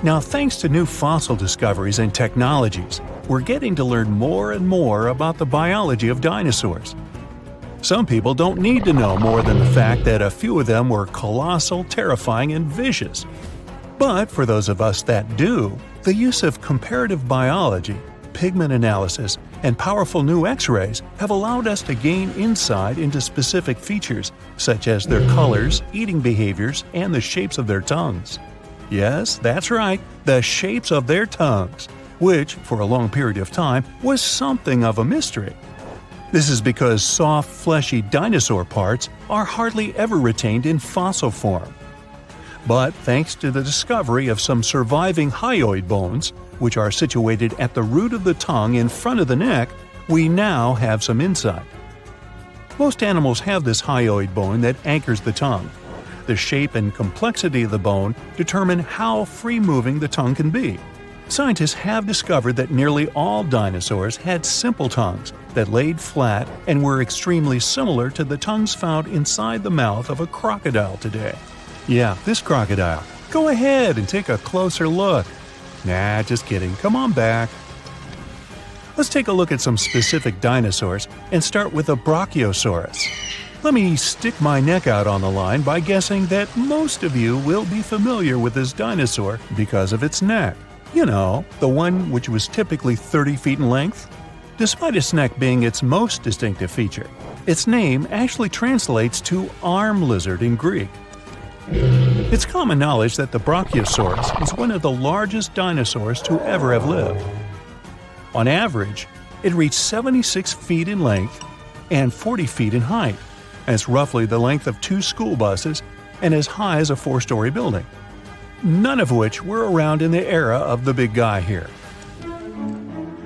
Now, thanks to new fossil discoveries and technologies, we're getting to learn more and more about the biology of dinosaurs. Some people don't need to know more than the fact that a few of them were colossal, terrifying, and vicious. But for those of us that do, the use of comparative biology, pigment analysis, and powerful new X-rays have allowed us to gain insight into specific features, such as their colors, eating behaviors, and the shapes of their tongues. Yes, that's right, the shapes of their tongues, which, for a long period of time, was something of a mystery. This is because soft, fleshy dinosaur parts are hardly ever retained in fossil form. But thanks to the discovery of some surviving hyoid bones, which are situated at the root of the tongue in front of the neck, we now have some insight. Most animals have this hyoid bone that anchors the tongue. The shape and complexity of the bone determine how free-moving the tongue can be. Scientists have discovered that nearly all dinosaurs had simple tongues that laid flat and were extremely similar to the tongues found inside the mouth of a crocodile today. Yeah, this crocodile. Go ahead and take a closer look. Nah, just kidding. Come on back. Let's take a look at some specific dinosaurs and start with the Brachiosaurus. Let me stick my neck out on the line by guessing that most of you will be familiar with this dinosaur because of its neck. You know, the one which was typically 30 feet in length. Despite its neck being its most distinctive feature, its name actually translates to arm lizard in Greek. It's common knowledge that the Brachiosaurus is one of the largest dinosaurs to ever have lived. On average, it reached 76 feet in length and 40 feet in height. It's roughly the length of 2 school buses and as high as a 4-story building. None of which were around in the era of the big guy here.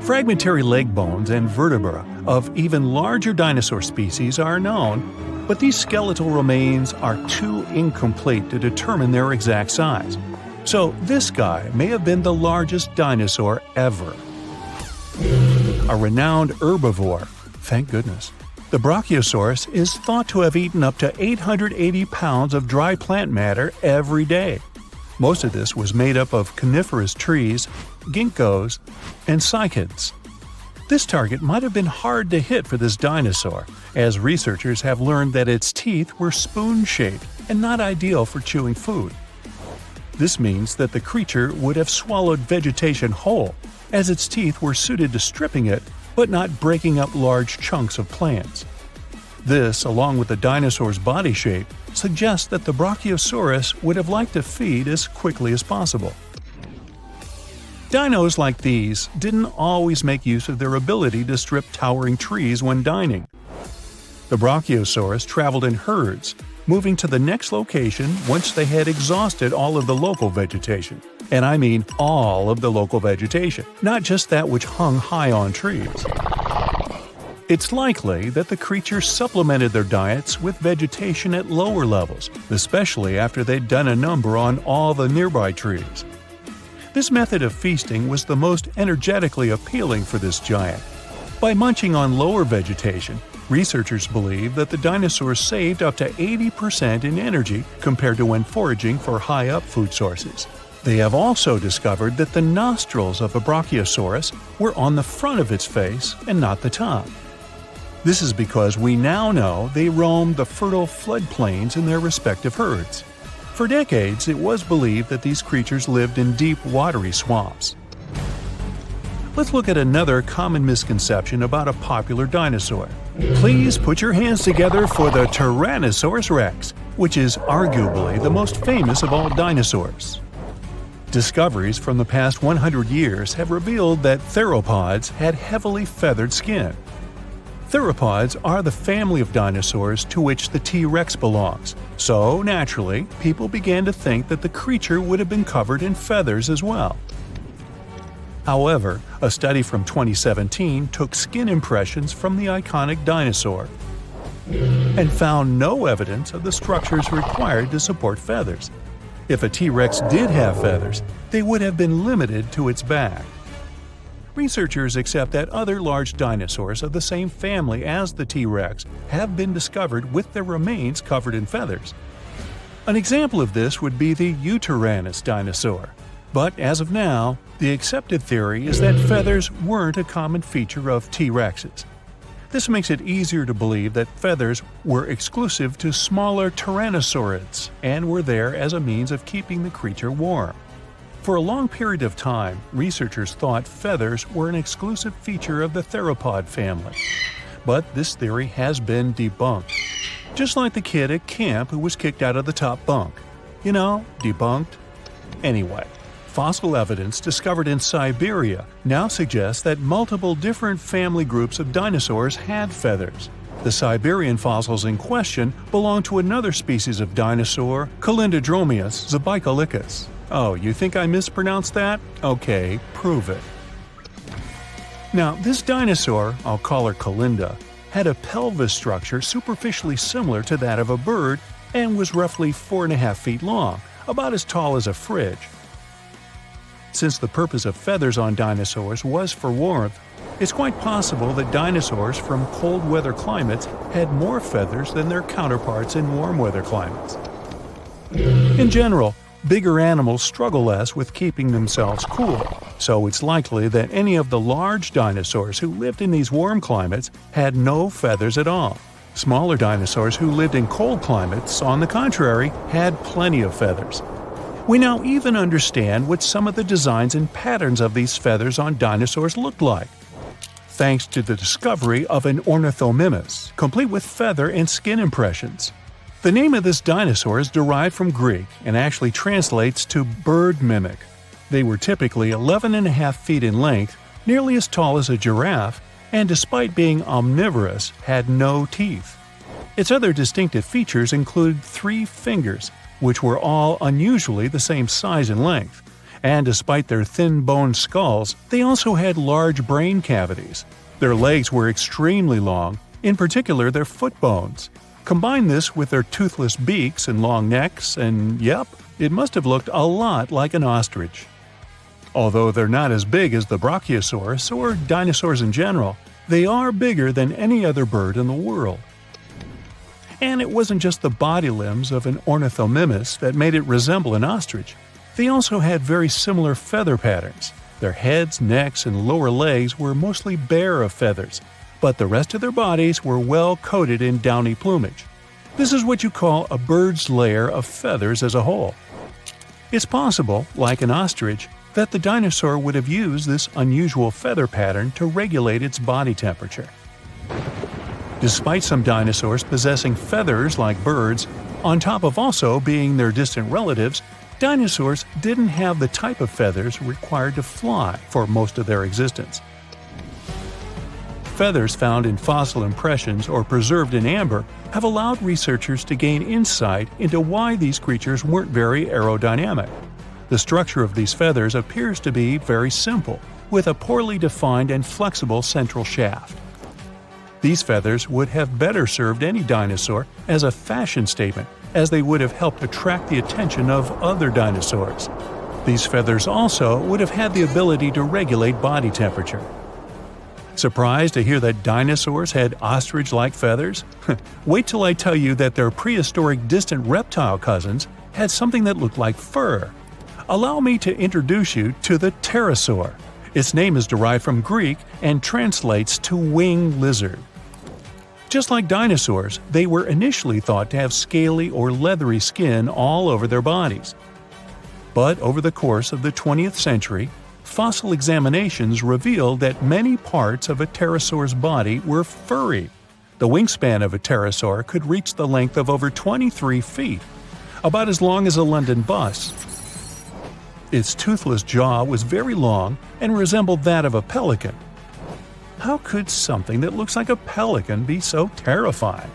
Fragmentary leg bones and vertebra of even larger dinosaur species are known, but these skeletal remains are too incomplete to determine their exact size. So this guy may have been the largest dinosaur ever. A renowned herbivore, thank goodness. The Brachiosaurus is thought to have eaten up to 880 pounds of dry plant matter every day. Most of this was made up of coniferous trees, ginkgos, and cycads. This target might have been hard to hit for this dinosaur, as researchers have learned that its teeth were spoon-shaped and not ideal for chewing food. This means that the creature would have swallowed vegetation whole, as its teeth were suited to stripping it but not breaking up large chunks of plants. This, along with the dinosaur's body shape, suggests that the Brachiosaurus would have liked to feed as quickly as possible. Dinos like these didn't always make use of their ability to strip towering trees when dining. The Brachiosaurus traveled in herds, moving to the next location once they had exhausted all of the local vegetation. And I mean all of the local vegetation, not just that which hung high on trees. It's likely that the creatures supplemented their diets with vegetation at lower levels, especially after they'd done a number on all the nearby trees. This method of feasting was the most energetically appealing for this giant. By munching on lower vegetation, researchers believe that the dinosaurs saved up to 80% in energy compared to when foraging for high-up food sources. They have also discovered that the nostrils of a Brachiosaurus were on the front of its face and not the top. This is because we now know they roamed the fertile floodplains in their respective herds. For decades, it was believed that these creatures lived in deep, watery swamps. Let's look at another common misconception about a popular dinosaur. Please put your hands together for the Tyrannosaurus rex, which is arguably the most famous of all dinosaurs. Discoveries from the past 100 years have revealed that theropods had heavily feathered skin. Theropods are the family of dinosaurs to which the T-Rex belongs, so naturally, people began to think that the creature would have been covered in feathers as well. However, a study from 2017 took skin impressions from the iconic dinosaur and found no evidence of the structures required to support feathers. If a T-Rex did have feathers, they would have been limited to its back. Researchers accept that other large dinosaurs of the same family as the T-Rex have been discovered with their remains covered in feathers. An example of this would be the Yutyrannus dinosaur. But as of now, the accepted theory is that feathers weren't a common feature of T-Rexes. This makes it easier to believe that feathers were exclusive to smaller tyrannosaurids and were there as a means of keeping the creature warm. For a long period of time, researchers thought feathers were an exclusive feature of the theropod family. But this theory has been debunked. Just like the kid at camp who was kicked out of the top bunk. You know, debunked. Anyway, fossil evidence discovered in Siberia now suggests that multiple different family groups of dinosaurs had feathers. The Siberian fossils in question belong to another species of dinosaur, Calindrodromeus zebucolicus. Oh, you think I mispronounced that? Okay, prove it. Now, this dinosaur, I'll call her Calinda, had a pelvis structure superficially similar to that of a bird and was roughly 4.5 feet long, about as tall as a fridge. Since the purpose of feathers on dinosaurs was for warmth, it's quite possible that dinosaurs from cold weather climates had more feathers than their counterparts in warm weather climates. In general, bigger animals struggle less with keeping themselves cool, so it's likely that any of the large dinosaurs who lived in these warm climates had no feathers at all. Smaller dinosaurs who lived in cold climates, on the contrary, had plenty of feathers. We now even understand what some of the designs and patterns of these feathers on dinosaurs looked like, thanks to the discovery of an ornithomimus, complete with feather and skin impressions. The name of this dinosaur is derived from Greek and actually translates to bird mimic. They were typically 11.5 feet in length, nearly as tall as a giraffe, and despite being omnivorous, had no teeth. Its other distinctive features included 3 fingers, which were all unusually the same size and length, and despite their thin bone skulls, they also had large brain cavities. Their legs were extremely long, in particular their foot bones. Combine this with their toothless beaks and long necks, and yep, it must have looked a lot like an ostrich. Although they're not as big as the Brachiosaurus or dinosaurs in general, they are bigger than any other bird in the world. And it wasn't just the body limbs of an ornithomimus that made it resemble an ostrich. They also had very similar feather patterns. Their heads, necks, and lower legs were mostly bare of feathers, but the rest of their bodies were well coated in downy plumage. This is what you call a bird's layer of feathers as a whole. It's possible, like an ostrich, that the dinosaur would have used this unusual feather pattern to regulate its body temperature. Despite some dinosaurs possessing feathers like birds, on top of also being their distant relatives, dinosaurs didn't have the type of feathers required to fly for most of their existence. Feathers found in fossil impressions or preserved in amber have allowed researchers to gain insight into why these creatures weren't very aerodynamic. The structure of these feathers appears to be very simple, with a poorly defined and flexible central shaft. These feathers would have better served any dinosaur as a fashion statement, as they would have helped attract the attention of other dinosaurs. These feathers also would have had the ability to regulate body temperature. Surprised to hear that dinosaurs had ostrich-like feathers? Wait till I tell you that their prehistoric distant reptile cousins had something that looked like fur. Allow me to introduce you to the pterosaur. Its name is derived from Greek and translates to winged lizard. Just like dinosaurs, they were initially thought to have scaly or leathery skin all over their bodies. But over the course of the 20th century, fossil examinations revealed that many parts of a pterosaur's body were furry. The wingspan of a pterosaur could reach the length of over 23 feet, about as long as a London bus. Its toothless jaw was very long and resembled that of a pelican. How could something that looks like a pelican be so terrifying?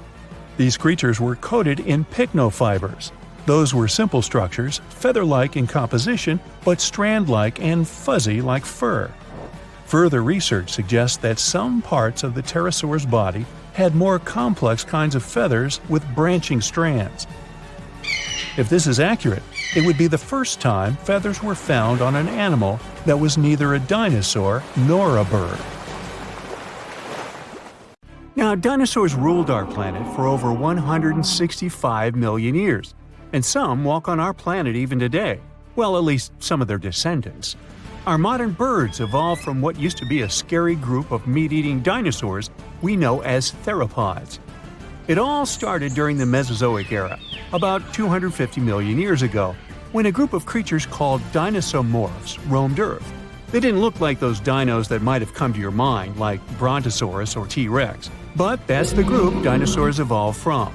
These creatures were coated in pycnofibers. Those were simple structures, feather-like in composition, but strand-like and fuzzy like fur. Further research suggests that some parts of the pterosaur's body had more complex kinds of feathers with branching strands. If this is accurate, it would be the first time feathers were found on an animal that was neither a dinosaur nor a bird. Now, dinosaurs ruled our planet for over 165 million years, and some walk on our planet even today. Well, at least some of their descendants. Our modern birds evolved from what used to be a scary group of meat-eating dinosaurs we know as theropods. It all started during the Mesozoic era, about 250 million years ago, when a group of creatures called dinosaurs roamed Earth. They didn't look like those dinos that might have come to your mind, like Brontosaurus or T-Rex, but that's the group dinosaurs evolved from.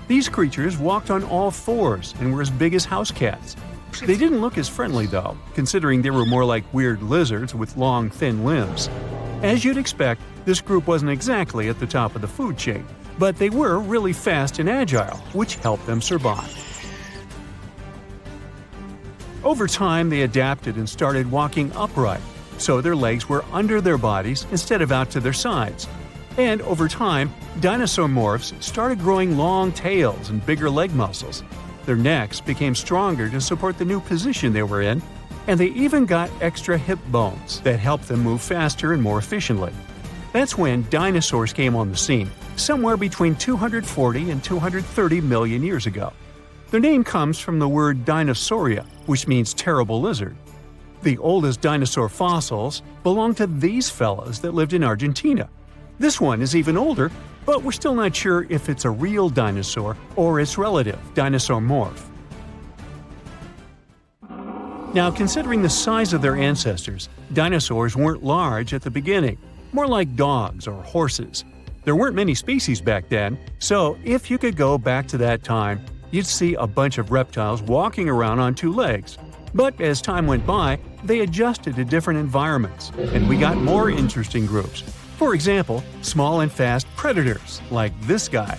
These creatures walked on all fours and were as big as house cats. They didn't look as friendly, though, considering they were more like weird lizards with long, thin limbs. As you'd expect, this group wasn't exactly at the top of the food chain, but they were really fast and agile, which helped them survive. Over time, they adapted and started walking upright, so their legs were under their bodies instead of out to their sides. And over time, dinosaurs started growing long tails and bigger leg muscles. Their necks became stronger to support the new position they were in, and they even got extra hip bones that helped them move faster and more efficiently. That's when dinosaurs came on the scene, somewhere between 240 and 230 million years ago. Their name comes from the word dinosauria, which means terrible lizard. The oldest dinosaur fossils belong to these fellas that lived in Argentina. This one is even older, but we're still not sure if it's a real dinosaur or its relative, dinosaur morph. Now, considering the size of their ancestors, dinosaurs weren't large at the beginning, more like dogs or horses. There weren't many species back then, so if you could go back to that time, you'd see a bunch of reptiles walking around on two legs. But as time went by, they adjusted to different environments, and we got more interesting groups. For example, small and fast predators, like this guy.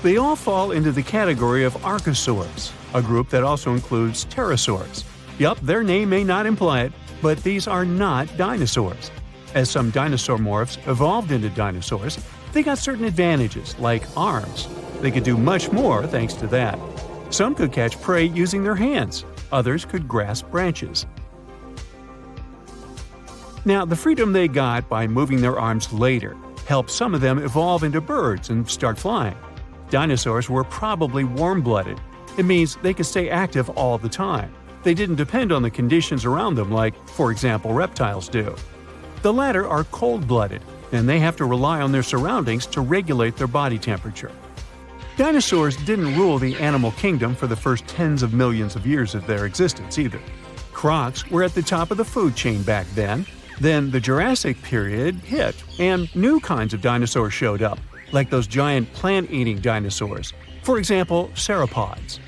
They all fall into the category of archosaurs, a group that also includes pterosaurs. Yup, their name may not imply it, but these are not dinosaurs. As some dinosaur morphs evolved into dinosaurs, they got certain advantages, like arms. They could do much more thanks to that. Some could catch prey using their hands. Others could grasp branches. Now, the freedom they got by moving their arms later helped some of them evolve into birds and start flying. Dinosaurs were probably warm-blooded. It means they could stay active all the time. They didn't depend on the conditions around them like, for example, reptiles do. The latter are cold-blooded, and they have to rely on their surroundings to regulate their body temperature. Dinosaurs didn't rule the animal kingdom for the first tens of millions of years of their existence either. Crocs were at the top of the food chain back then. Then the Jurassic period hit, and new kinds of dinosaurs showed up, like those giant plant-eating dinosaurs, for example, sauropods.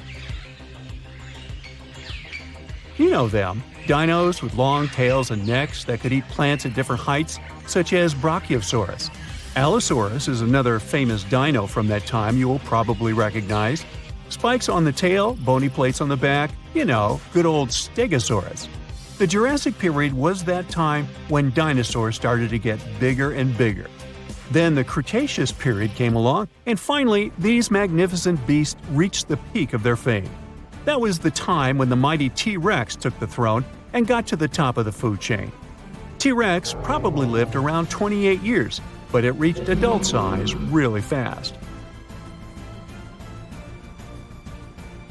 You know them, dinos with long tails and necks that could eat plants at different heights, such as Brachiosaurus. Allosaurus is another famous dino from that time you will probably recognize. Spikes on the tail, bony plates on the back, you know, good old Stegosaurus. The Jurassic period was that time when dinosaurs started to get bigger and bigger. Then the Cretaceous period came along, and finally, these magnificent beasts reached the peak of their fame. That was the time when the mighty T-Rex took the throne and got to the top of the food chain. T-Rex probably lived around 28 years, but it reached adult size really fast.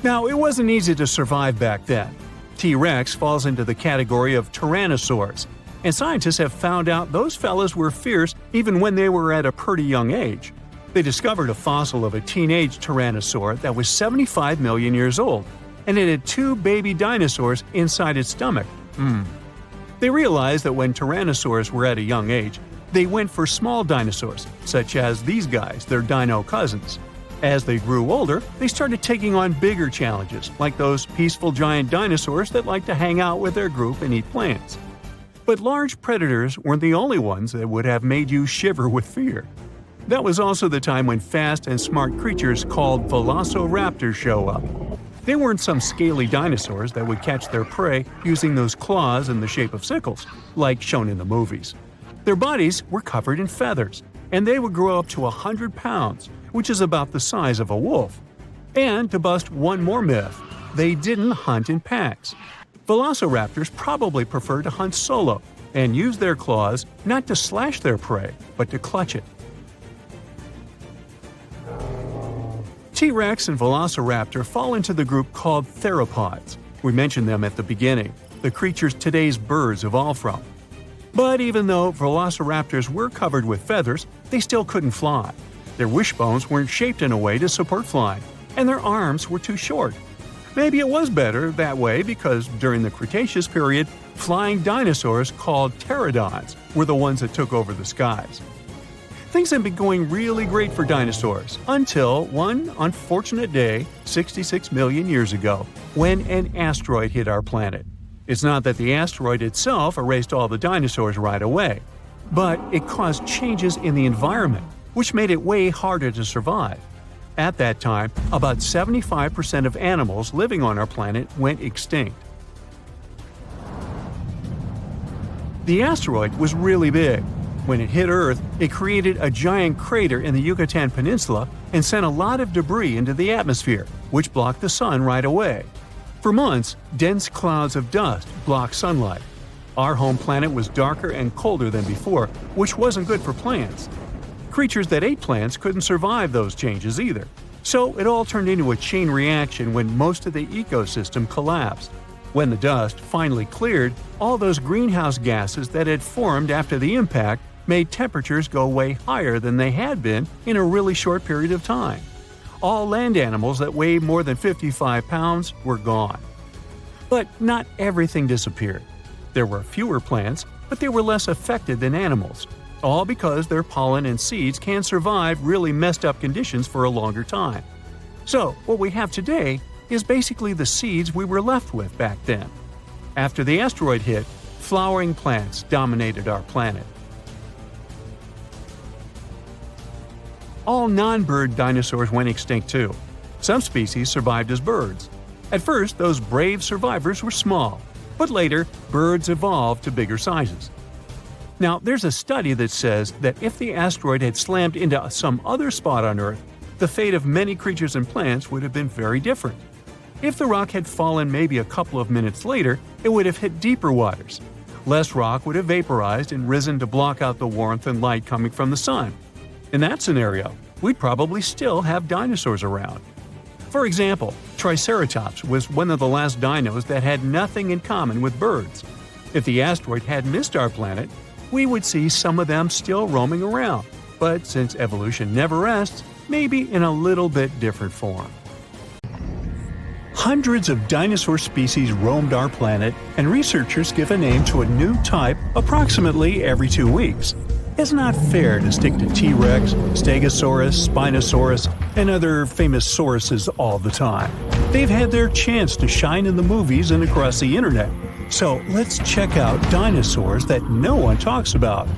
Now, it wasn't easy to survive back then. T-Rex falls into the category of tyrannosaurs, and scientists have found out those fellas were fierce even when they were at a pretty young age. They discovered a fossil of a teenage tyrannosaur that was 75 million years old, and it had two baby dinosaurs inside its stomach. They realized that when tyrannosaurs were at a young age, they went for small dinosaurs, such as these guys, their dino cousins. As they grew older, they started taking on bigger challenges, like those peaceful giant dinosaurs that like to hang out with their group and eat plants. But large predators weren't the only ones that would have made you shiver with fear. That was also the time when fast and smart creatures called velociraptors show up. They weren't some scaly dinosaurs that would catch their prey using those claws in the shape of sickles, like shown in the movies. Their bodies were covered in feathers, and they would grow up to 100 pounds, which is about the size of a wolf. And to bust one more myth, they didn't hunt in packs. Velociraptors probably prefer to hunt solo and use their claws not to slash their prey, but to clutch it. T-Rex and Velociraptor fall into the group called theropods, We mentioned them at the beginning, the creatures today's birds evolved from. But even though velociraptors were covered with feathers, they still couldn't fly. Their wishbones weren't shaped in a way to support flying, and their arms were too short. Maybe it was better that way because during the Cretaceous period, flying dinosaurs called pterodons were the ones that took over the skies. Things had been going really great for dinosaurs until one unfortunate day 66 million years ago when an asteroid hit our planet. It's not that the asteroid itself erased all the dinosaurs right away, but it caused changes in the environment, which made it way harder to survive. At that time, about 75% of animals living on our planet went extinct. The asteroid was really big. When it hit Earth, it created a giant crater in the Yucatan Peninsula and sent a lot of debris into the atmosphere, which blocked the sun right away. For months, dense clouds of dust blocked sunlight. Our home planet was darker and colder than before, which wasn't good for plants. Creatures that ate plants couldn't survive those changes either. So it all turned into a chain reaction when most of the ecosystem collapsed. When the dust finally cleared, all those greenhouse gases that had formed after the impact made temperatures go way higher than they had been in a really short period of time. All land animals that weighed more than 55 pounds were gone. But not everything disappeared. There were fewer plants, but they were less affected than animals, all because their pollen and seeds can survive really messed up conditions for a longer time. So, what we have today is basically the seeds we were left with back then. After the asteroid hit, flowering plants dominated our planet. All non-bird dinosaurs went extinct too. Some species survived as birds. At first, those brave survivors were small, but later, birds evolved to bigger sizes. Now, there's a study that says that if the asteroid had slammed into some other spot on Earth, the fate of many creatures and plants would have been very different. If the rock had fallen maybe a couple of minutes later, it would have hit deeper waters. Less rock would have vaporized and risen to block out the warmth and light coming from the sun. In that scenario, we'd probably still have dinosaurs around. For example, Triceratops was one of the last dinos that had nothing in common with birds. If the asteroid had missed our planet, we would see some of them still roaming around, but since evolution never rests, maybe in a little bit different form. Hundreds of dinosaur species roamed our planet, and researchers give a name to a new type approximately every 2 weeks. It's not fair to stick to T-Rex, Stegosaurus, Spinosaurus, and other famous sauruses all the time. They've had their chance to shine in the movies and across the internet. So let's check out dinosaurs that no one talks about.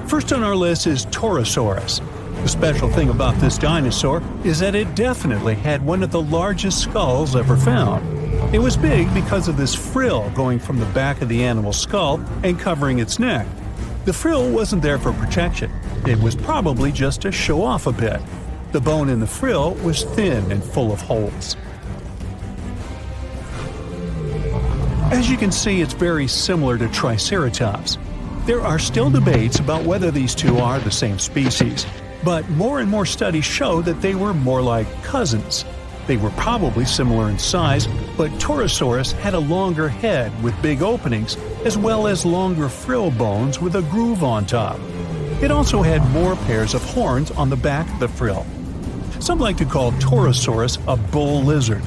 First on our list is Torosaurus. The special thing about this dinosaur is that it definitely had one of the largest skulls ever found. It was big because of this frill going from the back of the animal's skull and covering its neck. The frill wasn't there for protection. It was probably just to show off a bit. The bone in the frill was thin and full of holes. As you can see, it's very similar to Triceratops. There are still debates about whether these two are the same species, but more and more studies show that they were more like cousins. They were probably similar in size, but Torosaurus had a longer head with big openings, as well as longer frill bones with a groove on top. It also had more pairs of horns on the back of the frill. Some like to call Torosaurus a bull lizard.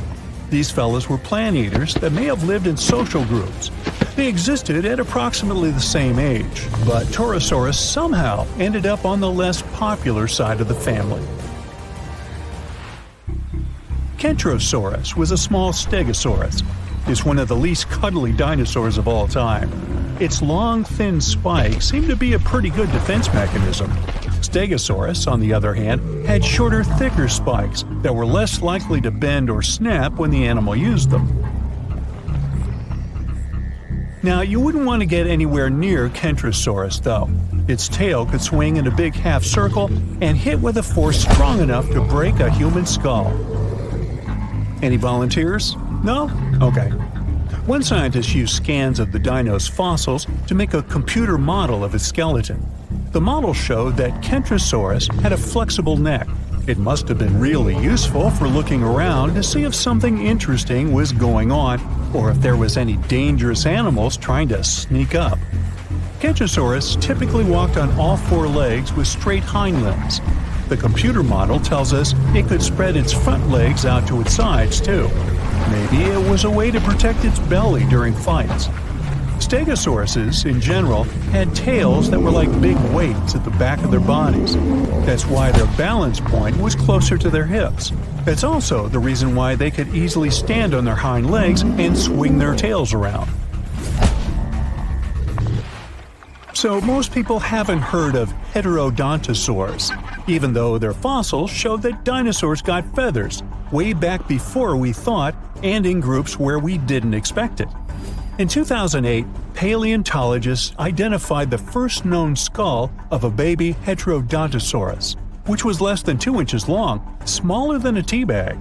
These fellows were plant eaters that may have lived in social groups. They existed at approximately the same age, but Torosaurus somehow ended up on the less popular side of the family. Kentrosaurus was a small stegosaurus. It's one of the least cuddly dinosaurs of all time. Its long, thin spikes seem to be a pretty good defense mechanism. Stegosaurus, on the other hand, had shorter, thicker spikes that were less likely to bend or snap when the animal used them. Now, you wouldn't want to get anywhere near Kentrosaurus, though. Its tail could swing in a big half circle and hit with a force strong enough to break a human skull. Any volunteers? No? Okay. One scientist used scans of the dino's fossils to make a computer model of its skeleton. The model showed that Kentrosaurus had a flexible neck. It must have been really useful for looking around to see if something interesting was going on or if there was any dangerous animals trying to sneak up. Kentrosaurus typically walked on all four legs with straight hind limbs. The computer model tells us it could spread its front legs out to its sides too. Maybe it was a way to protect its belly during fights. Stegosauruses, in general, had tails that were like big weights at the back of their bodies. That's why their balance point was closer to their hips. That's also the reason why they could easily stand on their hind legs and swing their tails around. So most people haven't heard of Heterodontosaurs, even though their fossils show that dinosaurs got feathers way back before we thought and in groups where we didn't expect it. In 2008, paleontologists identified the first known skull of a baby Heterodontosaurus, which was less than 2 inches long, smaller than a tea bag.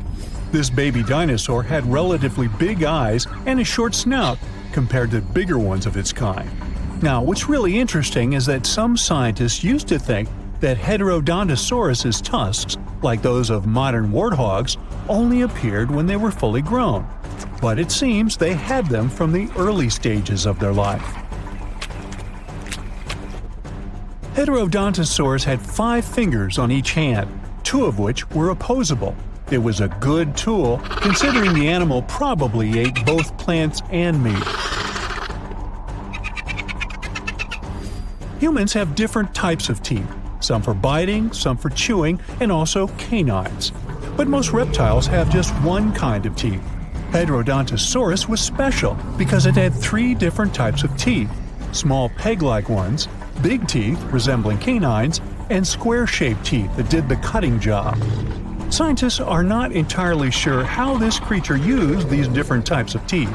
This baby dinosaur had relatively big eyes and a short snout compared to bigger ones of its kind. Now, what's really interesting is that some scientists used to think that Heterodontosaurus's tusks, like those of modern warthogs, only appeared when they were fully grown. But it seems they had them from the early stages of their life. Heterodontosaurs had 5 fingers on each hand, 2 of which were opposable. It was a good tool, considering the animal probably ate both plants and meat. Humans have different types of teeth, some for biting, some for chewing, and also canines. But most reptiles have just one kind of teeth. Heterodontosaurus was special because it had 3 different types of teeth: small peg-like ones, big teeth resembling canines, and square-shaped teeth that did the cutting job. Scientists are not entirely sure how this creature used these different types of teeth.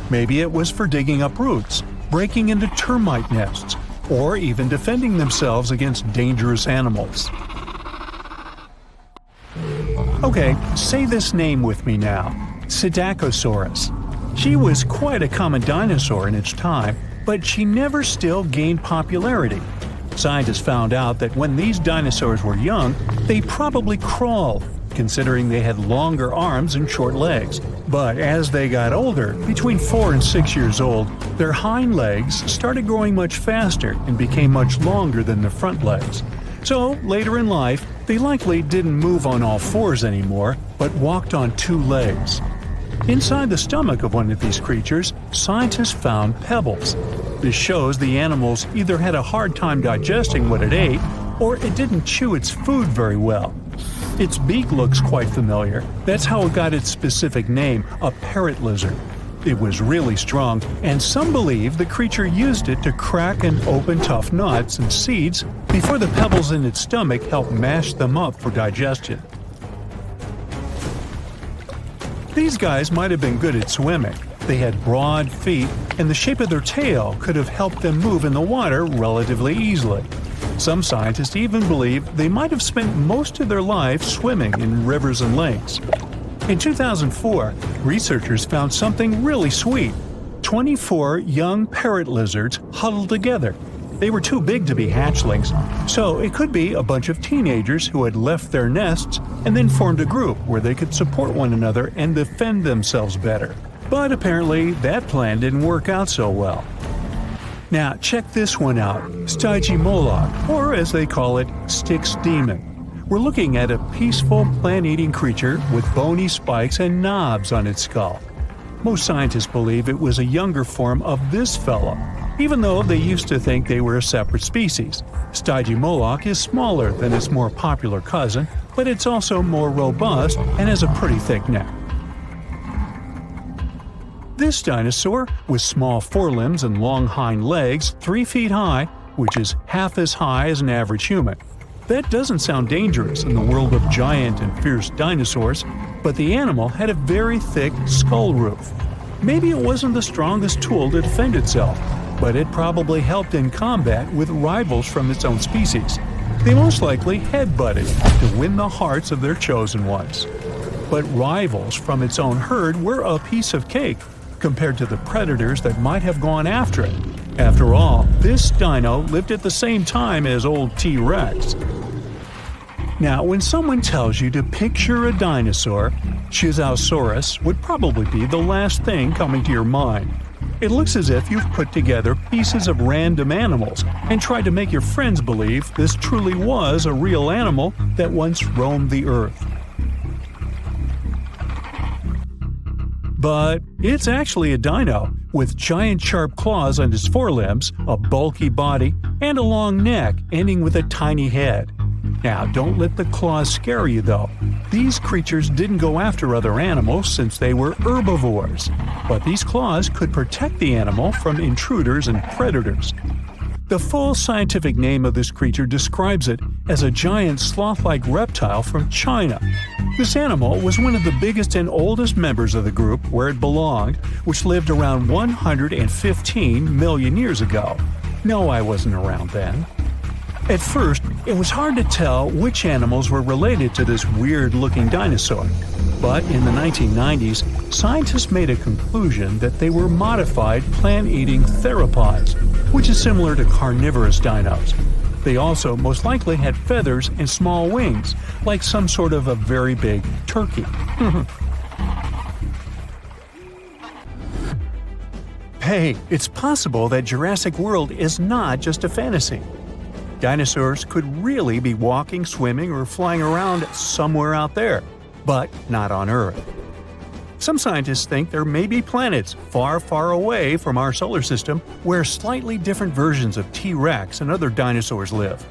Maybe it was for digging up roots, breaking into termite nests, or even defending themselves against dangerous animals. Okay, say this name with me now: Psittacosaurus. She was quite a common dinosaur in its time, but she never still gained popularity. Scientists found out that when these dinosaurs were young, they probably crawled, considering they had longer arms and short legs. But as they got older, between 4 and 6 years old, their hind legs started growing much faster and became much longer than their front legs. So, later in life, they likely didn't move on all fours anymore, but walked on 2 legs. Inside the stomach of one of these creatures, scientists found pebbles. This shows the animals either had a hard time digesting what it ate, or it didn't chew its food very well. Its beak looks quite familiar. That's how it got its specific name, a parrot lizard. It was really strong, and some believe the creature used it to crack and open tough nuts and seeds before the pebbles in its stomach helped mash them up for digestion. These guys might have been good at swimming. They had broad feet, and the shape of their tail could have helped them move in the water relatively easily. Some scientists even believe they might have spent most of their life swimming in rivers and lakes. In 2004, researchers found something really sweet: 24 young parrot lizards huddled together. They were too big to be hatchlings, so it could be a bunch of teenagers who had left their nests and then formed a group where they could support one another and defend themselves better. But apparently, that plan didn't work out so well. Now, check this one out: Stygimoloch, or as they call it, Styx demon. We're looking at a peaceful plant-eating creature with bony spikes and knobs on its skull. Most scientists believe it was a younger form of this fellow, even though they used to think they were a separate species. Stygimoloch is smaller than its more popular cousin, but it's also more robust and has a pretty thick neck. This dinosaur, with small forelimbs and long hind legs 3 feet high, which is half as high as an average human. That doesn't sound dangerous in the world of giant and fierce dinosaurs, but the animal had a very thick skull roof. Maybe it wasn't the strongest tool to defend itself, but it probably helped in combat with rivals from its own species. They most likely headbutted to win the hearts of their chosen ones. But rivals from its own herd were a piece of cake compared to the predators that might have gone after it. After all, this dino lived at the same time as old T-Rex. Now, when someone tells you to picture a dinosaur, Chisaosaurus would probably be the last thing coming to your mind. It looks as if you've put together pieces of random animals and tried to make your friends believe this truly was a real animal that once roamed the earth. But it's actually a dino, with giant sharp claws on its forelimbs, a bulky body, and a long neck ending with a tiny head. Now, don't let the claws scare you though. These creatures didn't go after other animals since they were herbivores, but these claws could protect the animal from intruders and predators. The full scientific name of this creature describes it as a giant sloth-like reptile from China. This animal was one of the biggest and oldest members of the group where it belonged, which lived around 115 million years ago. No, I wasn't around then. At first, it was hard to tell which animals were related to this weird-looking dinosaur. But in the 1990s, scientists made a conclusion that they were modified plant-eating theropods, which is similar to carnivorous dinos. They also most likely had feathers and small wings, like some sort of a very big turkey. Hey, it's possible that Jurassic World is not just a fantasy. Dinosaurs could really be walking, swimming, or flying around somewhere out there, but not on Earth. Some scientists think there may be planets far, far away from our solar system where slightly different versions of T-Rex and other dinosaurs live.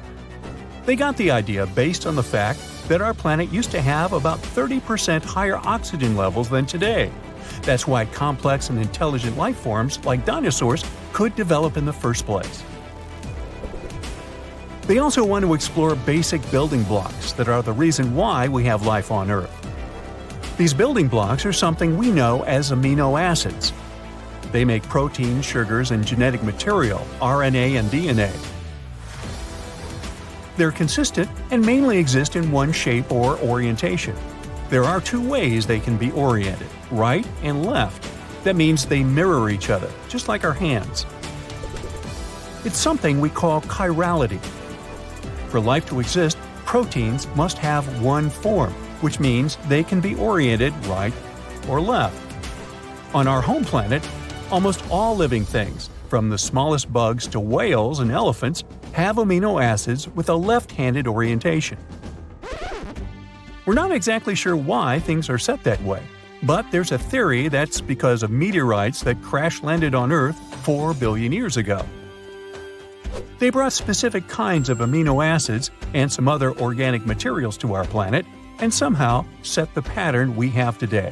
They got the idea based on the fact that our planet used to have about 30% higher oxygen levels than today. That's why complex and intelligent life forms like dinosaurs could develop in the first place. They also want to explore basic building blocks that are the reason why we have life on Earth. These building blocks are something we know as amino acids. They make proteins, sugars, and genetic material, RNA and DNA. They're consistent and mainly exist in one shape or orientation. There are two ways they can be oriented, right and left. That means they mirror each other, just like our hands. It's something we call chirality. For life to exist, proteins must have one form, which means they can be oriented right or left. On our home planet, almost all living things, from the smallest bugs to whales and elephants, have amino acids with a left-handed orientation. We're not exactly sure why things are set that way, but there's a theory that's because of meteorites that crash-landed on Earth 4 billion years ago. They brought specific kinds of amino acids and some other organic materials to our planet, and somehow set the pattern we have today.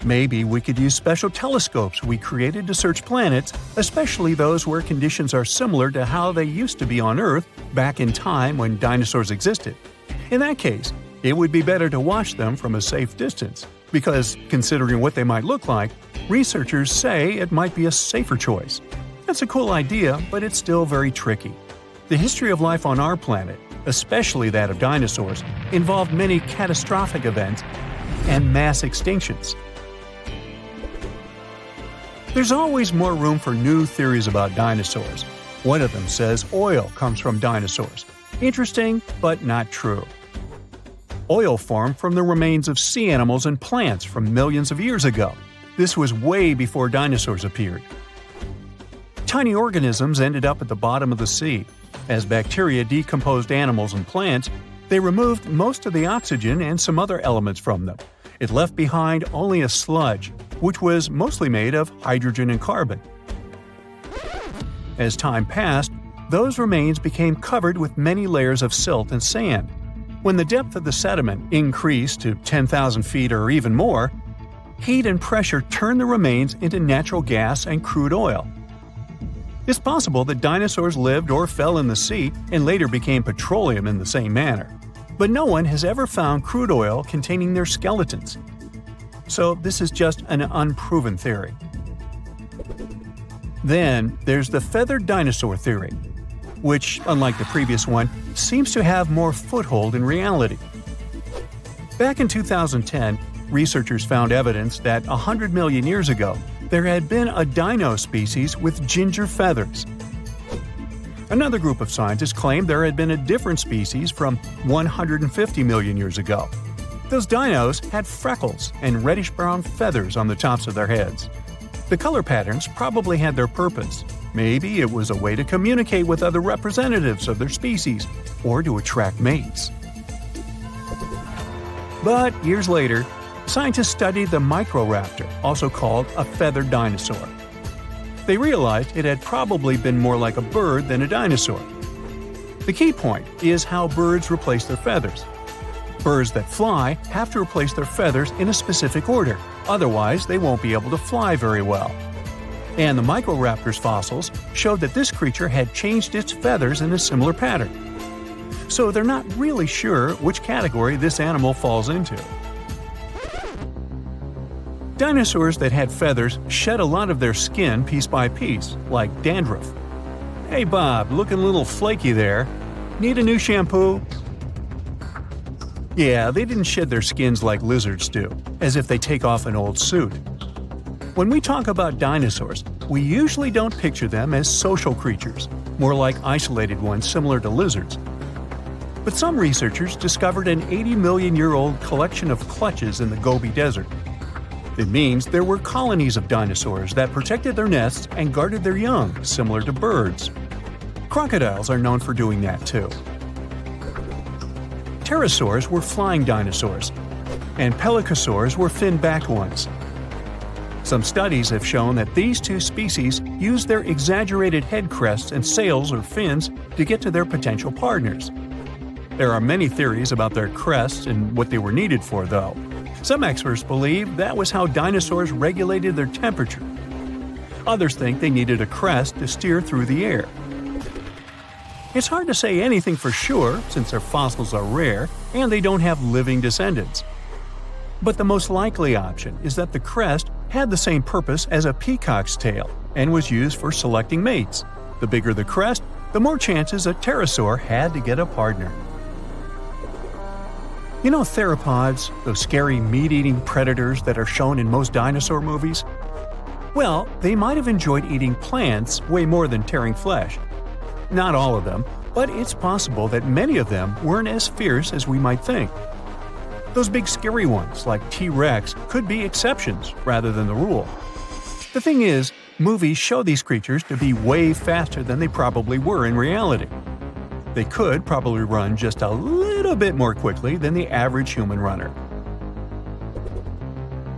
Maybe we could use special telescopes we created to search planets, especially those where conditions are similar to how they used to be on Earth back in time when dinosaurs existed. In that case, it would be better to watch them from a safe distance, because considering what they might look like, researchers say it might be a safer choice. That's a cool idea, but it's still very tricky. The history of life on our planet, especially that of dinosaurs, involved many catastrophic events and mass extinctions. There's always more room for new theories about dinosaurs. One of them says oil comes from dinosaurs. Interesting, but not true. Oil formed from the remains of sea animals and plants from millions of years ago. This was way before dinosaurs appeared. Tiny organisms ended up at the bottom of the sea. As bacteria decomposed animals and plants, they removed most of the oxygen and some other elements from them. It left behind only a sludge, which was mostly made of hydrogen and carbon. As time passed, those remains became covered with many layers of silt and sand. When the depth of the sediment increased to 10,000 feet or even more, heat and pressure turned the remains into natural gas and crude oil. It's possible that dinosaurs lived or fell in the sea and later became petroleum in the same manner. But no one has ever found crude oil containing their skeletons. So this is just an unproven theory. Then there's the feathered dinosaur theory, which, unlike the previous one, seems to have more foothold in reality. Back in 2010, researchers found evidence that 100 million years ago, there had been a dino species with ginger feathers. Another group of scientists claimed there had been a different species from 150 million years ago. Those dinos had freckles and reddish-brown feathers on the tops of their heads. The color patterns probably had their purpose. Maybe it was a way to communicate with other representatives of their species or to attract mates. But years later, scientists studied the microraptor, also called a feathered dinosaur. They realized it had probably been more like a bird than a dinosaur. The key point is how birds replace their feathers. Birds that fly have to replace their feathers in a specific order, otherwise they won't be able to fly very well. And the microraptor's fossils showed that this creature had changed its feathers in a similar pattern. So they're not really sure which category this animal falls into. Dinosaurs that had feathers shed a lot of their skin piece by piece, like dandruff. "Hey Bob, looking a little flaky there. Need a new shampoo?" Yeah, they didn't shed their skins like lizards do, as if they take off an old suit. When we talk about dinosaurs, we usually don't picture them as social creatures, more like isolated ones similar to lizards. But some researchers discovered an 80-million-year-old collection of clutches in the Gobi Desert. It means there were colonies of dinosaurs that protected their nests and guarded their young, similar to birds. Crocodiles are known for doing that too. Pterosaurs were flying dinosaurs, and pelycosaurs were fin-backed ones. Some studies have shown that these two species used their exaggerated head crests and sails or fins to get to their potential partners. There are many theories about their crests and what they were needed for, though. Some experts believe that was how dinosaurs regulated their temperature. Others think they needed a crest to steer through the air. It's hard to say anything for sure since their fossils are rare and they don't have living descendants. But the most likely option is that the crest had the same purpose as a peacock's tail and was used for selecting mates. The bigger the crest, the more chances a pterosaur had to get a partner. You know theropods, those scary meat-eating predators that are shown in most dinosaur movies? Well, they might have enjoyed eating plants way more than tearing flesh. Not all of them, but it's possible that many of them weren't as fierce as we might think. Those big scary ones, like T-Rex, could be exceptions rather than the rule. The thing is, movies show these creatures to be way faster than they probably were in reality. They could probably run just a little bit more quickly than the average human runner.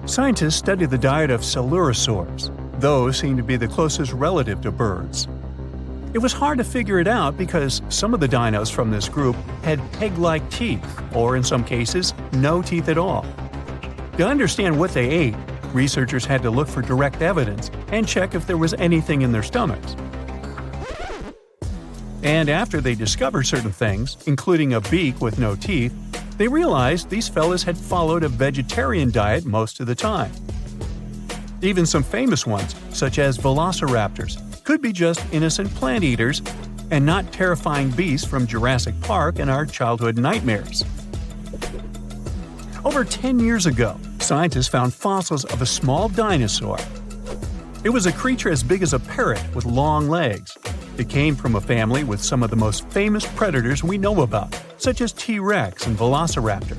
Scientists study the diet of coelurosaurs. Those seem to be the closest relative to birds. It was hard to figure it out because some of the dinos from this group had peg-like teeth, or in some cases, no teeth at all. To understand what they ate, researchers had to look for direct evidence and check if there was anything in their stomachs. And after they discovered certain things, including a beak with no teeth, they realized these fellas had followed a vegetarian diet most of the time. Even some famous ones, such as velociraptors, could be just innocent plant eaters and not terrifying beasts from Jurassic Park and our childhood nightmares. Over 10 years ago, scientists found fossils of a small dinosaur. It was a creature as big as a parrot with long legs. It came from a family with some of the most famous predators we know about, such as T-Rex and Velociraptor.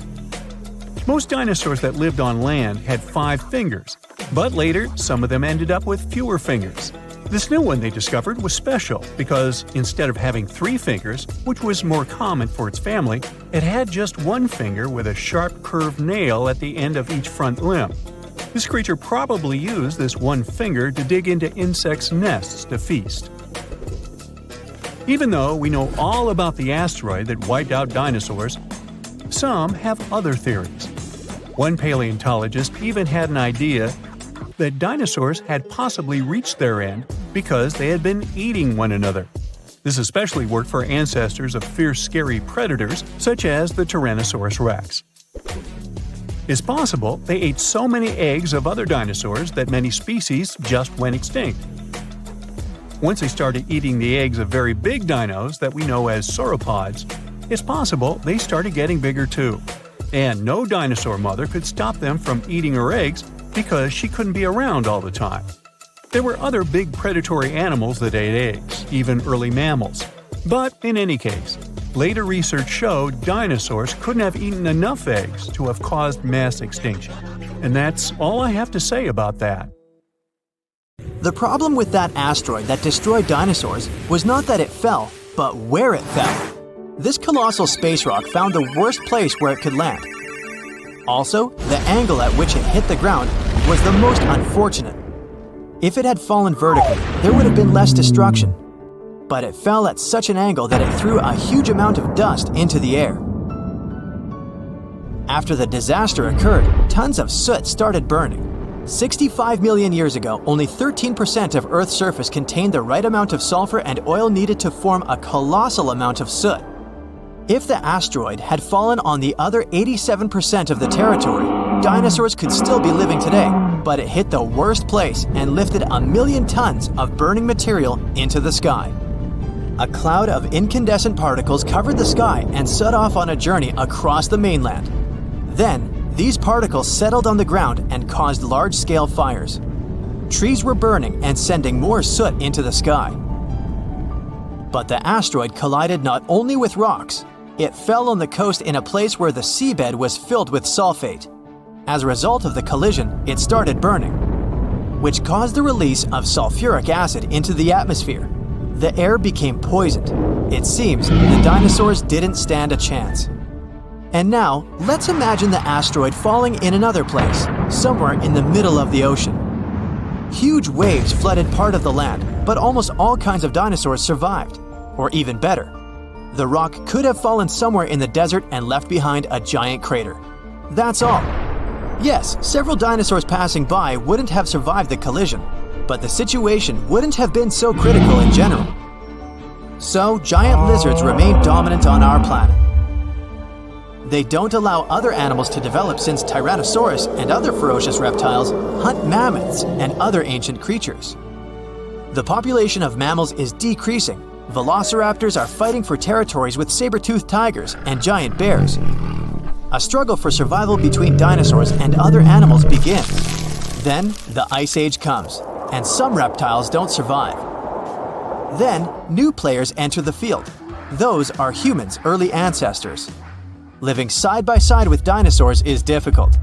Most dinosaurs that lived on land had 5 fingers, but later some of them ended up with fewer fingers. This new one they discovered was special because instead of having 3 fingers, which was more common for its family, it had just 1 finger with a sharp curved nail at the end of each front limb. This creature probably used this 1 finger to dig into insects' nests to feast. Even though we know all about the asteroid that wiped out dinosaurs, some have other theories. One paleontologist even had an idea that dinosaurs had possibly reached their end because they had been eating one another. This especially worked for ancestors of fierce, scary predators such as the Tyrannosaurus rex. It's possible they ate so many eggs of other dinosaurs that many species just went extinct. Once they started eating the eggs of very big dinos that we know as sauropods, it's possible they started getting bigger too. And no dinosaur mother could stop them from eating her eggs because she couldn't be around all the time. There were other big predatory animals that ate eggs, even early mammals. But in any case, later research showed dinosaurs couldn't have eaten enough eggs to have caused mass extinction. And that's all I have to say about that. The problem with that asteroid that destroyed dinosaurs was not that it fell, but where it fell. This colossal space rock found the worst place where it could land. Also, the angle at which it hit the ground was the most unfortunate. If it had fallen vertically, there would have been less destruction. But it fell at such an angle that it threw a huge amount of dust into the air. After the disaster occurred, tons of soot started burning. 65 million years ago, only 13% of Earth's surface contained the right amount of sulfur and oil needed to form a colossal amount of soot. If the asteroid had fallen on the other 87% of the territory, dinosaurs could still be living today, but it hit the worst place and lifted 1 million tons of burning material into the sky. A cloud of incandescent particles covered the sky and set off on a journey across the mainland. Then, these particles settled on the ground and caused large-scale fires. Trees were burning and sending more soot into the sky. But the asteroid collided not only with rocks, it fell on the coast in a place where the seabed was filled with sulfate. As a result of the collision, it started burning, which caused the release of sulfuric acid into the atmosphere. The air became poisoned. It seems the dinosaurs didn't stand a chance. And now, let's imagine the asteroid falling in another place, somewhere in the middle of the ocean. Huge waves flooded part of the land, but almost all kinds of dinosaurs survived. Or even better, the rock could have fallen somewhere in the desert and left behind a giant crater. That's all. Yes, several dinosaurs passing by wouldn't have survived the collision, but the situation wouldn't have been so critical in general. So, giant lizards remain dominant on our planet. They don't allow other animals to develop since Tyrannosaurus and other ferocious reptiles hunt mammoths and other ancient creatures. The population of mammals is decreasing. Velociraptors are fighting for territories with saber-toothed tigers and giant bears. A struggle for survival between dinosaurs and other animals begins. Then, the Ice Age comes, and some reptiles don't survive. Then, new players enter the field. Those are humans' early ancestors. Living side by side with dinosaurs is difficult.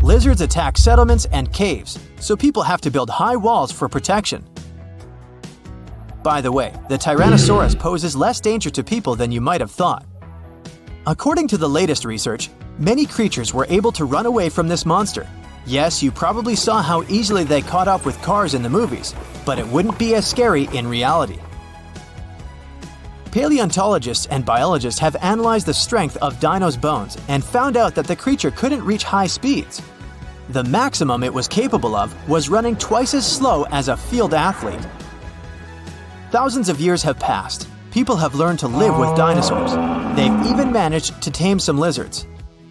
Lizards attack settlements and caves, so people have to build high walls for protection. By the way, the Tyrannosaurus poses less danger to people than you might have thought. According to the latest research, many creatures were able to run away from this monster. Yes, you probably saw how easily they caught up with cars in the movies, but it wouldn't be as scary in reality. Paleontologists and biologists have analyzed the strength of dinos' bones and found out that the creature couldn't reach high speeds. The maximum it was capable of was running twice as slow as a field athlete. Thousands of years have passed. People have learned to live with dinosaurs. They've even managed to tame some lizards.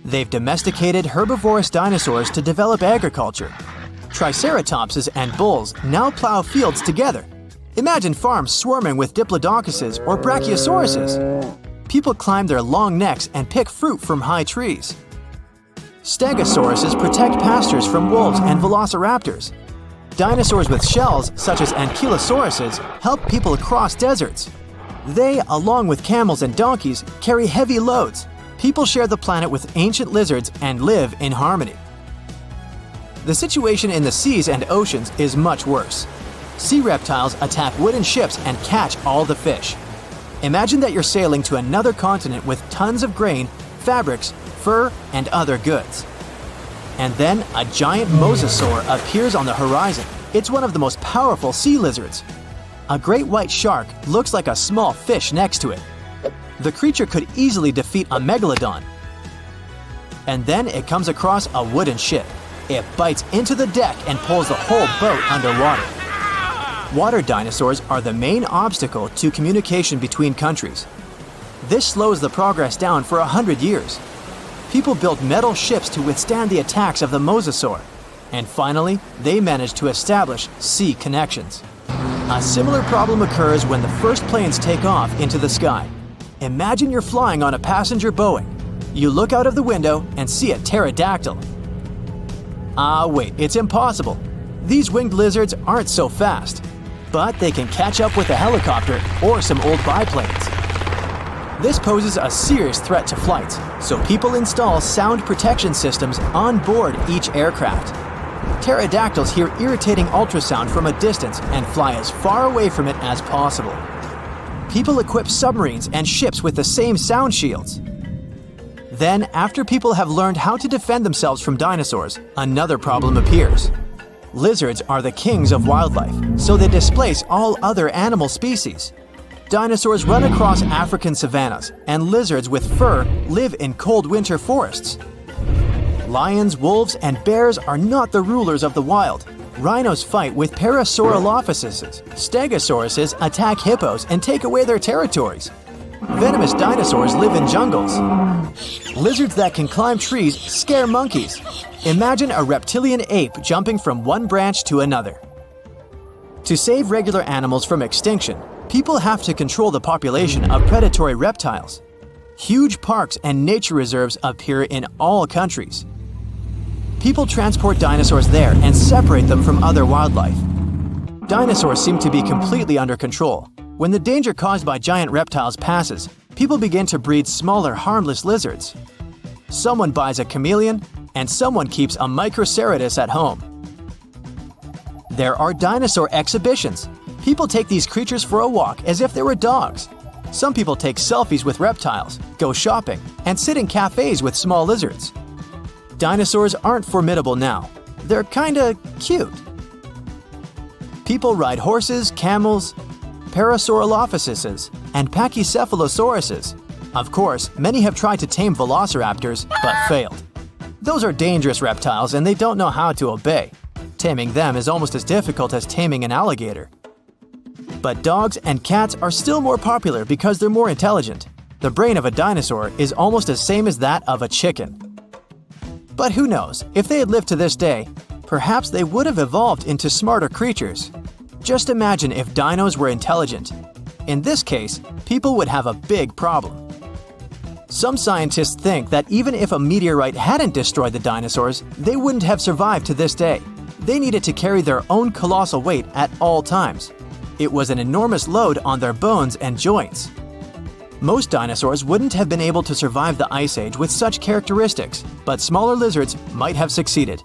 They've domesticated herbivorous dinosaurs to develop agriculture. Triceratopses and bulls now plow fields together. Imagine farms swarming with diplodocus or brachiosauruses. People climb their long necks and pick fruit from high trees. Stegosauruses protect pastures from wolves and velociraptors. Dinosaurs with shells, such as ankylosauruses, help people cross deserts. They, along with camels and donkeys, carry heavy loads. People share the planet with ancient lizards and live in harmony. The situation in the seas and oceans is much worse. Sea reptiles attack wooden ships and catch all the fish. Imagine that you're sailing to another continent with tons of grain, fabrics, fur, and other goods. And then a giant mosasaur appears on the horizon. It's one of the most powerful sea lizards. A great white shark looks like a small fish next to it. The creature could easily defeat a megalodon. And then it comes across a wooden ship. It bites into the deck and pulls the whole boat underwater. Water dinosaurs are the main obstacle to communication between countries. This slows the progress down for 100 years. People built metal ships to withstand the attacks of the mosasaur. And finally, they managed to establish sea connections. A similar problem occurs when the first planes take off into the sky. Imagine you're flying on a passenger Boeing. You look out of the window and see a pterodactyl. Wait, it's impossible. These winged lizards aren't so fast. but they can catch up with a helicopter or some old biplanes. This poses a serious threat to flights, so people install sound protection systems on board each aircraft. Pterodactyls hear irritating ultrasound from a distance and fly as far away from it as possible. People equip submarines and ships with the same sound shields. Then, after people have learned how to defend themselves from dinosaurs, another problem appears. Lizards are the kings of wildlife, so they displace all other animal species. Dinosaurs run across African savannas, and lizards with fur live in cold winter forests. Lions, wolves, and bears are not the rulers of the wild. Rhinos fight with Parasaurolophuses. Stegosauruses attack hippos and take away their territories. Venomous dinosaurs live in jungles. Lizards that can climb trees scare monkeys. Imagine a reptilian ape jumping from one branch to another. To save regular animals from extinction, people have to control the population of predatory reptiles. Huge parks and nature reserves appear in all countries. People transport dinosaurs there and separate them from other wildlife. Dinosaurs seem to be completely under control. When the danger caused by giant reptiles passes, people begin to breed smaller, harmless lizards. Someone buys a chameleon, and someone keeps a Microceratus at home. There are dinosaur exhibitions. People take these creatures for a walk as if they were dogs. Some people take selfies with reptiles, go shopping, and sit in cafes with small lizards. Dinosaurs aren't formidable now. They're kinda cute. People ride horses, camels, Parasaurolophuses, and Pachycephalosauruses. Of course, many have tried to tame velociraptors, but failed. Those are dangerous reptiles and they don't know how to obey. Taming them is almost as difficult as taming an alligator. But dogs and cats are still more popular because they're more intelligent. The brain of a dinosaur is almost the same as that of a chicken. But who knows, if they had lived to this day, perhaps they would have evolved into smarter creatures. Just imagine if dinos were intelligent. In this case, people would have a big problem. Some scientists think that even if a meteorite hadn't destroyed the dinosaurs, they wouldn't have survived to this day. They needed to carry their own colossal weight at all times. It was an enormous load on their bones and joints. Most dinosaurs wouldn't have been able to survive the Ice Age with such characteristics, but smaller lizards might have succeeded.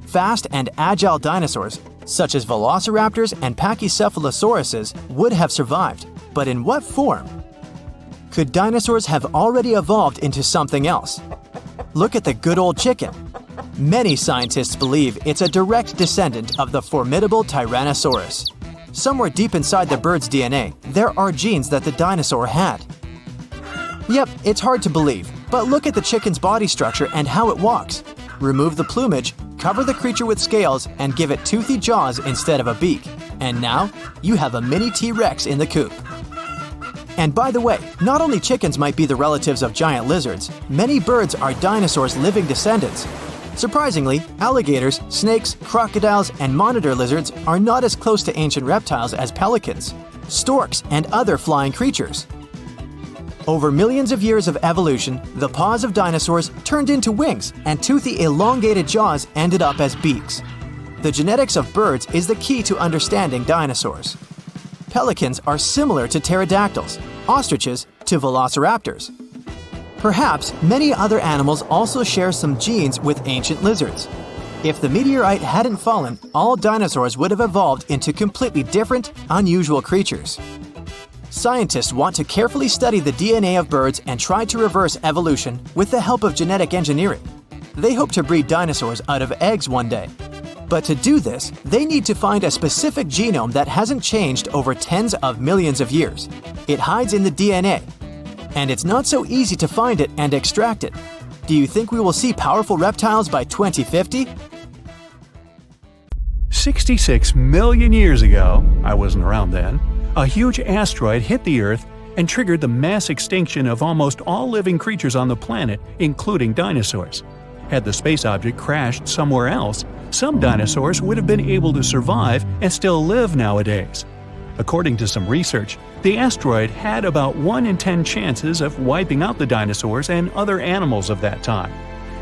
Fast and agile dinosaurs, such as velociraptors and Pachycephalosauruses, would have survived, but in what form? Could dinosaurs have already evolved into something else? Look at the good old chicken. Many scientists believe it's a direct descendant of the formidable Tyrannosaurus. Somewhere deep inside the bird's DNA, there are genes that the dinosaur had. Yep, it's hard to believe, but look at the chicken's body structure and how it walks. Remove the plumage, cover the creature with scales, and give it toothy jaws instead of a beak. And now, you have a mini T-Rex in the coop. And by the way, not only chickens might be the relatives of giant lizards, many birds are dinosaurs' living descendants. Surprisingly, alligators, snakes, crocodiles, and monitor lizards are not as close to ancient reptiles as pelicans, storks, and other flying creatures. Over millions of years of evolution, the paws of dinosaurs turned into wings, and toothy elongated jaws ended up as beaks. The genetics of birds is the key to understanding dinosaurs. Pelicans are similar to pterodactyls, ostriches to velociraptors. Perhaps many other animals also share some genes with ancient lizards. If the meteorite hadn't fallen, all dinosaurs would have evolved into completely different, unusual creatures. Scientists want to carefully study the DNA of birds and try to reverse evolution with the help of genetic engineering. They hope to breed dinosaurs out of eggs one day. But to do this, they need to find a specific genome that hasn't changed over tens of millions of years. It hides in the DNA. And it's not so easy to find it and extract it. Do you think we will see powerful reptiles by 2050? 66 million years ago, I wasn't around then, a huge asteroid hit the Earth and triggered the mass extinction of almost all living creatures on the planet, including dinosaurs. Had the space object crashed somewhere else, some dinosaurs would have been able to survive and still live nowadays. According to some research, the asteroid had about 1 in 10 chances of wiping out the dinosaurs and other animals of that time.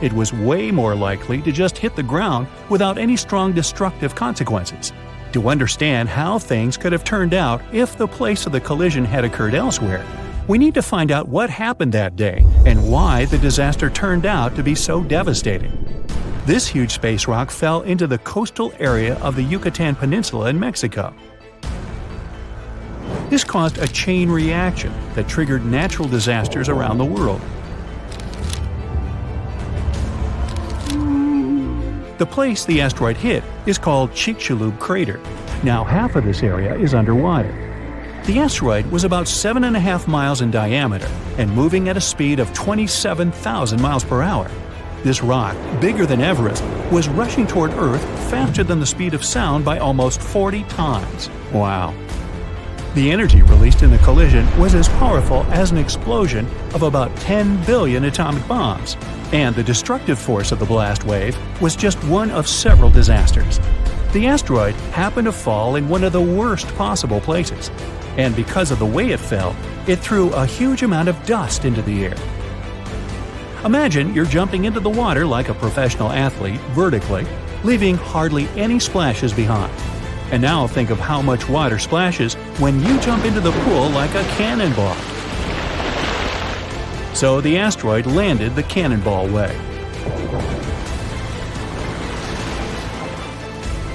It was way more likely to just hit the ground without any strong destructive consequences. To understand how things could have turned out if the place of the collision had occurred elsewhere, we need to find out what happened that day and why the disaster turned out to be so devastating. This huge space rock fell into the coastal area of the Yucatan Peninsula in Mexico. This caused a chain reaction that triggered natural disasters around the world. The place the asteroid hit is called Chicxulub Crater. Now half of this area is underwater. The asteroid was about 7.5 miles in diameter and moving at a speed of 27,000 miles per hour. This rock, bigger than Everest, was rushing toward Earth faster than the speed of sound by almost 40 times. Wow! The energy released in the collision was as powerful as an explosion of about 10 billion atomic bombs, and the destructive force of the blast wave was just one of several disasters. The asteroid happened to fall in one of the worst possible places, and because of the way it fell, it threw a huge amount of dust into the air. Imagine you're jumping into the water like a professional athlete vertically, leaving hardly any splashes behind. And now think of how much water splashes when you jump into the pool like a cannonball. So the asteroid landed the cannonball way.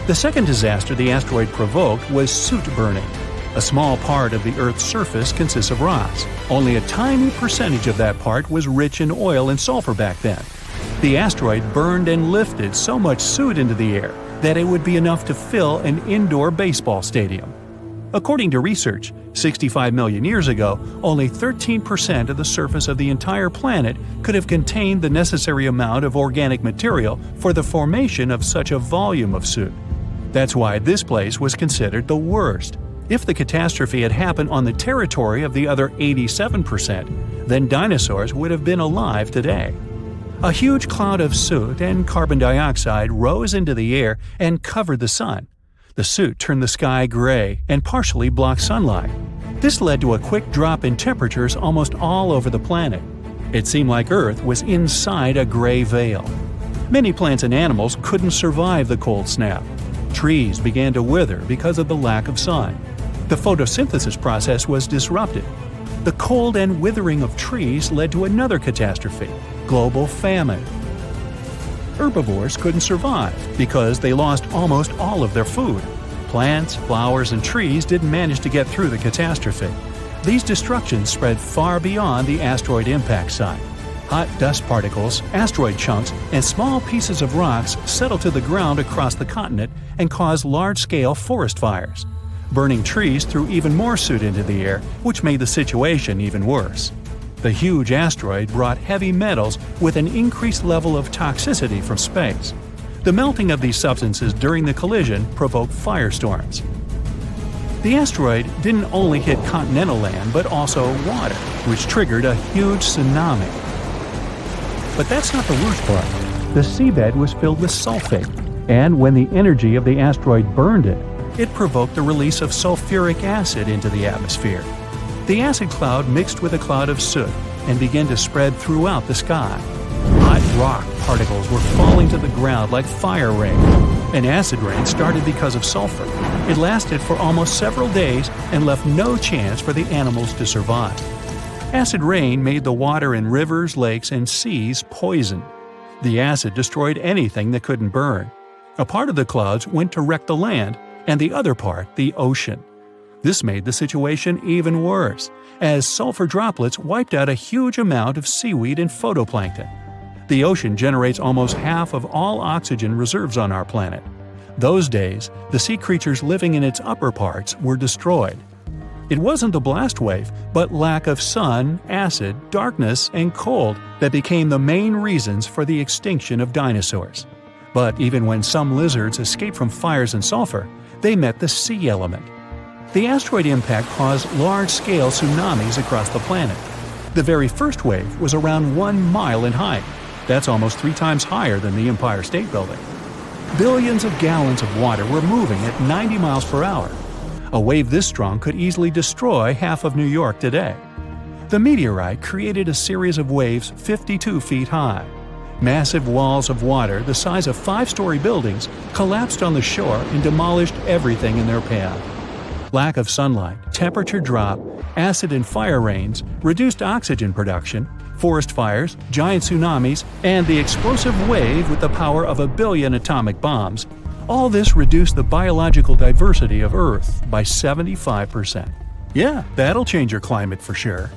The second disaster the asteroid provoked was soot burning. A small part of the Earth's surface consists of rocks. Only a tiny percentage of that part was rich in oil and sulfur back then. The asteroid burned and lifted so much soot into the air that it would be enough to fill an indoor baseball stadium. According to research, 65 million years ago, only 13% of the surface of the entire planet could have contained the necessary amount of organic material for the formation of such a volume of soot. That's why this place was considered the worst. If the catastrophe had happened on the territory of the other 87%, then dinosaurs would have been alive today. A huge cloud of soot and carbon dioxide rose into the air and covered the sun. The soot turned the sky gray and partially blocked sunlight. This led to a quick drop in temperatures almost all over the planet. It seemed like Earth was inside a gray veil. Many plants and animals couldn't survive the cold snap. Trees began to wither because of the lack of sun. The photosynthesis process was disrupted. The cold and withering of trees led to another catastrophe: global famine. Herbivores couldn't survive because they lost almost all of their food. Plants, flowers, and trees didn't manage to get through the catastrophe. These destructions spread far beyond the asteroid impact site. Hot dust particles, asteroid chunks, and small pieces of rocks settled to the ground across the continent and caused large-scale forest fires. Burning trees threw even more soot into the air, which made the situation even worse. The huge asteroid brought heavy metals with an increased level of toxicity from space. The melting of these substances during the collision provoked firestorms. The asteroid didn't only hit continental land but also water, which triggered a huge tsunami. But that's not the worst part. The seabed was filled with sulfate, and when the energy of the asteroid burned it, it provoked the release of sulfuric acid into the atmosphere. The acid cloud mixed with a cloud of soot and began to spread throughout the sky. Hot rock particles were falling to the ground like fire rain. An acid rain started because of sulfur. It lasted for almost several days and left no chance for the animals to survive. Acid rain made the water in rivers, lakes, and seas poison. The acid destroyed anything that couldn't burn. A part of the clouds went to wreck the land, and the other part the ocean. This made the situation even worse, as sulfur droplets wiped out a huge amount of seaweed and phytoplankton. The ocean generates almost half of all oxygen reserves on our planet. Those days, the sea creatures living in its upper parts were destroyed. It wasn't the blast wave, but lack of sun, acid, darkness, and cold that became the main reasons for the extinction of dinosaurs. But even when some lizards escaped from fires and sulfur, they met the sea element. The asteroid impact caused large-scale tsunamis across the planet. The very first wave was around 1 mile in height. That's almost 3 times higher than the Empire State Building. Billions of gallons of water were moving at 90 miles per hour. A wave this strong could easily destroy half of New York today. The meteorite created a series of waves 52 feet high. Massive walls of water the size of 5-story buildings collapsed on the shore and demolished everything in their path. Lack of sunlight, temperature drop, acid and fire rains, reduced oxygen production, forest fires, giant tsunamis, and the explosive wave with the power of 1 billion atomic bombs – all this reduced the biological diversity of Earth by 75%. Yeah, that'll change your climate for sure.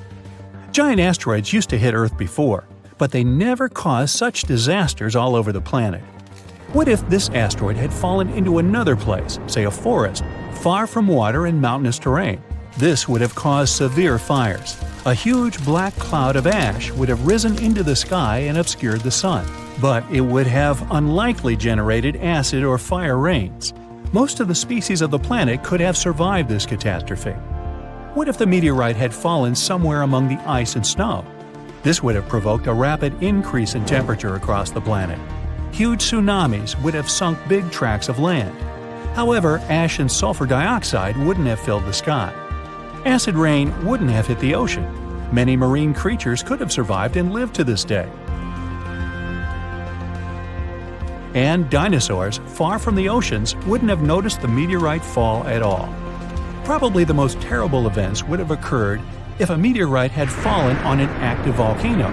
Giant asteroids used to hit Earth before, but they never caused such disasters all over the planet. What if this asteroid had fallen into another place, say a forest, far from water and mountainous terrain? This would have caused severe fires. A huge black cloud of ash would have risen into the sky and obscured the sun, but it would have unlikely generated acid or fire rains. Most of the species of the planet could have survived this catastrophe. What if the meteorite had fallen somewhere among the ice and snow? This would have provoked a rapid increase in temperature across the planet. Huge tsunamis would have sunk big tracts of land. However, ash and sulfur dioxide wouldn't have filled the sky. Acid rain wouldn't have hit the ocean. Many marine creatures could have survived and lived to this day. And dinosaurs, far from the oceans, wouldn't have noticed the meteorite fall at all. Probably the most terrible events would have occurred if a meteorite had fallen on an active volcano.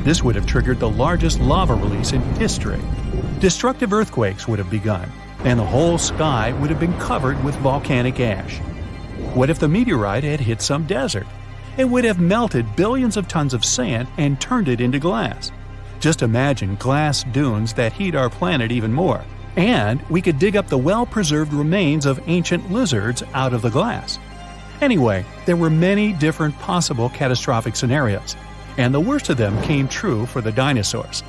This would have triggered the largest lava release in history. Destructive earthquakes would have begun, and the whole sky would have been covered with volcanic ash. What if the meteorite had hit some desert? It would have melted billions of tons of sand and turned it into glass. Just imagine glass dunes that heat our planet even more. And we could dig up the well-preserved remains of ancient lizards out of the glass. Anyway, there were many different possible catastrophic scenarios, and the worst of them came true for the dinosaurs.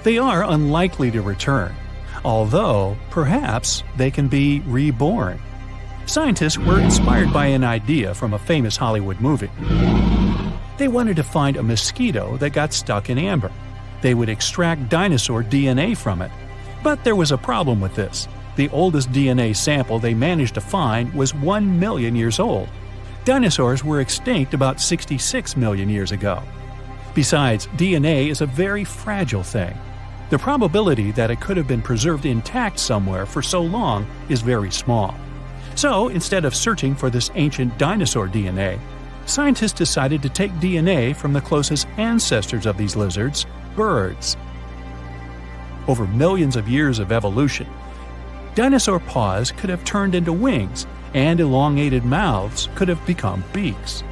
They are unlikely to return, although perhaps they can be reborn. Scientists were inspired by an idea from a famous Hollywood movie. They wanted to find a mosquito that got stuck in amber. They would extract dinosaur DNA from it. But there was a problem with this. The oldest DNA sample they managed to find was 1 million years old. Dinosaurs were extinct about 66 million years ago. Besides, DNA is a very fragile thing. The probability that it could have been preserved intact somewhere for so long is very small. So, instead of searching for this ancient dinosaur DNA, scientists decided to take DNA from the closest ancestors of these lizards, birds. Over millions of years of evolution, dinosaur paws could have turned into wings, and elongated mouths could have become beaks.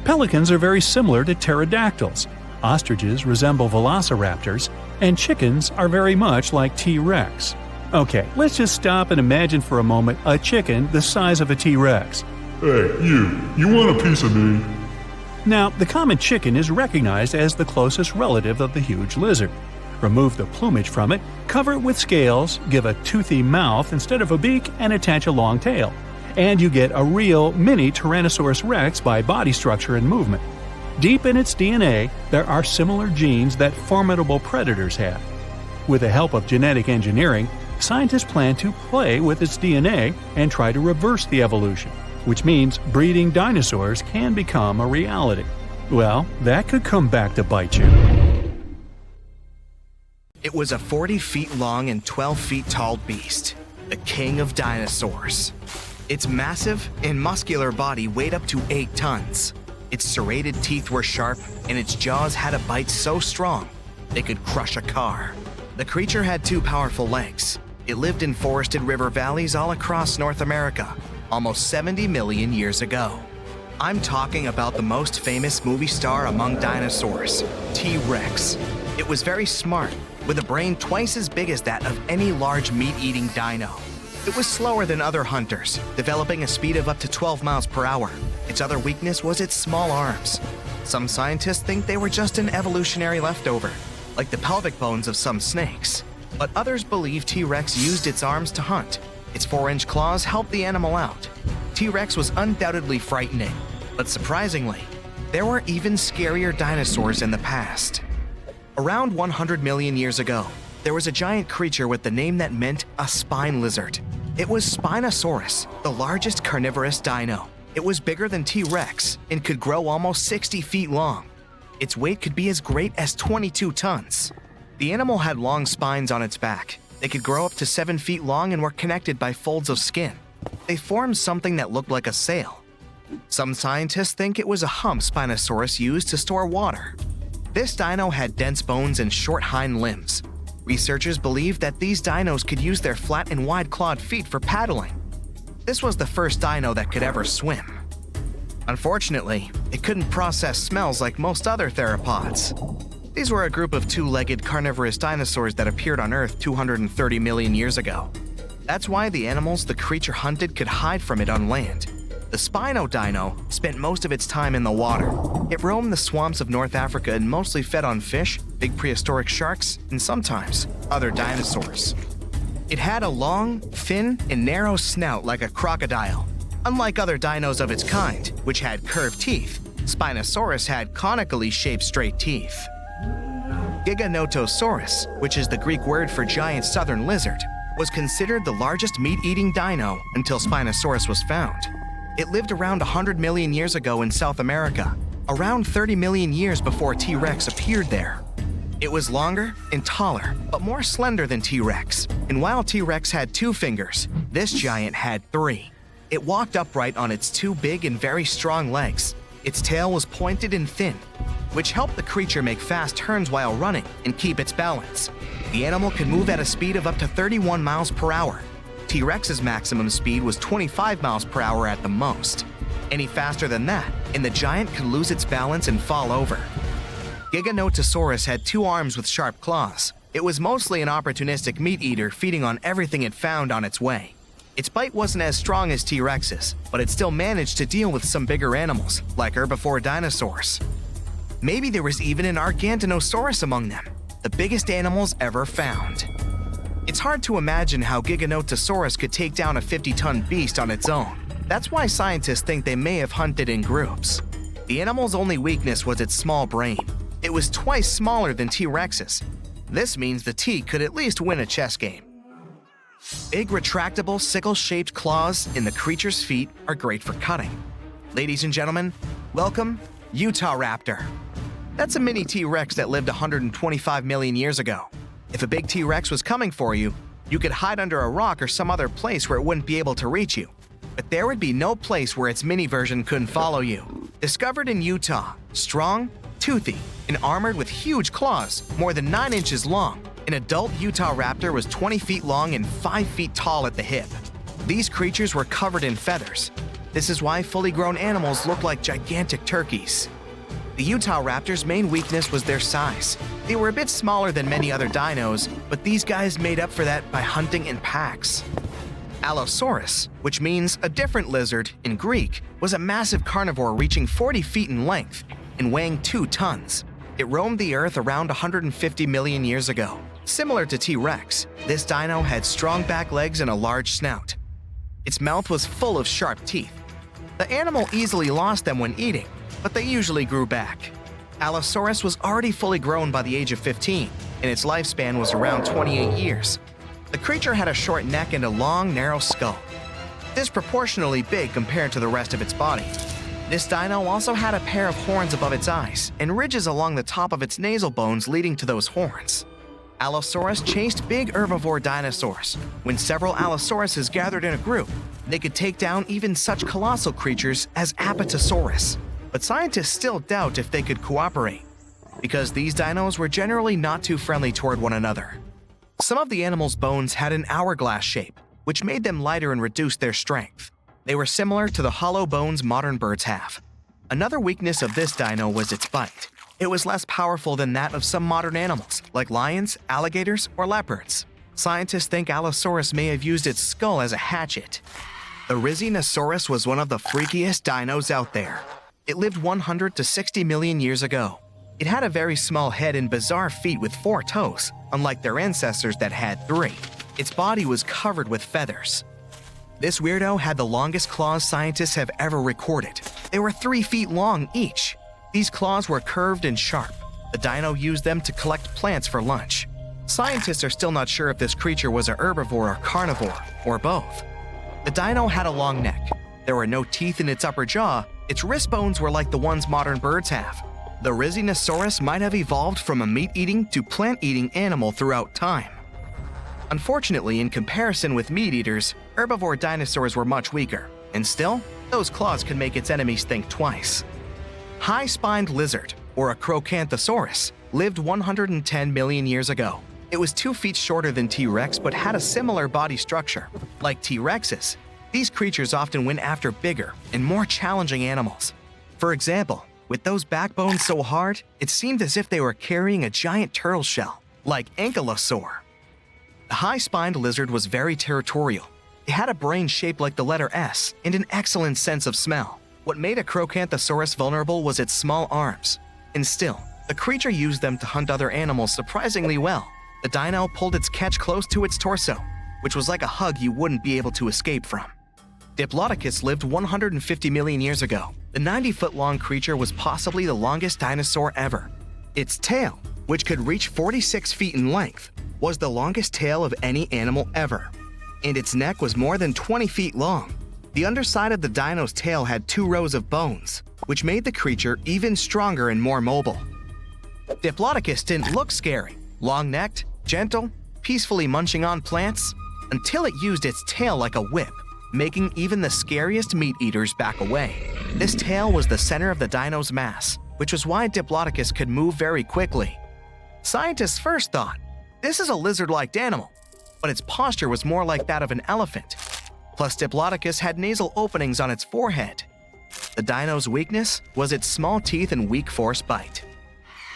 Pelicans are very similar to pterodactyls, ostriches resemble velociraptors, and chickens are very much like T-Rex. Okay, let's just stop and imagine for a moment a chicken the size of a T-Rex. Hey, you want a piece of me? Now, the common chicken is recognized as the closest relative of the huge lizard. Remove the plumage from it, cover it with scales, give a toothy mouth instead of a beak, and attach a long tail. And you get a real mini Tyrannosaurus rex by body structure and movement. Deep in its DNA, there are similar genes that formidable predators have. With the help of genetic engineering, scientists plan to play with its DNA and try to reverse the evolution, which means breeding dinosaurs can become a reality. Well, that could come back to bite you. It was a 40 feet long and 12 feet tall beast, the king of dinosaurs. Its massive and muscular body weighed up to 8 tons. Its serrated teeth were sharp, and its jaws had a bite so strong they could crush a car. The creature had 2 powerful legs. It lived in forested river valleys all across North America, almost 70 million years ago. I'm talking about the most famous movie star among dinosaurs, T-Rex. It was very smart, with a brain twice as big as that of any large meat-eating dino. It was slower than other hunters, developing a speed of up to 12 miles per hour. Its other weakness was its small arms. Some scientists think they were just an evolutionary leftover, like the pelvic bones of some snakes. But others believe T-Rex used its arms to hunt. Its 4-inch claws helped the animal out. T-Rex was undoubtedly frightening, but surprisingly, there were even scarier dinosaurs in the past. Around 100 million years ago, there was a giant creature with the name that meant a spine lizard. It was Spinosaurus, the largest carnivorous dino. It was bigger than T-Rex and could grow almost 60 feet long. Its weight could be as great as 22 tons. The animal had long spines on its back. They could grow up to 7 feet long and were connected by folds of skin. They formed something that looked like a sail. Some scientists think it was a hump Spinosaurus used to store water. This dino had dense bones and short hind limbs. Researchers believe that these dinos could use their flat and wide-clawed feet for paddling. This was the first dino that could ever swim. Unfortunately, it couldn't process smells like most other theropods. These were a group of two-legged carnivorous dinosaurs that appeared on Earth 230 million years ago. That's why the animals the creature hunted could hide from it on land. The Spino dino spent most of its time in the water. It roamed the swamps of North Africa and mostly fed on fish, big prehistoric sharks, and sometimes other dinosaurs. It had a long, thin, and narrow snout like a crocodile. Unlike other dinos of its kind, which had curved teeth, Spinosaurus had conically shaped straight teeth. Giganotosaurus, which is the Greek word for giant southern lizard, was considered the largest meat-eating dino until Spinosaurus was found. It lived around 100 million years ago in South America, around 30 million years before T-Rex appeared there. It was longer and taller, but more slender than T-Rex. And while T-Rex had 2 fingers, this giant had 3. It walked upright on its 2 big and very strong legs. Its tail was pointed and thin, which helped the creature make fast turns while running and keep its balance. The animal could move at a speed of up to 31 miles per hour. T-Rex's maximum speed was 25 miles per hour at the most. Any faster than that, and the giant could lose its balance and fall over. Giganotosaurus had 2 arms with sharp claws. It was mostly an opportunistic meat-eater feeding on everything it found on its way. Its bite wasn't as strong as T-Rex's, but it still managed to deal with some bigger animals, like herbivore dinosaurs. Maybe there was even an Argentinosaurus among them, the biggest animals ever found. It's hard to imagine how Giganotosaurus could take down a 50-ton beast on its own. That's why scientists think they may have hunted in groups. The animal's only weakness was its small brain. It was twice smaller than T-Rex's. This means the T could at least win a chess game. Big retractable sickle-shaped claws in the creature's feet are great for cutting. Ladies and gentlemen, welcome Utahraptor. That's a mini T-Rex that lived 125 million years ago. If a big T-Rex was coming for you, you could hide under a rock or some other place where it wouldn't be able to reach you. But there would be no place where its mini version couldn't follow you. Discovered in Utah, strong, toothy, and armored with huge claws, more than 9 inches long, an adult Utahraptor was 20 feet long and 5 feet tall at the hip. These creatures were covered in feathers. This is why fully grown animals look like gigantic turkeys. The Utahraptor's main weakness was their size. They were a bit smaller than many other dinos, but these guys made up for that by hunting in packs. Allosaurus, which means a different lizard in Greek, was a massive carnivore reaching 40 feet in length and weighing 2 tons. It roamed the Earth around 150 million years ago. Similar to T-Rex, this dino had strong back legs and a large snout. Its mouth was full of sharp teeth. The animal easily lost them when eating, but they usually grew back. Allosaurus was already fully grown by the age of 15, and its lifespan was around 28 years. The creature had a short neck and a long, narrow skull, disproportionately big compared to the rest of its body. This dino also had a pair of horns above its eyes and ridges along the top of its nasal bones leading to those horns. Allosaurus chased big herbivore dinosaurs. When several Allosauruses gathered in a group, they could take down even such colossal creatures as Apatosaurus. But scientists still doubt if they could cooperate, because these dinos were generally not too friendly toward one another. Some of the animal's bones had an hourglass shape, which made them lighter and reduced their strength. They were similar to the hollow bones modern birds have. Another weakness of this dino was its bite. It was less powerful than that of some modern animals, like lions, alligators, or leopards. Scientists think Allosaurus may have used its skull as a hatchet. The Rhizinosaurus was one of the freakiest dinos out there. It lived 100 to 60 million years ago. It had a very small head and bizarre feet with 4 toes, unlike their ancestors that had 3. Its body was covered with feathers. This weirdo had the longest claws scientists have ever recorded. They were 3 feet long each. These claws were curved and sharp. The dino used them to collect plants for lunch. Scientists are still not sure if this creature was a herbivore or carnivore, or both. The dino had a long neck. There were no teeth in its upper jaw. Its wrist bones were like the ones modern birds have. The Rhizinosaurus might have evolved from a meat-eating to plant-eating animal throughout time. Unfortunately, in comparison with meat-eaters, herbivore dinosaurs were much weaker, and still, those claws could make its enemies think twice. High-spined lizard, or a Acrocanthosaurus, lived 110 million years ago. It was 2 feet shorter than T-Rex but had a similar body structure. Like T-Rexes, these creatures often went after bigger and more challenging animals. For example, with those backbones so hard, it seemed as if they were carrying a giant turtle shell, like Ankylosaur. The high-spined lizard was very territorial. It had a brain shaped like the letter S and an excellent sense of smell. What made Acrocanthosaurus vulnerable was its small arms. And still, the creature used them to hunt other animals surprisingly well. The dino pulled its catch close to its torso, which was like a hug you wouldn't be able to escape from. Diplodocus lived 150 million years ago. The 90-foot-long creature was possibly the longest dinosaur ever. Its tail, which could reach 46 feet in length, was the longest tail of any animal ever. And its neck was more than 20 feet long. The underside of the dino's tail had 2 rows of bones, which made the creature even stronger and more mobile. Diplodocus didn't look scary, long-necked, gentle, peacefully munching on plants, until it used its tail like a whip, making even the scariest meat-eaters back away. This tail was the center of the dino's mass, which was why Diplodocus could move very quickly. Scientists first thought, this is a lizard-like animal, but its posture was more like that of an elephant. Plus, Diplodocus had nasal openings on its forehead. The dino's weakness was its small teeth and weak force bite.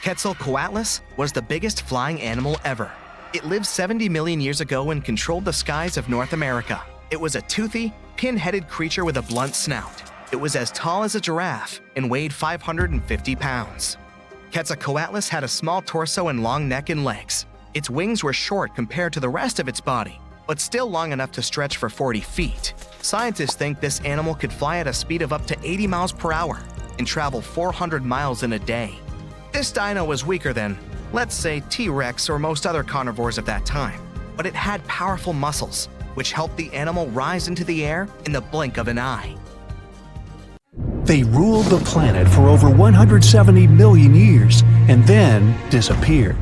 Quetzalcoatlus was the biggest flying animal ever. It lived 70 million years ago and controlled the skies of North America. It was a toothy, pin-headed creature with a blunt snout. It was as tall as a giraffe and weighed 550 pounds. Quetzalcoatlus had a small torso and long neck and legs. Its wings were short compared to the rest of its body, but still long enough to stretch for 40 feet. Scientists think this animal could fly at a speed of up to 80 miles per hour and travel 400 miles in a day. This dino was weaker than, let's say, T-Rex or most other carnivores of that time, but it had powerful muscles, which helped the animal rise into the air in the blink of an eye. They ruled the planet for over 170 million years and then disappeared.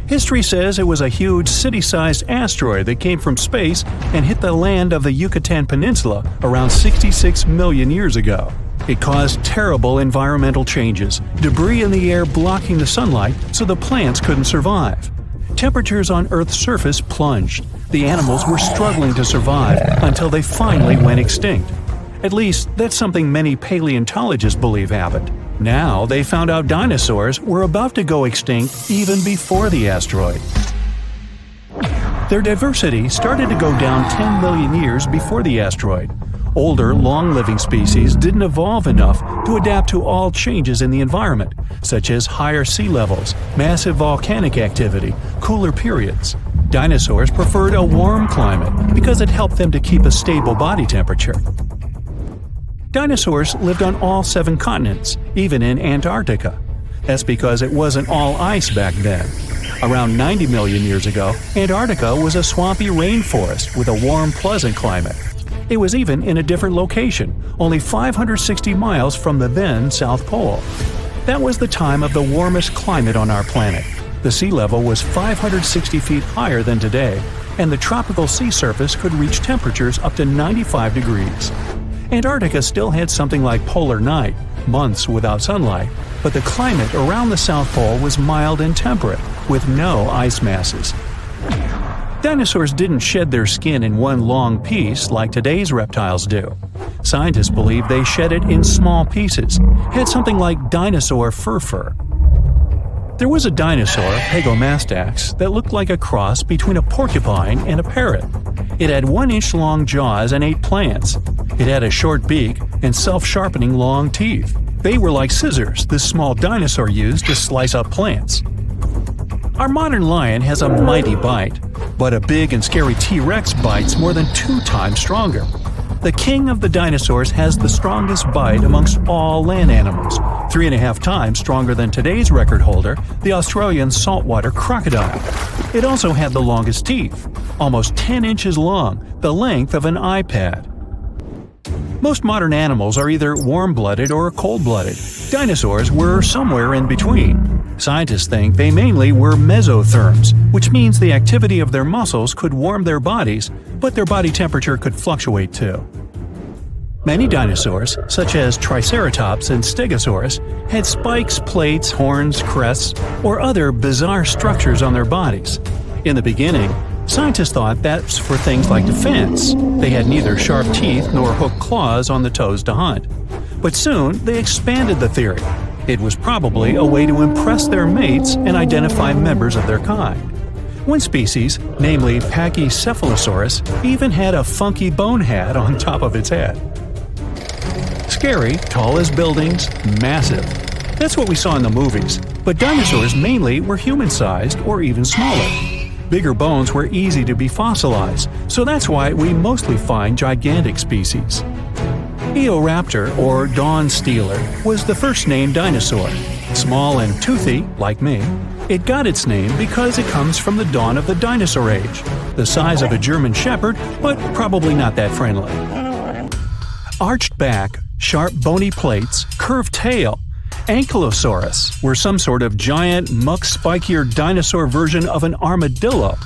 History says it was a huge city-sized asteroid that came from space and hit the land of the Yucatan Peninsula around 66 million years ago. It caused terrible environmental changes, debris in the air blocking the sunlight so the plants couldn't survive. Temperatures on Earth's surface plunged. The animals were struggling to survive until they finally went extinct. At least, that's something many paleontologists believe happened. Now, they found out dinosaurs were about to go extinct even before the asteroid. Their diversity started to go down 10 million years before the asteroid. Older, long-living species didn't evolve enough to adapt to all changes in the environment, such as higher sea levels, massive volcanic activity, cooler periods. Dinosaurs preferred a warm climate because it helped them to keep a stable body temperature. Dinosaurs lived on all 7 continents, even in Antarctica. That's because it wasn't all ice back then. Around 90 million years ago, Antarctica was a swampy rainforest with a warm, pleasant climate. It was even in a different location, only 560 miles from the then South Pole. That was the time of the warmest climate on our planet. The sea level was 560 feet higher than today, and the tropical sea surface could reach temperatures up to 95 degrees. Antarctica still had something like polar night, months without sunlight, but the climate around the South Pole was mild and temperate, with no ice masses. Dinosaurs didn't shed their skin in one long piece like today's reptiles do. Scientists believe they shed it in small pieces, had something like dinosaur fur. There was a dinosaur, Pagomastax, that looked like a cross between a porcupine and a parrot. It had 1-inch long jaws and ate plants. It had a short beak and self-sharpening long teeth. They were like scissors this small dinosaur used to slice up plants. Our modern lion has a mighty bite, but a big and scary T-Rex bites more than 2 times stronger. The king of the dinosaurs has the strongest bite amongst all land animals, 3.5 times stronger than today's record holder, the Australian saltwater crocodile. It also had the longest teeth, almost 10 inches long, the length of an iPad. Most modern animals are either warm-blooded or cold-blooded. Dinosaurs were somewhere in between. Scientists think they mainly were mesotherms, which means the activity of their muscles could warm their bodies, but their body temperature could fluctuate too. Many dinosaurs, such as Triceratops and Stegosaurus, had spikes, plates, horns, crests, or other bizarre structures on their bodies. In the beginning, scientists thought that's for things like defense. They had neither sharp teeth nor hooked claws on the toes to hunt. But soon, they expanded the theory. It was probably a way to impress their mates and identify members of their kind. One species, namely Pachycephalosaurus, even had a funky bone hat on top of its head. Scary, tall as buildings, massive. That's what we saw in the movies, but dinosaurs mainly were human-sized or even smaller. Bigger bones were easy to be fossilized, so that's why we mostly find gigantic species. Eoraptor, or dawn stealer, was the first named dinosaur. Small and toothy, like me, it got its name because it comes from the dawn of the dinosaur age. The size of a German shepherd, but probably not that friendly. Arched back, sharp bony plates, curved tail. Ankylosaurus were some sort of giant, muck-spikier dinosaur version of an armadillo.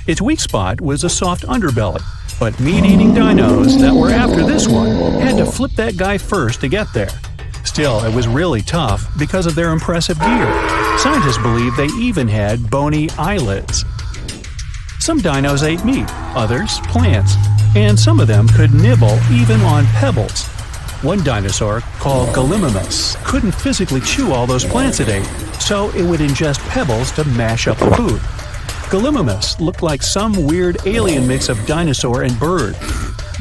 Its weak spot was a soft underbelly, but meat-eating dinos that were after this one had to flip that guy first to get there. Still, it was really tough because of their impressive gear. Scientists believe they even had bony eyelids. Some dinos ate meat, others plants, and some of them could nibble even on pebbles. One dinosaur, called Gallimimus, couldn't physically chew all those plants it ate, so it would ingest pebbles to mash up the food. Gallimimus looked like some weird alien mix of dinosaur and bird.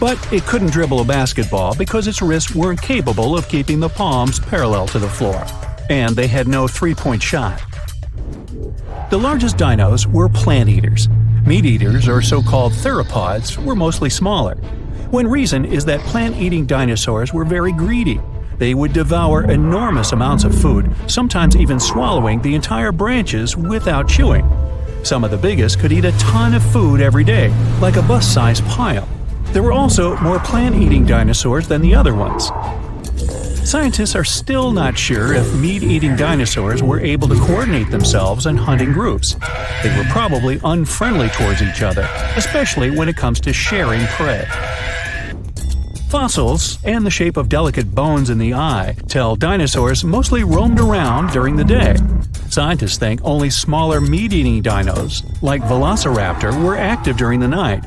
But it couldn't dribble a basketball because its wrists weren't capable of keeping the palms parallel to the floor. And they had no three-point shot. The largest dinos were plant eaters. Meat eaters, or so-called theropods, were mostly smaller. One reason is that plant-eating dinosaurs were very greedy. They would devour enormous amounts of food, sometimes even swallowing the entire branches without chewing. Some of the biggest could eat a ton of food every day, like a bus-sized pile. There were also more plant-eating dinosaurs than the other ones. Scientists are still not sure if meat-eating dinosaurs were able to coordinate themselves and hunt in groups. They were probably unfriendly towards each other, especially when it comes to sharing prey. Fossils, and the shape of delicate bones in the eye, tell dinosaurs mostly roamed around during the day. Scientists think only smaller meat-eating dinos, like velociraptor, were active during the night.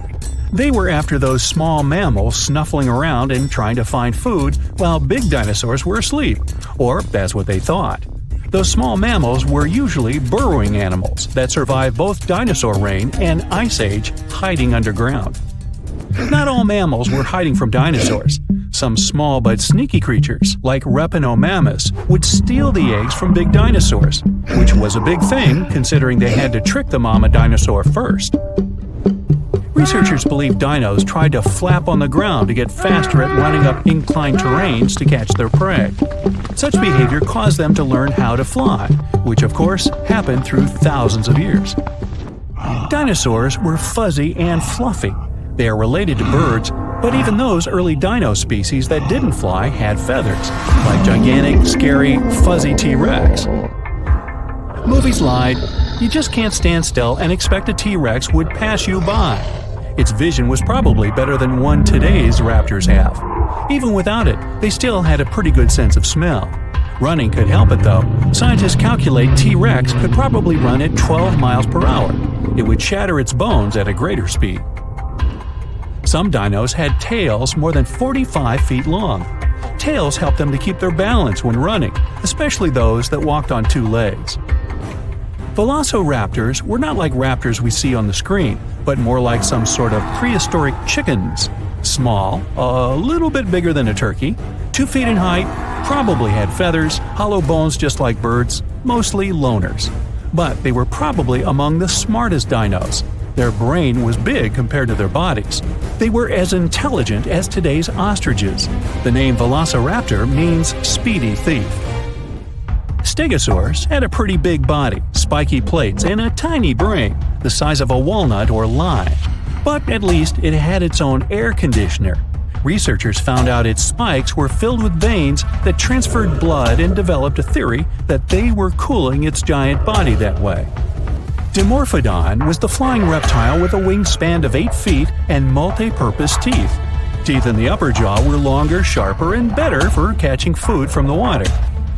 They were after those small mammals snuffling around and trying to find food, while big dinosaurs were asleep, or that's what they thought. Those small mammals were usually burrowing animals that survived both dinosaur reign and ice age hiding underground. Not all mammals were hiding from dinosaurs. Some small but sneaky creatures, like Repenomamus, would steal the eggs from big dinosaurs, which was a big thing considering they had to trick the mama dinosaur first. Researchers believe dinos tried to flap on the ground to get faster at running up inclined terrains to catch their prey. Such behavior caused them to learn how to fly, which of course happened through thousands of years. Dinosaurs were fuzzy and fluffy. They are related to birds, but even those early dino species that didn't fly had feathers, like gigantic, scary, fuzzy T-Rex. Movies lied. You just can't stand still and expect a T-Rex would pass you by. Its vision was probably better than one today's raptors have. Even without it, they still had a pretty good sense of smell. Running could help it though. Scientists calculate T-Rex could probably run at 12 miles per hour. It would shatter its bones at a greater speed. Some dinos had tails more than 45 feet long. Tails helped them to keep their balance when running, especially those that walked on two legs. Velociraptors were not like raptors we see on the screen, but more like some sort of prehistoric chickens. Small, a little bit bigger than a turkey, 2 feet in height, probably had feathers, hollow bones just like birds, mostly loners. But they were probably among the smartest dinos. Their brain was big compared to their bodies. They were as intelligent as today's ostriches. The name Velociraptor means speedy thief. Stegosaurs had a pretty big body, spiky plates, and a tiny brain, the size of a walnut or lime. But at least it had its own air conditioner. Researchers found out its spikes were filled with veins that transferred blood and developed a theory that they were cooling its giant body that way. Dimorphodon was the flying reptile with a wingspan of 8 feet and multi-purpose teeth. Teeth in the upper jaw were longer, sharper, and better for catching food from the water.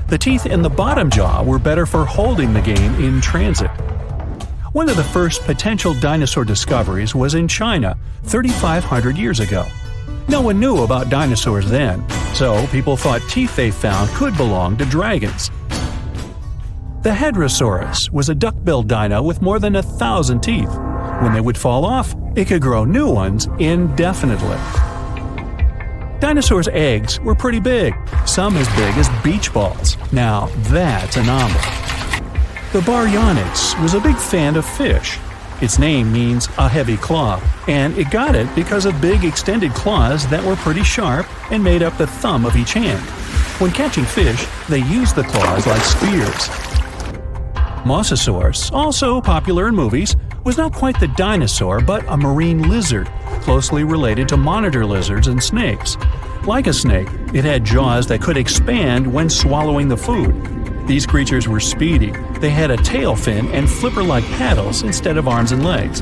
The teeth in the bottom jaw were better for holding the game in transit. One of the first potential dinosaur discoveries was in China 3,500 years ago. No one knew about dinosaurs then, so people thought teeth they found could belong to dragons. The Hadrosaurus was a duck-billed dino with more than 1,000 teeth. When they would fall off, it could grow new ones indefinitely. Dinosaurs' eggs were pretty big, some as big as beach balls. Now that's a number. The Baryonyx was a big fan of fish. Its name means a heavy claw, and it got it because of big extended claws that were pretty sharp and made up the thumb of each hand. When catching fish, they used the claws like spears. Mosasaurus, also popular in movies, was not quite the dinosaur but a marine lizard, closely related to monitor lizards and snakes. Like a snake, it had jaws that could expand when swallowing the food. These creatures were speedy. They had a tail fin and flipper-like paddles instead of arms and legs.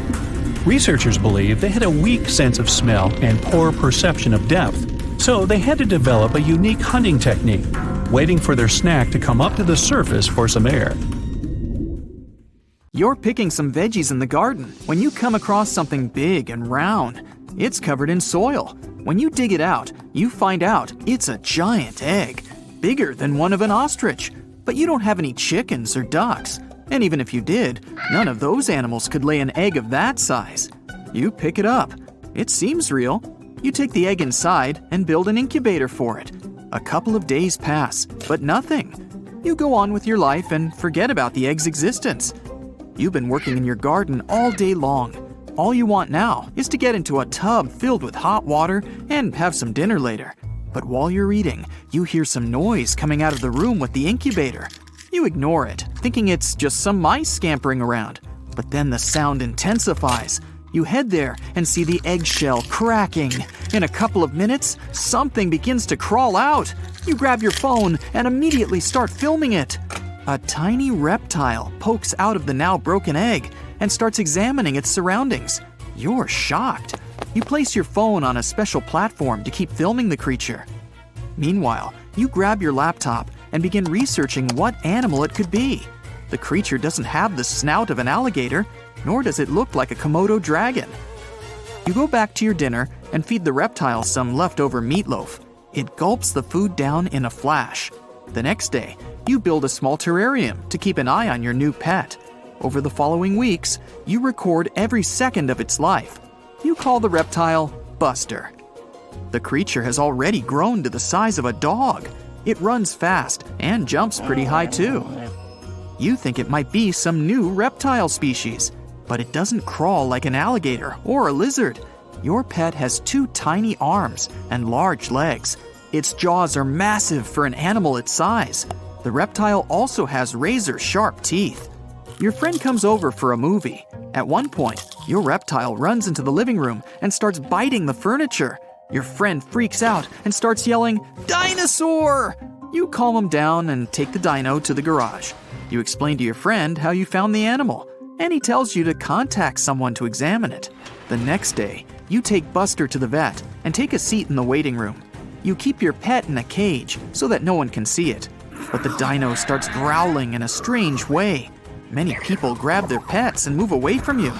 Researchers believe they had a weak sense of smell and poor perception of depth, so they had to develop a unique hunting technique, waiting for their snack to come up to the surface for some air. You're picking some veggies in the garden when you come across something big and round. It's covered in soil. When you dig it out, you find out it's a giant egg, bigger than one of an ostrich. But you don't have any chickens or ducks. And even if you did, none of those animals could lay an egg of that size. You pick it up. It seems real. You take the egg inside and build an incubator for it. A couple of days pass, but nothing. You go on with your life and forget about the egg's existence. You've been working in your garden all day long. All you want now is to get into a tub filled with hot water and have some dinner later. But while you're eating, you hear some noise coming out of the room with the incubator. You ignore it, thinking it's just some mice scampering around. But then the sound intensifies. You head there and see the eggshell cracking. In a couple of minutes, something begins to crawl out. You grab your phone and immediately start filming it. A tiny reptile pokes out of the now broken egg and starts examining its surroundings. You're shocked. You place your phone on a special platform to keep filming the creature. Meanwhile, you grab your laptop and begin researching what animal it could be. The creature doesn't have the snout of an alligator, nor does it look like a Komodo dragon. You go back to your dinner and feed the reptile some leftover meatloaf. It gulps the food down in a flash. The next day, you build a small terrarium to keep an eye on your new pet. Over the following weeks, you record every second of its life. You call the reptile Buster. The creature has already grown to the size of a dog. It runs fast and jumps pretty high too. You think it might be some new reptile species, but it doesn't crawl like an alligator or a lizard. Your pet has 2 tiny arms and large legs. Its jaws are massive for an animal its size. The reptile also has razor-sharp teeth. Your friend comes over for a movie. At one point, your reptile runs into the living room and starts biting the furniture. Your friend freaks out and starts yelling, "Dinosaur!" You calm him down and take the dino to the garage. You explain to your friend how you found the animal, and he tells you to contact someone to examine it. The next day, you take Buster to the vet and take a seat in the waiting room. You keep your pet in a cage so that no one can see it. But the dino starts growling in a strange way. Many people grab their pets and move away from you.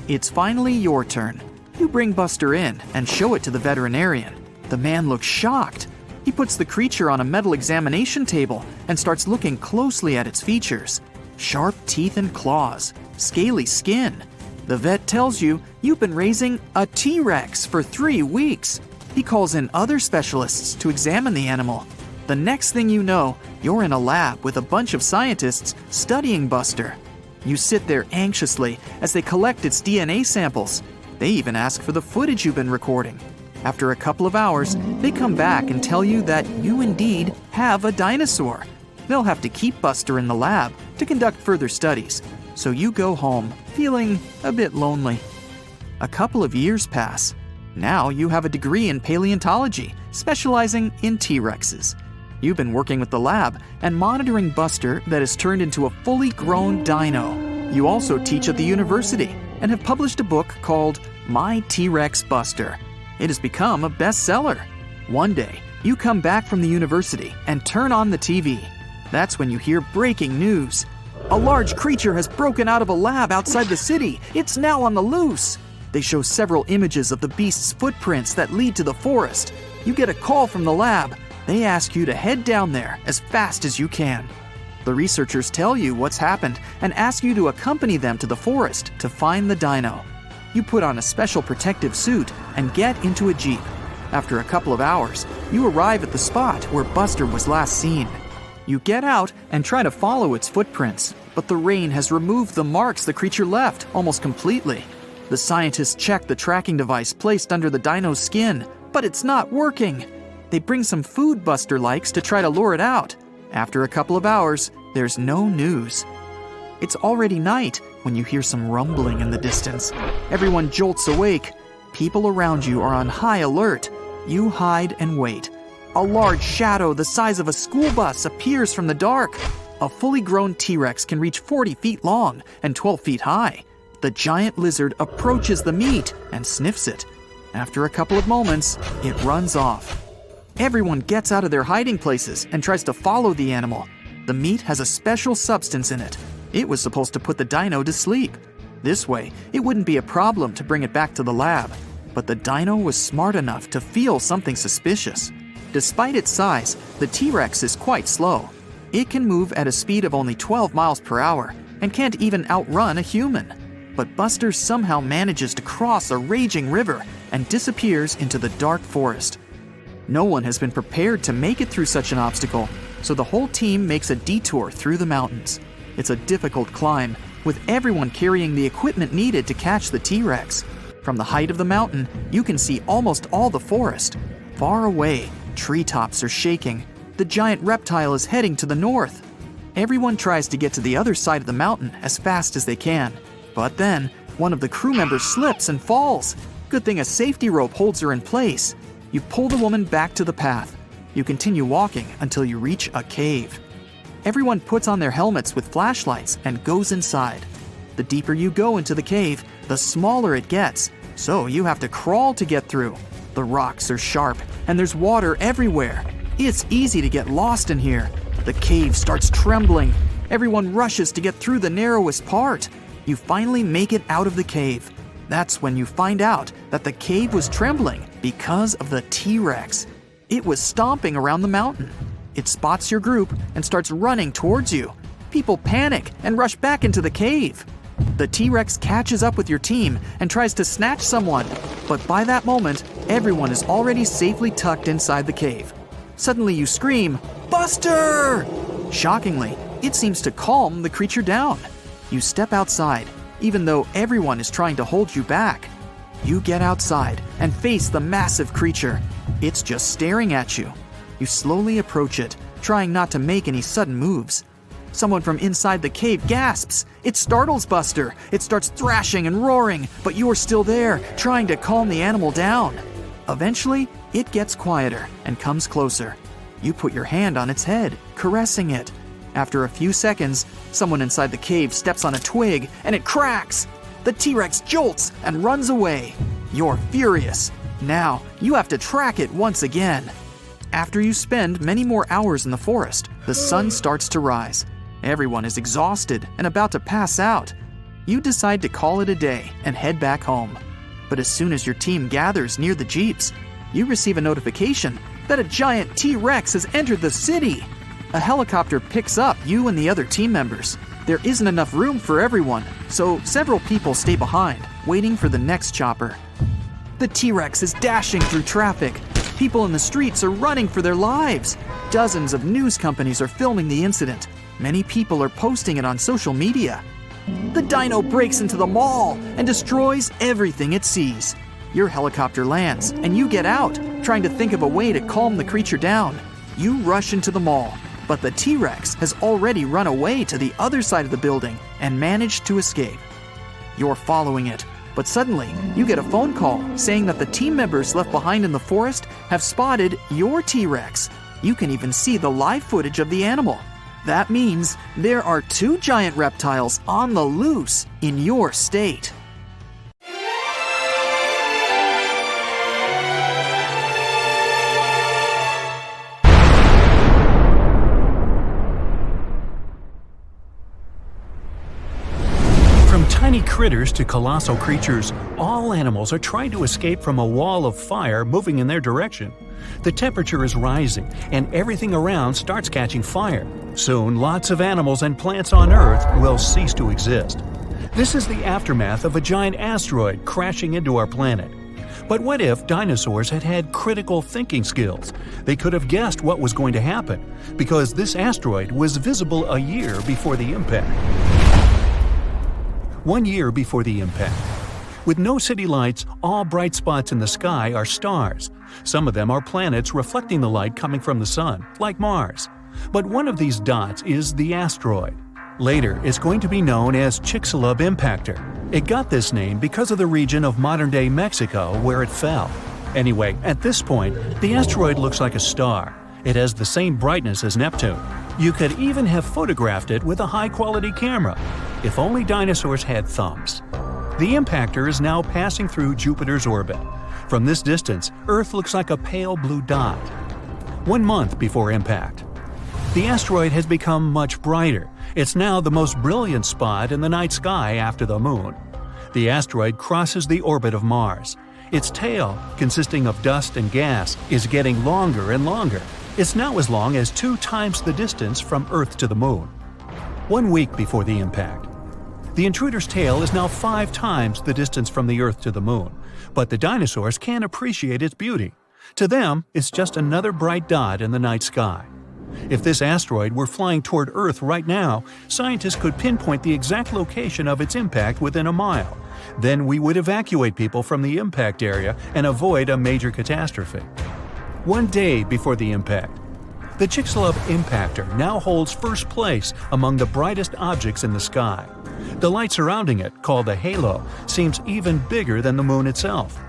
It's finally your turn. You bring Buster in and show it to the veterinarian. The man looks shocked. He puts the creature on a metal examination table and starts looking closely at its features. Sharp teeth and claws, scaly skin. The vet tells you you've been raising a T-Rex for 3 weeks. He calls in other specialists to examine the animal. The next thing you know, you're in a lab with a bunch of scientists studying Buster. You sit there anxiously as they collect its DNA samples. They even ask for the footage you've been recording. After a couple of hours, they come back and tell you that you indeed have a dinosaur. They'll have to keep Buster in the lab to conduct further studies. So you go home, feeling a bit lonely. A couple of years pass. Now you have a degree in paleontology, specializing in T-Rexes. You've been working with the lab and monitoring Buster that has turned into a fully grown dino. You also teach at the university and have published a book called My T-Rex Buster. It has become a bestseller. One day, you come back from the university and turn on the TV. That's when you hear breaking news. A large creature has broken out of a lab outside the city. It's now on the loose. They show several images of the beast's footprints that lead to the forest. You get a call from the lab. They ask you to head down there as fast as you can. The researchers tell you what's happened and ask you to accompany them to the forest to find the dino. You put on a special protective suit and get into a jeep. After a couple of hours, you arrive at the spot where Buster was last seen. You get out and try to follow its footprints, but the rain has removed the marks the creature left almost completely. The scientists check the tracking device placed under the dino's skin, but it's not working. They bring some food Buster likes to try to lure it out. After a couple of hours, there's no news. It's already night when you hear some rumbling in the distance. Everyone jolts awake. People around you are on high alert. You hide and wait. A large shadow the size of a school bus appears from the dark. A fully grown T-Rex can reach 40 feet long and 12 feet high. The giant lizard approaches the meat and sniffs it. After a couple of moments, it runs off. Everyone gets out of their hiding places and tries to follow the animal. The meat has a special substance in it. It was supposed to put the dino to sleep. This way, it wouldn't be a problem to bring it back to the lab. But the dino was smart enough to feel something suspicious. Despite its size, the T-Rex is quite slow. It can move at a speed of only 12 miles per hour and can't even outrun a human. But Buster somehow manages to cross a raging river and disappears into the dark forest. No one has been prepared to make it through such an obstacle, so the whole team makes a detour through the mountains. It's a difficult climb, with everyone carrying the equipment needed to catch the T-Rex. From the height of the mountain, you can see almost all the forest. Far away, treetops are shaking. The giant reptile is heading to the north. Everyone tries to get to the other side of the mountain as fast as they can. But then, one of the crew members slips and falls. Good thing a safety rope holds her in place. You pull the woman back to the path. You continue walking until you reach a cave. Everyone puts on their helmets with flashlights and goes inside. The deeper you go into the cave, the smaller it gets, so you have to crawl to get through. The rocks are sharp, and there's water everywhere. It's easy to get lost in here. The cave starts trembling. Everyone rushes to get through the narrowest part. You finally make it out of the cave. That's when you find out that the cave was trembling because of the T-Rex. It was stomping around the mountain. It spots your group and starts running towards you. People panic and rush back into the cave. The T-Rex catches up with your team and tries to snatch someone, but by that moment, everyone is already safely tucked inside the cave. Suddenly you scream, "Buster!" Shockingly, it seems to calm the creature down. You step outside, even though everyone is trying to hold you back. You get outside and face the massive creature. It's just staring at you. You slowly approach it, trying not to make any sudden moves. Someone from inside the cave gasps. It startles Buster. It starts thrashing and roaring, but you are still there, trying to calm the animal down. Eventually, it gets quieter and comes closer. You put your hand on its head, caressing it. After a few seconds, someone inside the cave steps on a twig and it cracks. The T-Rex jolts and runs away. You're furious. Now, you have to track it once again. After you spend many more hours in the forest, the sun starts to rise. Everyone is exhausted and about to pass out. You decide to call it a day and head back home. But as soon as your team gathers near the jeeps, you receive a notification that a giant T-Rex has entered the city. A helicopter picks up you and the other team members. There isn't enough room for everyone, so several people stay behind, waiting for the next chopper. The T-Rex is dashing through traffic. People in the streets are running for their lives. Dozens of news companies are filming the incident. Many people are posting it on social media. The dino breaks into the mall and destroys everything it sees. Your helicopter lands and you get out, trying to think of a way to calm the creature down. You rush into the mall, but the T-Rex has already run away to the other side of the building and managed to escape. You're following it, But suddenly, you get a phone call saying that the team members left behind in the forest have spotted your T-Rex. You can even see the live footage of the animal. That means there are 2 giant reptiles on the loose in your state. From tiny critters to colossal creatures, all animals are trying to escape from a wall of fire moving in their direction. The temperature is rising, and everything around starts catching fire. Soon, lots of animals and plants on Earth will cease to exist. This is the aftermath of a giant asteroid crashing into our planet. But what if dinosaurs had had critical thinking skills? They could have guessed what was going to happen, because this asteroid was visible a year before the impact. 1 year before the impact. With no city lights, all bright spots in the sky are stars. Some of them are planets reflecting the light coming from the sun, like Mars. But one of these dots is the asteroid. Later, it's going to be known as Chicxulub impactor. It got this name because of the region of modern-day Mexico where it fell. Anyway, at this point, the asteroid looks like a star. It has the same brightness as Neptune. You could even have photographed it with a high-quality camera. If only dinosaurs had thumbs. The impactor is now passing through Jupiter's orbit. From this distance, Earth looks like a pale blue dot. 1 month before impact. The asteroid has become much brighter. It's now the most brilliant spot in the night sky after the Moon. The asteroid crosses the orbit of Mars. Its tail, consisting of dust and gas, is getting longer and longer. It's now as long as 2 times the distance from Earth to the Moon. 1 week before the impact. The intruder's tail is now 5 times the distance from the Earth to the Moon, but the dinosaurs can't appreciate its beauty. To them, it's just another bright dot in the night sky. If this asteroid were flying toward Earth right now, scientists could pinpoint the exact location of its impact within a mile. Then we would evacuate people from the impact area and avoid a major catastrophe. 1 day before the impact. The Chicxulub impactor now holds first place among the brightest objects in the sky. The light surrounding it, called the halo, seems even bigger than the Moon itself.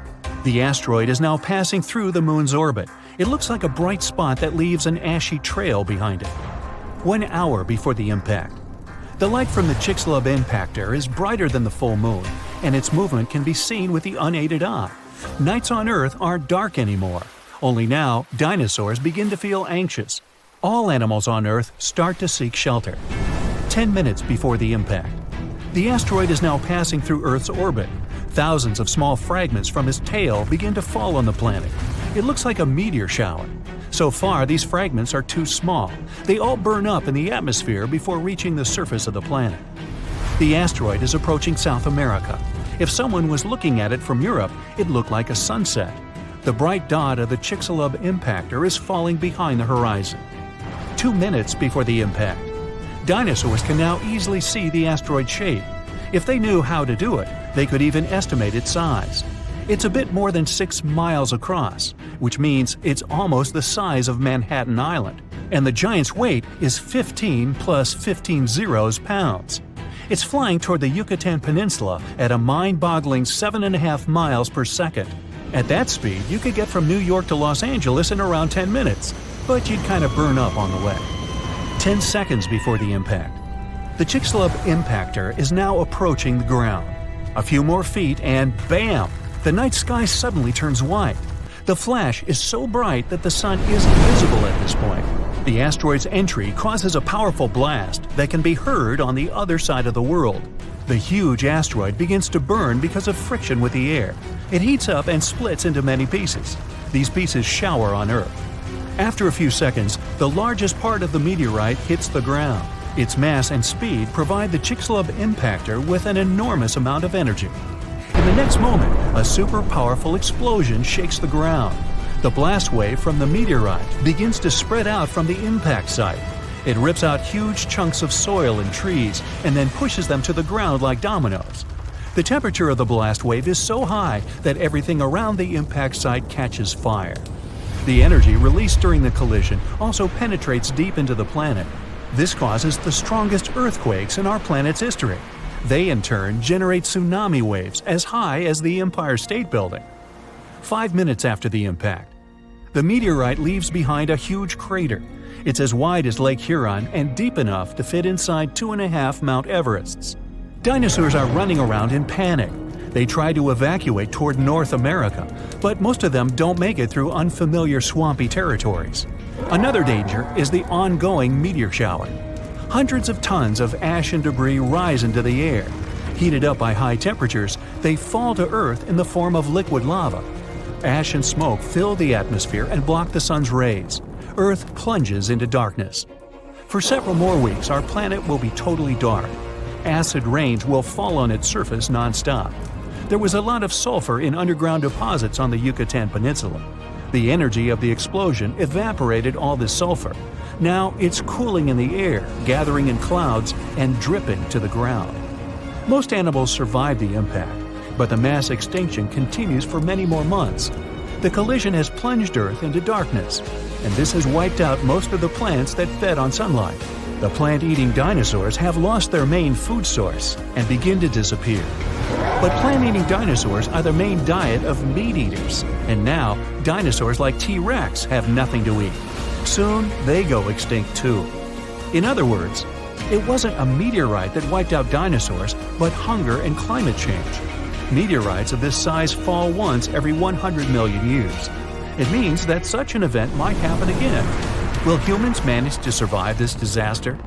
The asteroid is now passing through the Moon's orbit. It looks like a bright spot that leaves an ashy trail behind it. 1 hour before the impact. The light from the Chicxulub impactor is brighter than the full Moon, and its movement can be seen with the unaided eye. Nights on Earth aren't dark anymore. Only now, dinosaurs begin to feel anxious. All animals on Earth start to seek shelter. 10 minutes before the impact. The asteroid is now passing through Earth's orbit. Thousands of small fragments from its tail begin to fall on the planet. It looks like a meteor shower. So far, these fragments are too small. They all burn up in the atmosphere before reaching the surface of the planet. The asteroid is approaching South America. If someone was looking at it from Europe, it looked like a sunset. The bright dot of the Chicxulub impactor is falling behind the horizon. 2 minutes before the impact. Dinosaurs can now easily see the asteroid's shape. If they knew how to do it, they could even estimate its size. It's a bit more than 6 miles across, which means it's almost the size of Manhattan Island, and the giant's weight is 15 plus 15 zeros pounds. It's flying toward the Yucatan Peninsula at a mind-boggling 7.5 miles per second. At that speed, you could get from New York to Los Angeles in around 10 minutes, but you'd kind of burn up on the way. 10 seconds before the impact. The Chicxulub impactor is now approaching the ground. A few more feet and bam! The night sky suddenly turns white. The flash is so bright that the sun isn't visible at this point. The asteroid's entry causes a powerful blast that can be heard on the other side of the world. The huge asteroid begins to burn because of friction with the air. It heats up and splits into many pieces. These pieces shower on Earth. After a few seconds, the largest part of the meteorite hits the ground. Its mass and speed provide the Chicxulub impactor with an enormous amount of energy. In the next moment, a super powerful explosion shakes the ground. The blast wave from the meteorite begins to spread out from the impact site. It rips out huge chunks of soil and trees and then pushes them to the ground like dominoes. The temperature of the blast wave is so high that everything around the impact site catches fire. The energy released during the collision also penetrates deep into the planet. This causes the strongest earthquakes in our planet's history. They in turn generate tsunami waves as high as the Empire State Building. 5 minutes after the impact, the meteorite leaves behind a huge crater. It's as wide as Lake Huron and deep enough to fit inside 2.5 Mount Everests. Dinosaurs are running around in panic. They try to evacuate toward North America, but most of them don't make it through unfamiliar swampy territories. Another danger is the ongoing meteor shower. Hundreds of tons of ash and debris rise into the air. Heated up by high temperatures, they fall to Earth in the form of liquid lava. Ash and smoke fill the atmosphere and block the sun's rays. Earth plunges into darkness. For several more weeks, our planet will be totally dark. Acid rains will fall on its surface nonstop. There was a lot of sulfur in underground deposits on the Yucatan Peninsula. The energy of the explosion evaporated all this sulfur. Now it's cooling in the air, gathering in clouds, and dripping to the ground. Most animals survive the impact, but the mass extinction continues for many more months. The collision has plunged Earth into darkness, and this has wiped out most of the plants that fed on sunlight. The plant-eating dinosaurs have lost their main food source and begin to disappear. But plant-eating dinosaurs are the main diet of meat-eaters, and now dinosaurs like T-Rex have nothing to eat. Soon, they go extinct too. In other words, it wasn't a meteorite that wiped out dinosaurs, but hunger and climate change. Meteorites of this size fall once every 100 million years. It means that such an event might happen again. Will humans manage to survive this disaster?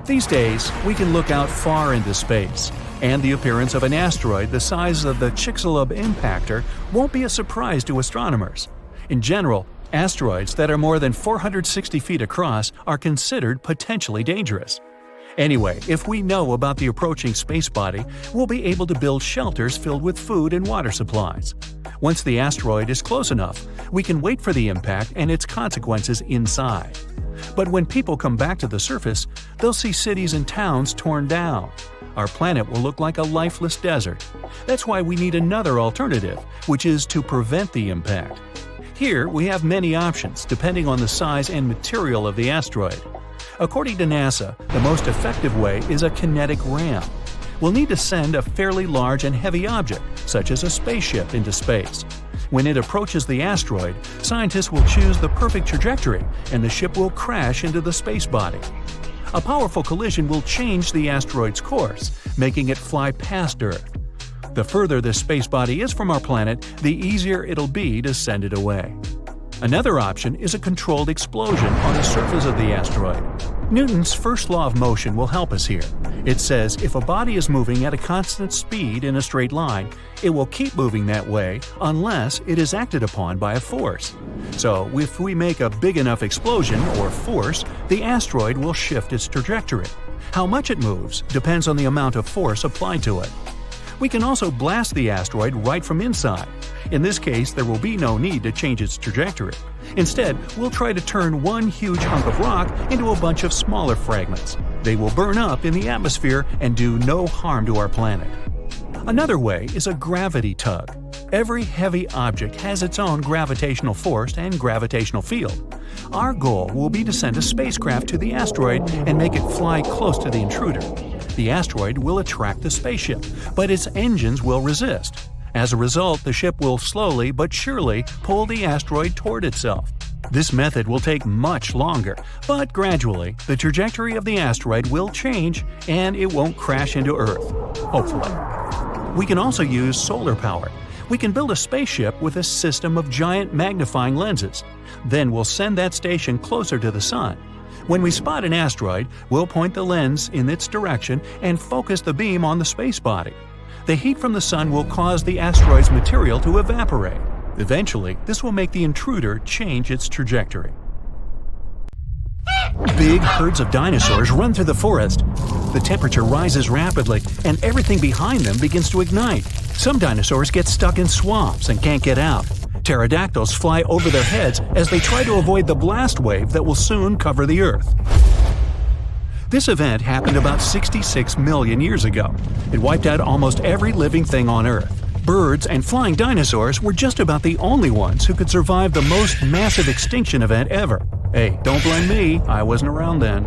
These days, we can look out far into space, and the appearance of an asteroid the size of the Chicxulub impactor won't be a surprise to astronomers. In general, asteroids that are more than 460 feet across are considered potentially dangerous. Anyway, if we know about the approaching space body, we'll be able to build shelters filled with food and water supplies. Once the asteroid is close enough, we can wait for the impact and its consequences inside. But when people come back to the surface, they'll see cities and towns torn down. Our planet will look like a lifeless desert. That's why we need another alternative, which is to prevent the impact. Here, we have many options depending on the size and material of the asteroid. According to NASA, the most effective way is a kinetic ram. We'll need to send a fairly large and heavy object, such as a spaceship, into space. When it approaches the asteroid, scientists will choose the perfect trajectory, and the ship will crash into the space body. A powerful collision will change the asteroid's course, making it fly past Earth. The further this space body is from our planet, the easier it'll be to send it away. Another option is a controlled explosion on the surface of the asteroid. Newton's first law of motion will help us here. It says if a body is moving at a constant speed in a straight line, it will keep moving that way unless it is acted upon by a force. So, if we make a big enough explosion or force, the asteroid will shift its trajectory. How much it moves depends on the amount of force applied to it. We can also blast the asteroid right from inside. In this case, there will be no need to change its trajectory. Instead, we'll try to turn one huge hunk of rock into a bunch of smaller fragments. They will burn up in the atmosphere and do no harm to our planet. Another way is a gravity tug. Every heavy object has its own gravitational force and gravitational field. Our goal will be to send a spacecraft to the asteroid and make it fly close to the intruder. The asteroid will attract the spaceship, but its engines will resist. As a result, the ship will slowly but surely pull the asteroid toward itself. This method will take much longer, but gradually, the trajectory of the asteroid will change and it won't crash into Earth. Hopefully. We can also use solar power. We can build a spaceship with a system of giant magnifying lenses. Then we'll send that station closer to the Sun. When we spot an asteroid, we'll point the lens in its direction and focus the beam on the space body. The heat from the Sun will cause the asteroid's material to evaporate. Eventually, this will make the intruder change its trajectory. Big herds of dinosaurs run through the forest. The temperature rises rapidly, and everything behind them begins to ignite. Some dinosaurs get stuck in swamps and can't get out. Pterodactyls fly over their heads as they try to avoid the blast wave that will soon cover the Earth. This event happened about 66 million years ago. It wiped out almost every living thing on Earth. Birds and flying dinosaurs were just about the only ones who could survive the most massive extinction event ever. Hey, don't blame me, I wasn't around then.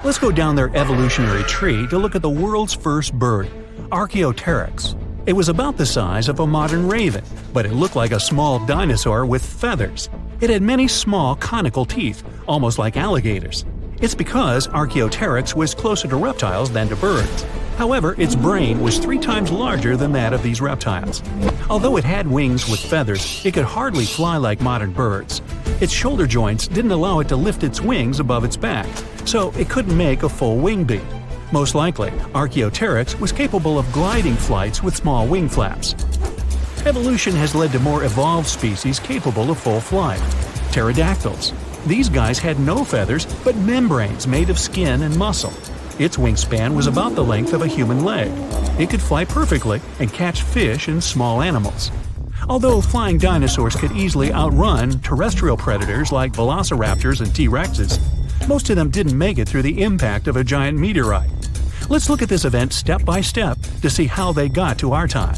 Let's go down their evolutionary tree to look at the world's first bird, Archaeopteryx. It was about the size of a modern raven, but it looked like a small dinosaur with feathers. It had many small conical teeth, almost like alligators. It's because Archaeopteryx was closer to reptiles than to birds. However, its brain was 3 times larger than that of these reptiles. Although it had wings with feathers, it could hardly fly like modern birds. Its shoulder joints didn't allow it to lift its wings above its back, so it couldn't make a full wing beat. Most likely, Archaeopteryx was capable of gliding flights with small wing flaps. Evolution has led to more evolved species capable of full flight. Pterodactyls. These guys had no feathers, but membranes made of skin and muscle. Its wingspan was about the length of a human leg. It could fly perfectly and catch fish and small animals. Although flying dinosaurs could easily outrun terrestrial predators like velociraptors and T-Rexes, most of them didn't make it through the impact of a giant meteorite. Let's look at this event step by step to see how they got to our time.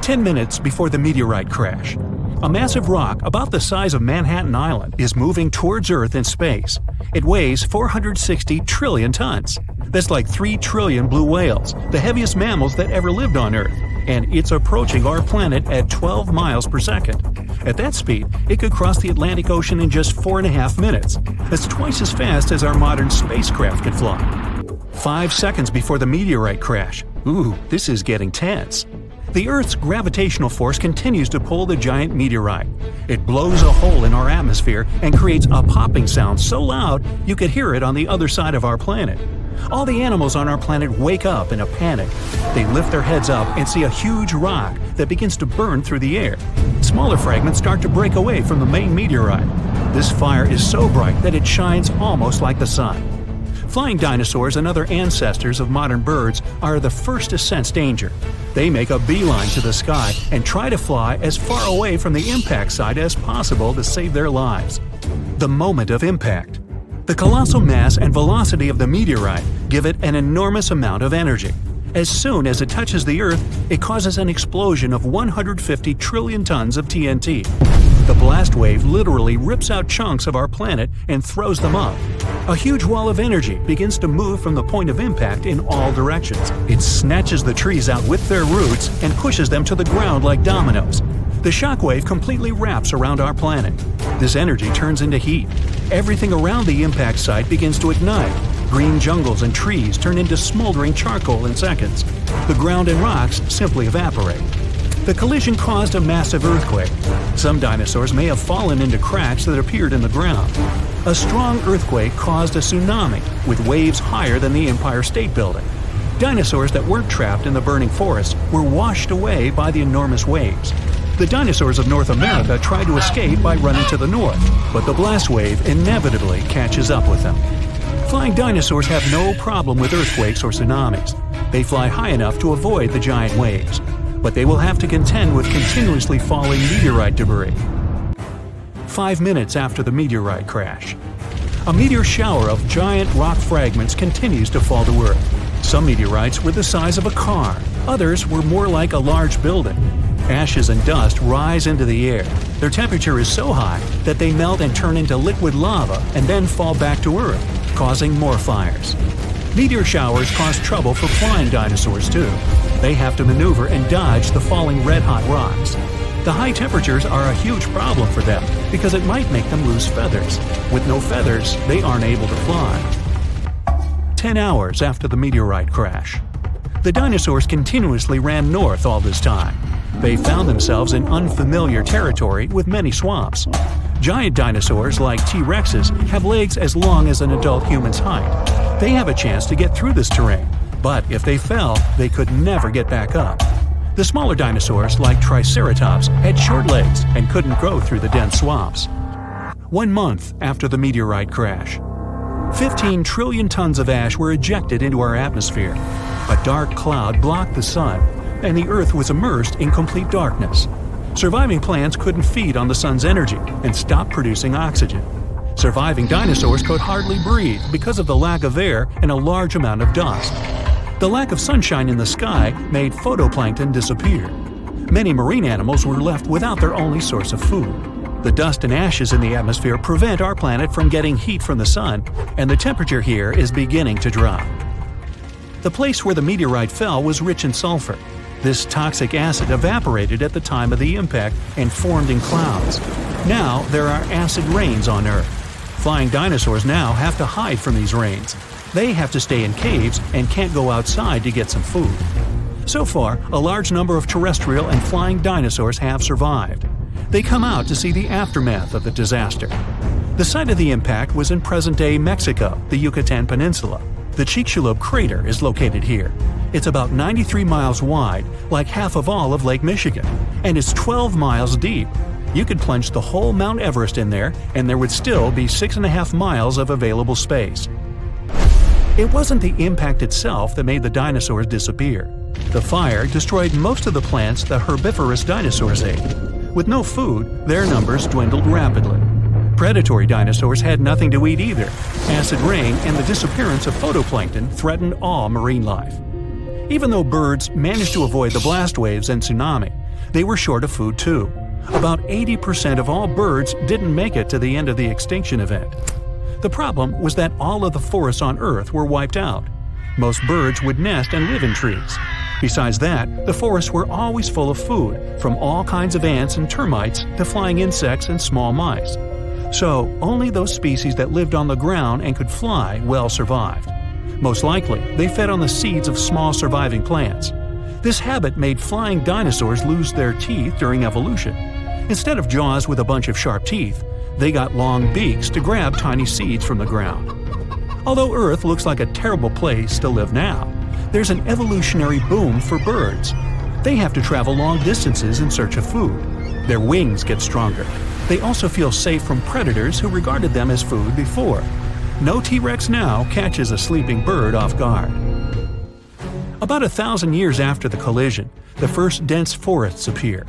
10 minutes before the meteorite crash. A massive rock about the size of Manhattan Island is moving towards Earth in space. It weighs 460 trillion tons. That's like 3 trillion blue whales, the heaviest mammals that ever lived on Earth, and it's approaching our planet at 12 miles per second. At that speed, it could cross the Atlantic Ocean in just 4.5 minutes. That's twice as fast as our modern spacecraft could fly. 5 seconds before the meteorite crash. Ooh, this is getting tense. The Earth's gravitational force continues to pull the giant meteorite. It blows a hole in our atmosphere and creates a popping sound so loud you could hear it on the other side of our planet. All the animals on our planet wake up in a panic. They lift their heads up and see a huge rock that begins to burn through the air. Smaller fragments start to break away from the main meteorite. This fire is so bright that it shines almost like the sun. Flying dinosaurs and other ancestors of modern birds are the first to sense danger. They make a beeline to the sky and try to fly as far away from the impact site as possible to save their lives. The moment of impact. The colossal mass and velocity of the meteorite give it an enormous amount of energy. As soon as it touches the Earth, it causes an explosion of 150 trillion tons of TNT. The blast wave literally rips out chunks of our planet and throws them up. A huge wall of energy begins to move from the point of impact in all directions. It snatches the trees out with their roots and pushes them to the ground like dominoes. The shockwave completely wraps around our planet. This energy turns into heat. Everything around the impact site begins to ignite. Green jungles and trees turn into smoldering charcoal in seconds. The ground and rocks simply evaporate. The collision caused a massive earthquake. Some dinosaurs may have fallen into cracks that appeared in the ground. A strong earthquake caused a tsunami, with waves higher than the Empire State Building. Dinosaurs that weren't trapped in the burning forest were washed away by the enormous waves. The dinosaurs of North America tried to escape by running to the north, but the blast wave inevitably catches up with them. Flying dinosaurs have no problem with earthquakes or tsunamis. They fly high enough to avoid the giant waves, but they will have to contend with continuously falling meteorite debris. 5 minutes after the meteorite crash. A meteor shower of giant rock fragments continues to fall to Earth. Some meteorites were the size of a car, others were more like a large building. Ashes and dust rise into the air. Their temperature is so high that they melt and turn into liquid lava and then fall back to Earth, causing more fires. Meteor showers cause trouble for flying dinosaurs too. They have to maneuver and dodge the falling red-hot rocks. The high temperatures are a huge problem for them because it might make them lose feathers. With no feathers, they aren't able to fly. 10 hours after the meteorite crash. The dinosaurs continuously ran north all this time. They found themselves in unfamiliar territory with many swamps. Giant dinosaurs like T-Rexes have legs as long as an adult human's height. They have a chance to get through this terrain, but if they fell, they could never get back up. The smaller dinosaurs like Triceratops had short legs and couldn't go through the dense swamps. 1 month after the meteorite crash. 15 trillion tons of ash were ejected into our atmosphere. A dark cloud blocked the sun, and the Earth was immersed in complete darkness. Surviving plants couldn't feed on the sun's energy and stopped producing oxygen. Surviving dinosaurs could hardly breathe because of the lack of air and a large amount of dust. The lack of sunshine in the sky made phytoplankton disappear. Many marine animals were left without their only source of food. The dust and ashes in the atmosphere prevent our planet from getting heat from the sun, and the temperature here is beginning to drop. The place where the meteorite fell was rich in sulfur. This toxic acid evaporated at the time of the impact and formed in clouds. Now there are acid rains on Earth. Flying dinosaurs now have to hide from these rains. They have to stay in caves and can't go outside to get some food. So far, a large number of terrestrial and flying dinosaurs have survived. They come out to see the aftermath of the disaster. The site of the impact was in present-day Mexico, the Yucatan Peninsula. The Chicxulub crater is located here. It's about 93 miles wide, like half of all of Lake Michigan, and it's 12 miles deep. You could plunge the whole Mount Everest in there, and there would still be 6.5 miles of available space. It wasn't the impact itself that made the dinosaurs disappear. The fire destroyed most of the plants the herbivorous dinosaurs ate. With no food, their numbers dwindled rapidly. Predatory dinosaurs had nothing to eat either. Acid rain and the disappearance of phytoplankton threatened all marine life. Even though birds managed to avoid the blast waves and tsunami, they were short of food too. About 80% of all birds didn't make it to the end of the extinction event. The problem was that all of the forests on Earth were wiped out. Most birds would nest and live in trees. Besides that, the forests were always full of food, from all kinds of ants and termites to flying insects and small mice. So, only those species that lived on the ground and could fly well survived. Most likely, they fed on the seeds of small surviving plants. This habit made flying dinosaurs lose their teeth during evolution. Instead of jaws with a bunch of sharp teeth, they got long beaks to grab tiny seeds from the ground. Although Earth looks like a terrible place to live now, there's an evolutionary boom for birds. They have to travel long distances in search of food. Their wings get stronger. They also feel safe from predators who regarded them as food before. No T-Rex now catches a sleeping bird off guard. About 1,000 years after the collision, the first dense forests appear.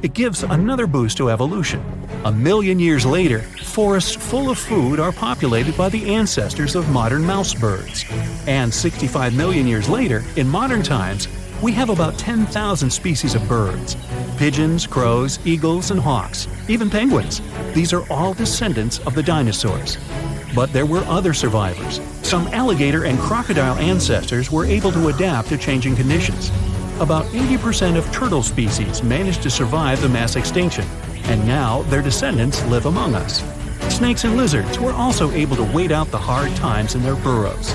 It gives another boost to evolution. 1 million years later, forests full of food are populated by the ancestors of modern mouse birds. And 65 million years later, in modern times, we have about 10,000 species of birds. Pigeons, crows, eagles, and hawks, even penguins. These are all descendants of the dinosaurs. But there were other survivors. Some alligator and crocodile ancestors were able to adapt to changing conditions. About 80% of turtle species managed to survive the mass extinction, and now their descendants live among us. Snakes and lizards were also able to wait out the hard times in their burrows.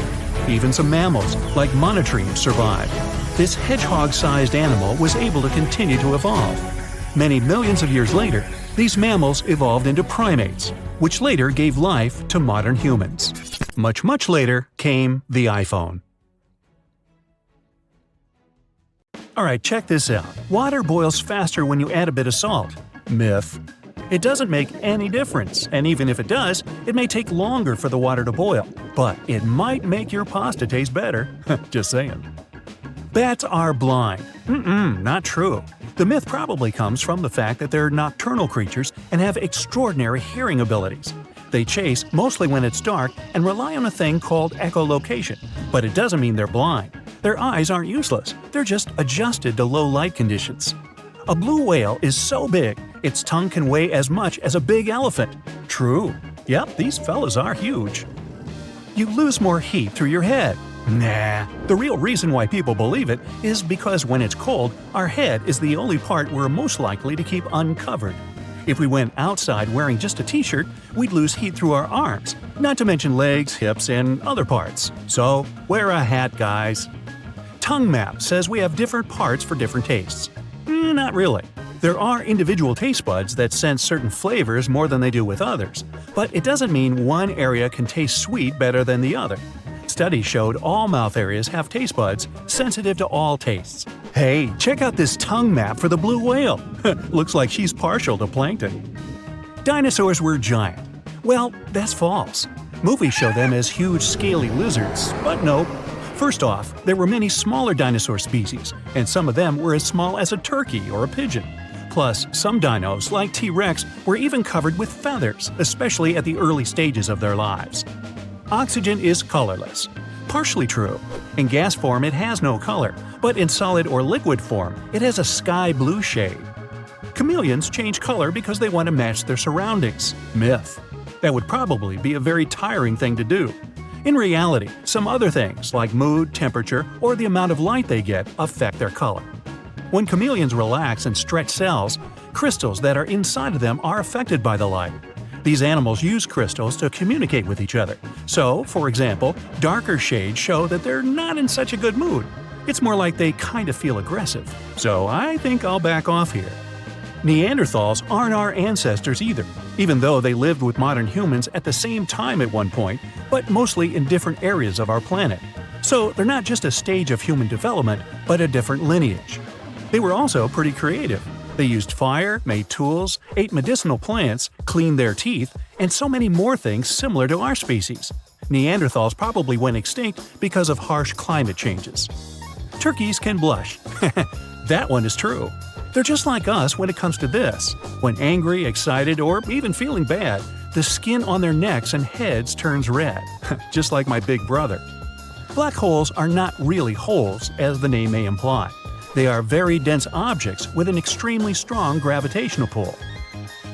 Even some mammals, like monotremes, survived. This hedgehog-sized animal was able to continue to evolve. Many millions of years later, these mammals evolved into primates, which later gave life to modern humans. Much, much later came the iPhone. Alright, check this out. Water boils faster when you add a bit of salt. Myth. It doesn't make any difference, and even if it does, it may take longer for the water to boil. But it might make your pasta taste better. Just saying. Bats are blind. Not true. The myth probably comes from the fact that they're nocturnal creatures and have extraordinary hearing abilities. They chase mostly when it's dark and rely on a thing called echolocation, but it doesn't mean they're blind. Their eyes aren't useless, they're just adjusted to low light conditions. A blue whale is so big, its tongue can weigh as much as a big elephant. True. Yep, these fellas are huge. You lose more heat through your head. Nah. The real reason why people believe it is because when it's cold, our head is the only part we're most likely to keep uncovered. If we went outside wearing just a t-shirt, we'd lose heat through our arms, not to mention legs, hips, and other parts. So, wear a hat, guys. Tongue Map says we have different parts for different tastes. Not really. There are individual taste buds that sense certain flavors more than they do with others, but it doesn't mean one area can taste sweet better than the other. Studies showed all mouth areas have taste buds sensitive to all tastes. Hey, check out this tongue map for the blue whale. Looks like she's partial to plankton. Dinosaurs were giant. Well, that's false. Movies show them as huge scaly lizards, but nope. First off, there were many smaller dinosaur species, and some of them were as small as a turkey or a pigeon. Plus, some dinos, like T-Rex, were even covered with feathers, especially at the early stages of their lives. Oxygen is colorless. Partially true. In gas form it has no color, but in solid or liquid form it has a sky blue shade. Chameleons change color because they want to match their surroundings. Myth. That would probably be a very tiring thing to do. In reality, some other things like mood, temperature, or the amount of light they get affect their color. When chameleons relax and stretch cells, crystals that are inside of them are affected by the light. These animals use crystals to communicate with each other. So, for example, darker shades show that they're not in such a good mood. It's more like they kind of feel aggressive. So I think I'll back off here. Neanderthals aren't our ancestors either, even though they lived with modern humans at the same time at one point, but mostly in different areas of our planet. So they're not just a stage of human development, but a different lineage. They were also pretty creative. They used fire, made tools, ate medicinal plants, cleaned their teeth, and so many more things similar to our species. Neanderthals probably went extinct because of harsh climate changes. Turkeys can blush. That one is true. They're just like us when it comes to this. When angry, excited, or even feeling bad, the skin on their necks and heads turns red, just like my big brother. Black holes are not really holes, as the name may imply. They are very dense objects with an extremely strong gravitational pull.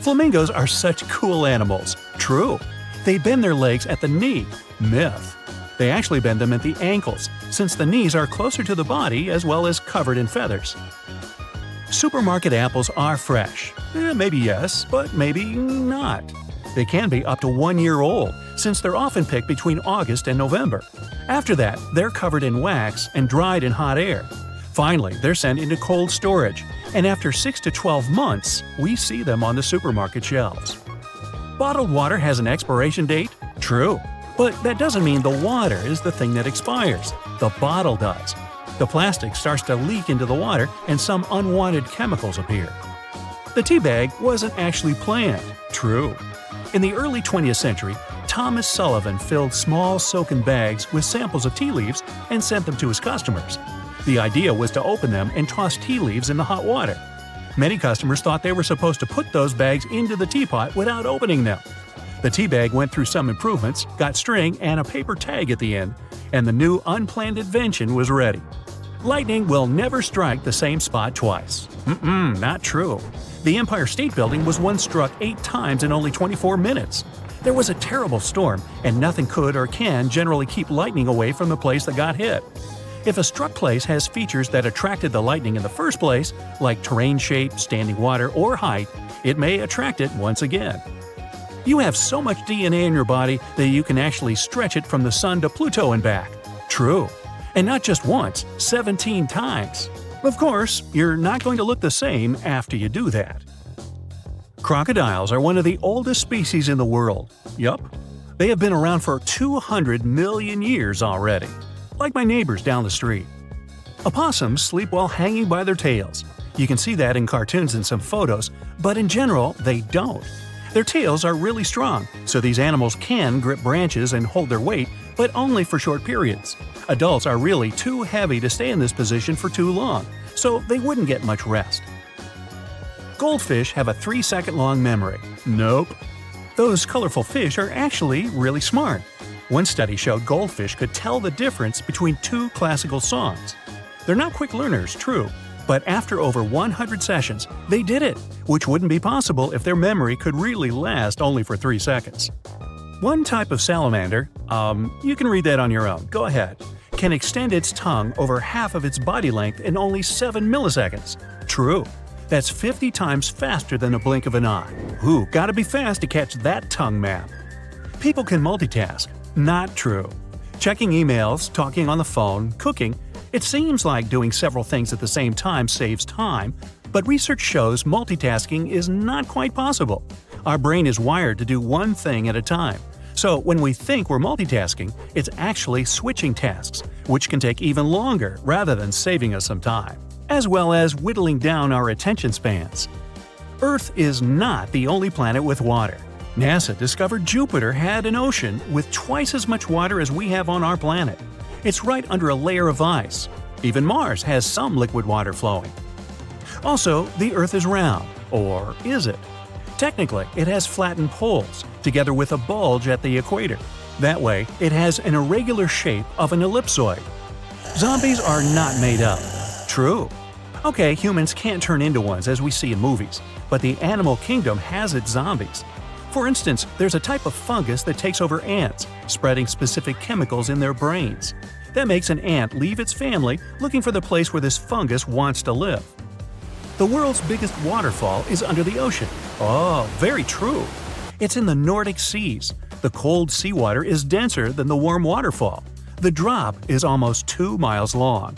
Flamingos are such cool animals. True. They bend their legs at the knee. Myth. They actually bend them at the ankles, since the knees are closer to the body as well as covered in feathers. Supermarket apples are fresh. Maybe yes, but maybe not. They can be up to 1 year old, since they're often picked between August and November. After that, they're covered in wax and dried in hot air. Finally, they're sent into cold storage, and after 6 to 12 months, we see them on the supermarket shelves. Bottled water has an expiration date? True. But that doesn't mean the water is the thing that expires. The bottle does. The plastic starts to leak into the water and some unwanted chemicals appear. The tea bag wasn't actually planned. True. In the early 20th century, Thomas Sullivan filled small silken bags with samples of tea leaves and sent them to his customers. The idea was to open them and toss tea leaves in the hot water. Many customers thought they were supposed to put those bags into the teapot without opening them. The tea bag went through some improvements, got string and a paper tag at the end, and the new unplanned invention was ready. Lightning will never strike the same spot twice. Not true. The Empire State Building was once struck 8 times in only 24 minutes. There was a terrible storm, and nothing could or can generally keep lightning away from the place that got hit. If a struck place has features that attracted the lightning in the first place, like terrain shape, standing water, or height, it may attract it once again. You have so much DNA in your body that you can actually stretch it from the sun to Pluto and back. True. And not just once, 17 times. Of course, you're not going to look the same after you do that. Crocodiles are one of the oldest species in the world. Yup. They have been around for 200 million years already. Like my neighbors down the street. Opossums sleep while hanging by their tails. You can see that in cartoons and some photos, but in general, they don't. Their tails are really strong, so these animals can grip branches and hold their weight, but only for short periods. Adults are really too heavy to stay in this position for too long, so they wouldn't get much rest. Goldfish have a 3-second-long memory. Nope. Those colorful fish are actually really smart. One study showed goldfish could tell the difference between 2 classical songs. They're not quick learners, true, but after over 100 sessions, they did it, which wouldn't be possible if their memory could really last only for 3 seconds. One type of salamander, you can read that on your own, go ahead, can extend its tongue over half of its body length in only 7 milliseconds. True. That's 50 times faster than a blink of an eye. Ooh, gotta be fast to catch that tongue map. People can multitask. Not true. Checking emails, talking on the phone, cooking, it seems like doing several things at the same time saves time, but research shows multitasking is not quite possible. Our brain is wired to do one thing at a time. So when we think we're multitasking, it's actually switching tasks, which can take even longer rather than saving us some time, as well as whittling down our attention spans. Earth is not the only planet with water. NASA discovered Jupiter had an ocean with twice as much water as we have on our planet. It's right under a layer of ice. Even Mars has some liquid water flowing. Also, the Earth is round. Or is it? Technically, it has flattened poles, together with a bulge at the equator. That way, it has an irregular shape of an ellipsoid. Zombies are not made up. True. Okay, humans can't turn into ones as we see in movies, but the animal kingdom has its zombies. For instance, there's a type of fungus that takes over ants, spreading specific chemicals in their brains. That makes an ant leave its family looking for the place where this fungus wants to live. The world's biggest waterfall is under the ocean. Oh, very true. It's in the Nordic seas. The cold seawater is denser than the warm waterfall. The drop is almost 2 miles long.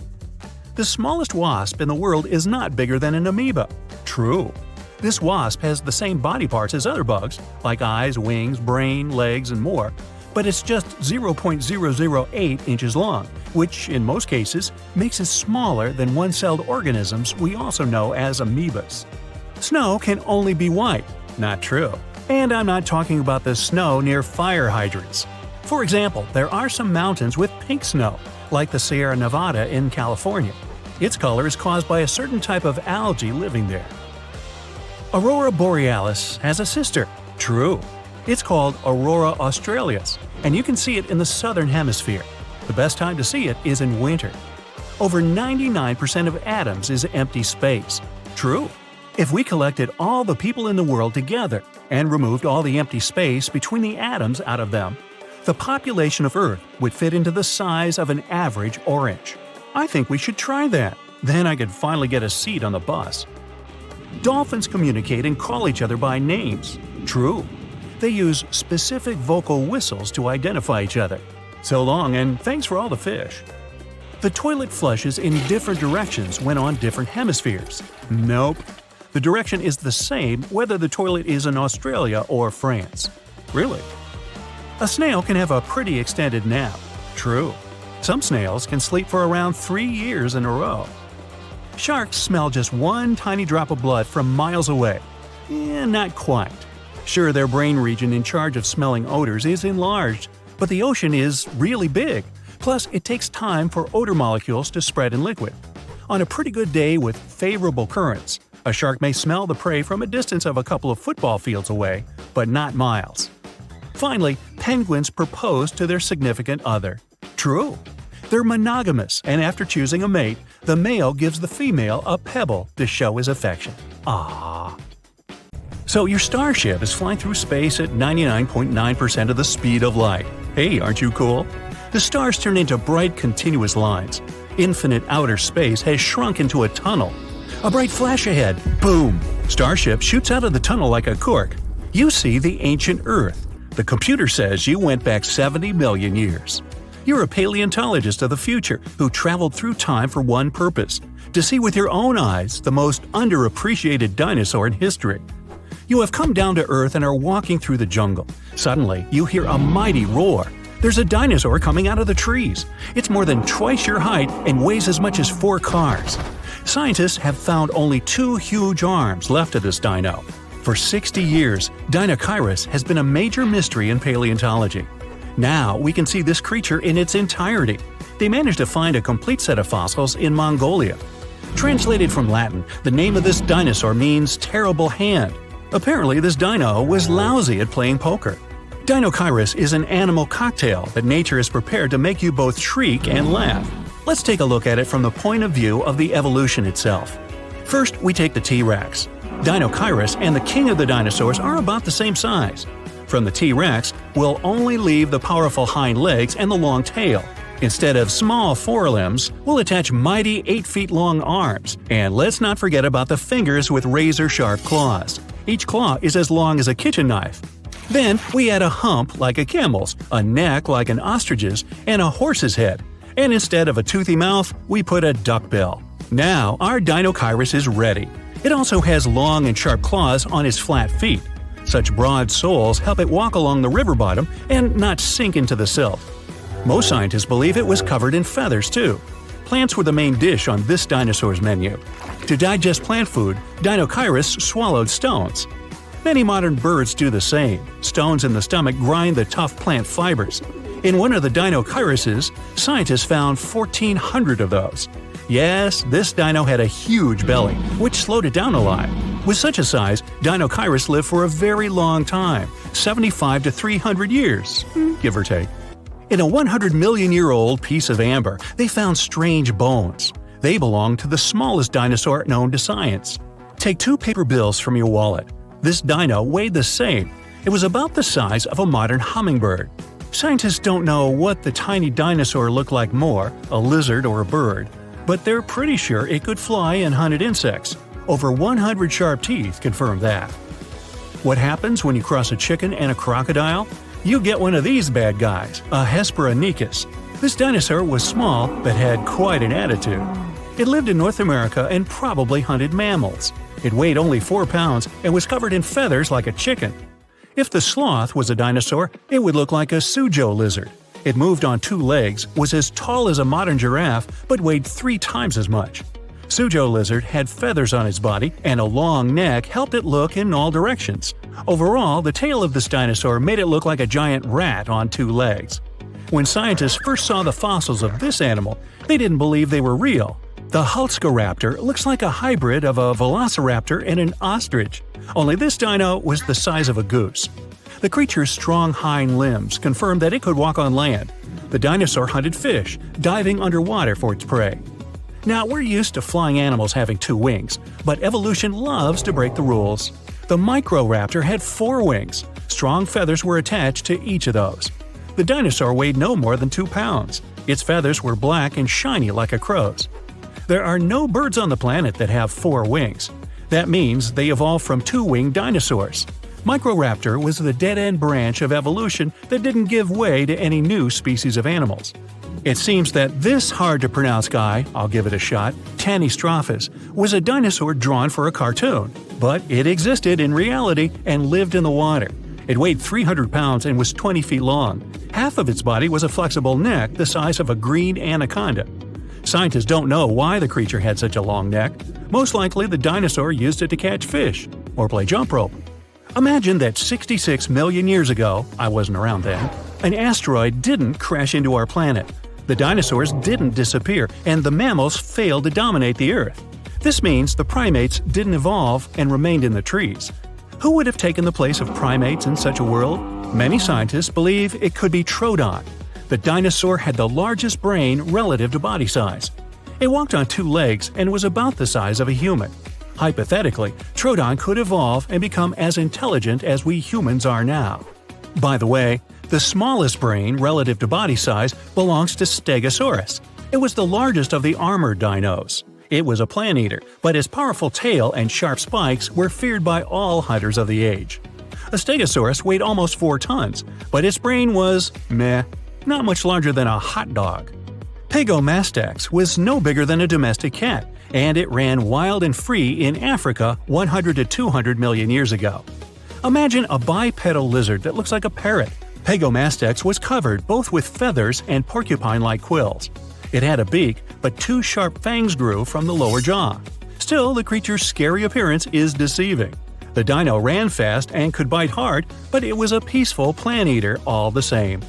The smallest wasp in the world is not bigger than an amoeba. True. This wasp has the same body parts as other bugs, like eyes, wings, brain, legs, and more, but it's just 0.008 inches long, which, in most cases, makes it smaller than one-celled organisms we also know as amoebas. Snow can only be white. Not true. And I'm not talking about the snow near fire hydrants. For example, there are some mountains with pink snow, like the Sierra Nevada in California. Its color is caused by a certain type of algae living there. Aurora borealis has a sister. True. It's called Aurora australis, and you can see it in the southern hemisphere. The best time to see it is in winter. Over 99% of atoms is empty space. True. If we collected all the people in the world together and removed all the empty space between the atoms out of them, the population of Earth would fit into the size of an average orange. I think we should try that. Then I could finally get a seat on the bus. Dolphins communicate and call each other by names. True. They use specific vocal whistles to identify each other. So long, and thanks for all the fish. The toilet flushes in different directions when on different hemispheres. Nope. The direction is the same whether the toilet is in Australia or France. Really? A snail can have a pretty extended nap. True. Some snails can sleep for around 3 years in a row. Sharks smell just one tiny drop of blood from miles away. Not quite. Sure, their brain region in charge of smelling odors is enlarged, but the ocean is really big. Plus, it takes time for odor molecules to spread in liquid. On a pretty good day with favorable currents, a shark may smell the prey from a distance of a couple of football fields away, but not miles. Finally, penguins propose to their significant other. True. They're monogamous, and after choosing a mate, the male gives the female a pebble to show his affection. Ah. So your starship is flying through space at 99.9% of the speed of light. Hey, aren't you cool? The stars turn into bright, continuous lines. Infinite outer space has shrunk into a tunnel. A bright flash ahead. Boom! Starship shoots out of the tunnel like a cork. You see the ancient Earth. The computer says you went back 70 million years. You're a paleontologist of the future who traveled through time for one purpose: to see with your own eyes the most underappreciated dinosaur in history. You have come down to Earth and are walking through the jungle. Suddenly, you hear a mighty roar. There's a dinosaur coming out of the trees. It's more than twice your height and weighs as much as 4 cars. Scientists have found only 2 huge arms left of this dino. For 60 years, Dinosaurs has been a major mystery in paleontology. Now we can see this creature in its entirety. They managed to find a complete set of fossils in Mongolia. Translated from Latin, the name of this dinosaur means terrible hand. Apparently, this dino was lousy at playing poker. Dinosaurs is an animal cocktail that nature is prepared to make you both shriek and laugh. Let's take a look at it from the point of view of the evolution itself. First, we take the T-Rex. Dinosaurs and the king of the dinosaurs are about the same size. From the T-Rex, we'll only leave the powerful hind legs and the long tail. Instead of small forelimbs, we'll attach mighty 8-feet-long arms. And let's not forget about the fingers with razor-sharp claws. Each claw is as long as a kitchen knife. Then we add a hump like a camel's, a neck like an ostrich's, and a horse's head. And instead of a toothy mouth, we put a duckbill. Now our Dinosaurus is ready. It also has long and sharp claws on its flat feet. Such broad soles help it walk along the river bottom and not sink into the silt. Most scientists believe it was covered in feathers too. Plants were the main dish on this dinosaur's menu. To digest plant food, Dinosaurs swallowed stones. Many modern birds do the same. Stones in the stomach grind the tough plant fibers. In one of the Dinosauruses, scientists found 1,400 of those. Yes, this dino had a huge belly, which slowed it down a lot. With such a size, Dinosaurs lived for a very long time, 75 to 300 years, give or take. In a 100-million-year-old piece of amber, they found strange bones. They belong to the smallest dinosaur known to science. Take 2 paper bills from your wallet. This dino weighed the same. It was about the size of a modern hummingbird. Scientists don't know what the tiny dinosaur looked like more, a lizard or a bird, but they're pretty sure it could fly and hunted insects. Over 100 sharp teeth confirm that. What happens when you cross a chicken and a crocodile? You get one of these bad guys, a Hesperonychus. This dinosaur was small but had quite an attitude. It lived in North America and probably hunted mammals. It weighed only 4 pounds and was covered in feathers like a chicken. If the sloth was a dinosaur, it would look like a Suzhou lizard. It moved on 2 legs, was as tall as a modern giraffe, but weighed 3 times as much. Suzhou lizard had feathers on its body, and a long neck helped it look in all directions. Overall, the tail of this dinosaur made it look like a giant rat on 2 legs. When scientists first saw the fossils of this animal, they didn't believe they were real. The velociraptor looks like a hybrid of a velociraptor and an ostrich, only this dino was the size of a goose. The creature's strong hind limbs confirmed that it could walk on land. The dinosaur hunted fish, diving underwater for its prey. Now, we're used to flying animals having 2 wings, but evolution loves to break the rules. The Microraptor had 4 wings. Strong feathers were attached to each of those. The dinosaur weighed no more than 2 pounds. Its feathers were black and shiny like a crow's. There are no birds on the planet that have 4 wings. That means they evolved from 2-winged dinosaurs. Microraptor was the dead-end branch of evolution that didn't give way to any new species of animals. It seems that this hard-to-pronounce guy, I'll give it a shot, Tanystrophus, was a dinosaur drawn for a cartoon. But it existed in reality and lived in the water. It weighed 300 pounds and was 20 feet long. Half of its body was a flexible neck the size of a green anaconda. Scientists don't know why the creature had such a long neck. Most likely the dinosaur used it to catch fish or play jump rope. Imagine that 66 million years ago, I wasn't around then, an asteroid didn't crash into our planet. The dinosaurs didn't disappear, and the mammals failed to dominate the Earth. This means the primates didn't evolve and remained in the trees. Who would have taken the place of primates in such a world? Many scientists believe it could be Troodon. The dinosaur had the largest brain relative to body size. It walked on 2 legs and was about the size of a human. Hypothetically, Troodon could evolve and become as intelligent as we humans are now. By the way, the smallest brain relative to body size belongs to Stegosaurus. It was the largest of the armored dinos. It was a plant eater, but its powerful tail and sharp spikes were feared by all hunters of the age. A Stegosaurus weighed almost 4 tons, but its brain was meh, not much larger than a hot dog. Pagomastax was no bigger than a domestic cat, and it ran wild and free in Africa 100 to 200 million years ago. Imagine a bipedal lizard that looks like a parrot. Pagomastax was covered both with feathers and porcupine-like quills. It had a beak, but 2 sharp fangs grew from the lower jaw. Still, the creature's scary appearance is deceiving. The dino ran fast and could bite hard, but it was a peaceful plant eater all the same.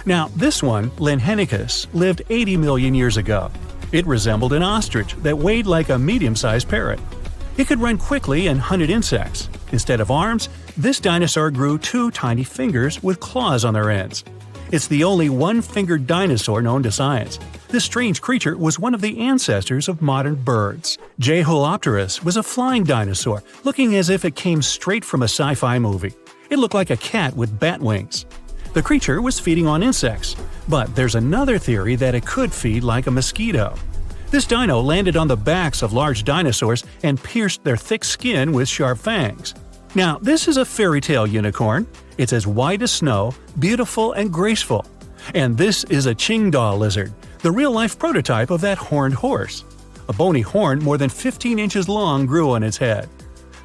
Now, this one, Linhenicus, lived 80 million years ago. It resembled an ostrich that weighed like a medium-sized parrot. It could run quickly and hunted insects. Instead of arms, this dinosaur grew 2 tiny fingers with claws on their ends. It's the only one-fingered dinosaur known to science. This strange creature was one of the ancestors of modern birds. Jeholopterus was a flying dinosaur, looking as if it came straight from a sci-fi movie. It looked like a cat with bat wings. The creature was feeding on insects, but there's another theory that it could feed like a mosquito. This dino landed on the backs of large dinosaurs and pierced their thick skin with sharp fangs. Now, this is a fairy tale unicorn. It's as white as snow, beautiful and graceful. And this is a Qingdao lizard, the real-life prototype of that horned horse. A bony horn more than 15 inches long grew on its head.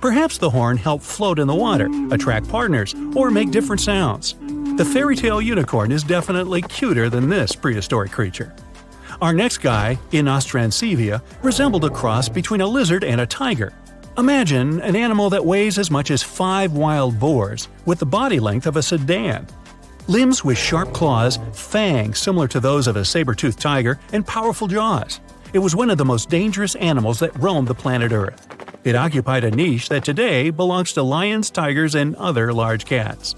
Perhaps the horn helped float in the water, attract partners, or make different sounds. The fairy tale unicorn is definitely cuter than this prehistoric creature. Our next guy, Inostrancevia, resembled a cross between a lizard and a tiger. Imagine an animal that weighs as much as 5 wild boars, with the body length of a sedan. Limbs with sharp claws, fangs similar to those of a saber-toothed tiger, and powerful jaws. It was one of the most dangerous animals that roamed the planet Earth. It occupied a niche that today belongs to lions, tigers, and other large cats.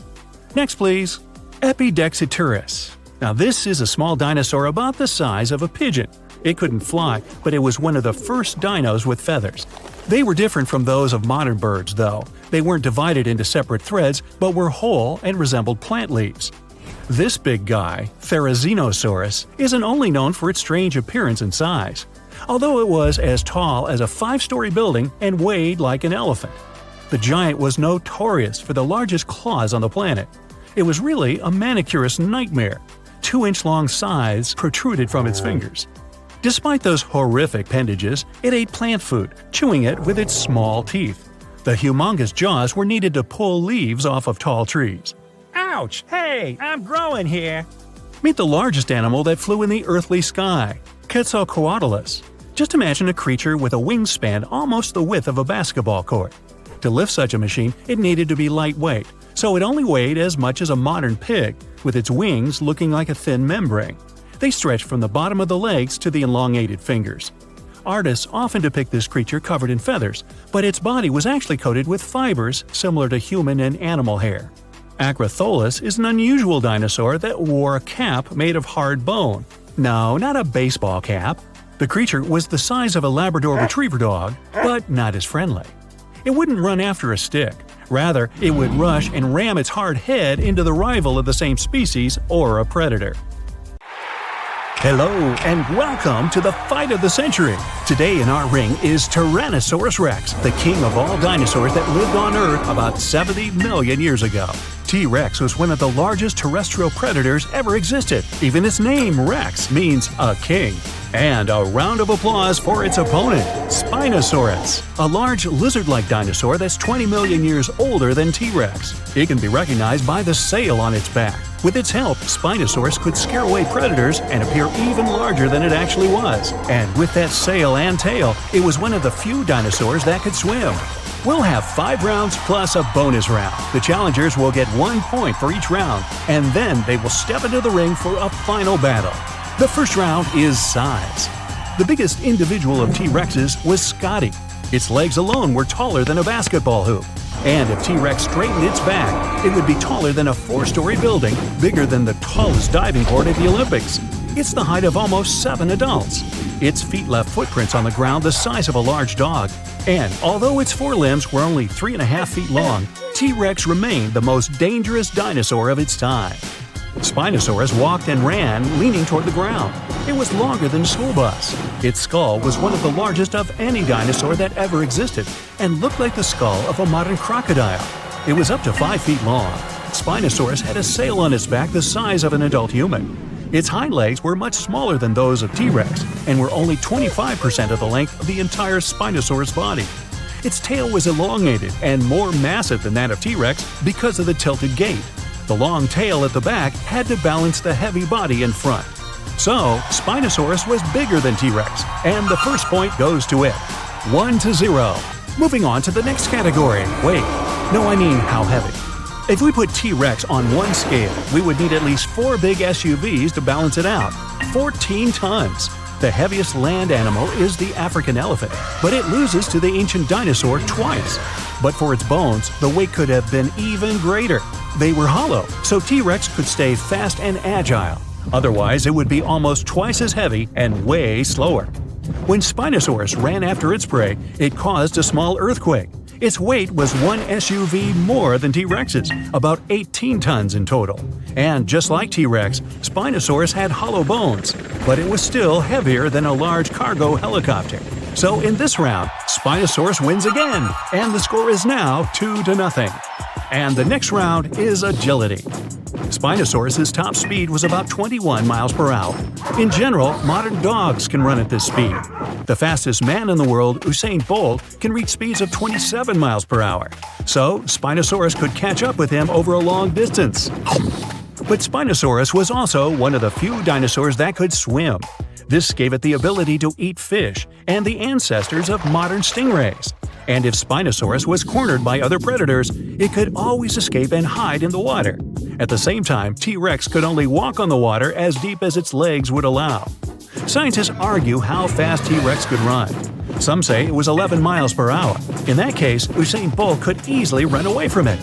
Next, please. Epidexiturus. Now, this is a small dinosaur about the size of a pigeon. It couldn't fly, but it was one of the first dinos with feathers. They were different from those of modern birds, though. They weren't divided into separate threads, but were whole and resembled plant leaves. This big guy, Therizinosaurus, isn't only known for its strange appearance and size, although it was as tall as a 5-story building and weighed like an elephant. The giant was notorious for the largest claws on the planet. It was really a manicurist's nightmare. 2-inch-long scythes protruded from its fingers. Despite those horrific appendages, it ate plant food, chewing it with its small teeth. The humongous jaws were needed to pull leaves off of tall trees. Ouch! Hey, I'm growing here! Meet the largest animal that flew in the earthly sky, Quetzalcoatlus. Just imagine a creature with a wingspan almost the width of a basketball court. To lift such a machine, it needed to be lightweight, so it only weighed as much as a modern pig, with its wings looking like a thin membrane. They stretched from the bottom of the legs to the elongated fingers. Artists often depict this creature covered in feathers, but its body was actually coated with fibers similar to human and animal hair. Acrotholus is an unusual dinosaur that wore a cap made of hard bone. No, not a baseball cap. The creature was the size of a Labrador Retriever dog, but not as friendly. It wouldn't run after a stick. Rather, it would rush and ram its hard head into the rival of the same species or a predator. Hello and welcome to the fight of the century. Today in our ring is Tyrannosaurus rex, the king of all dinosaurs that lived on Earth about 70 million years ago. T-Rex was one of the largest terrestrial predators ever existed. Even its name, Rex, means a king. And a round of applause for its opponent, Spinosaurus, a large lizard-like dinosaur that's 20 million years older than T-Rex. It can be recognized by the sail on its back. With its help, Spinosaurus could scare away predators and appear even larger than it actually was. And with that sail and tail, it was one of the few dinosaurs that could swim. We'll have 5 rounds plus a bonus round. The challengers will get 1 point for each round, and then they will step into the ring for a final battle. The first round is size. The biggest individual of T-Rexes was Scotty. Its legs alone were taller than a basketball hoop. And if T-Rex straightened its back, it would be taller than a 4-story building, bigger than the tallest diving board at the Olympics. It's the height of almost 7 adults. Its feet left footprints on the ground the size of a large dog. And although its forelimbs were only 3.5 feet long, T-Rex remained the most dangerous dinosaur of its time. Spinosaurus walked and ran, leaning toward the ground. It was longer than a school bus. Its skull was one of the largest of any dinosaur that ever existed and looked like the skull of a modern crocodile. It was up to 5 feet long. Spinosaurus had a sail on its back the size of an adult human. Its hind legs were much smaller than those of T-Rex and were only 25% of the length of the entire Spinosaurus body. Its tail was elongated and more massive than that of T-Rex because of the tilted gait. The long tail at the back had to balance the heavy body in front. So, Spinosaurus was bigger than T-Rex, and the first point goes to it. 1-0. Moving on to the next category. Wait, no, I mean how heavy. If we put T-Rex on one scale, we would need at least 4 big SUVs to balance it out. 14 tons. The heaviest land animal is the African elephant, but it loses to the ancient dinosaur twice. But for its bones, the weight could have been even greater. They were hollow, so T-Rex could stay fast and agile. Otherwise, it would be almost twice as heavy and way slower. When Spinosaurus ran after its prey, it caused a small earthquake. Its weight was 1 SUV more than T-Rex's, about 18 tons in total. And just like T-Rex, Spinosaurus had hollow bones, but it was still heavier than a large cargo helicopter. So in this round, Spinosaurus wins again, and the score is now 2-0. And the next round is agility. Spinosaurus's top speed was about 21 miles per hour. In general, modern dogs can run at this speed. The fastest man in the world, Usain Bolt, can reach speeds of 27 miles per hour. So, Spinosaurus could catch up with him over a long distance. But Spinosaurus was also one of the few dinosaurs that could swim. This gave it the ability to eat fish and the ancestors of modern stingrays. And if Spinosaurus was cornered by other predators, it could always escape and hide in the water. At the same time, T-Rex could only walk on the water as deep as its legs would allow. Scientists argue how fast T-Rex could run. Some say it was 11 miles per hour. In that case, Usain Bolt could easily run away from it.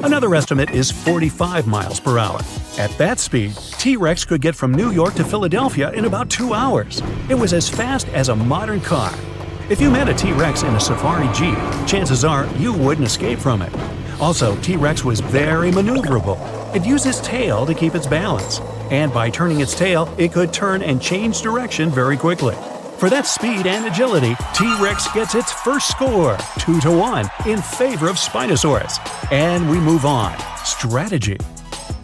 Another estimate is 45 miles per hour. At that speed, T-Rex could get from New York to Philadelphia in about 2 hours. It was as fast as a modern car. If you met a T-Rex in a safari jeep, chances are you wouldn't escape from it. Also, T-Rex was very maneuverable. It used its tail to keep its balance, and by turning its tail, it could turn and change direction very quickly. For that speed and agility, T-Rex gets its first score, 2-1, in favor of Spinosaurus. And we move on. Strategy.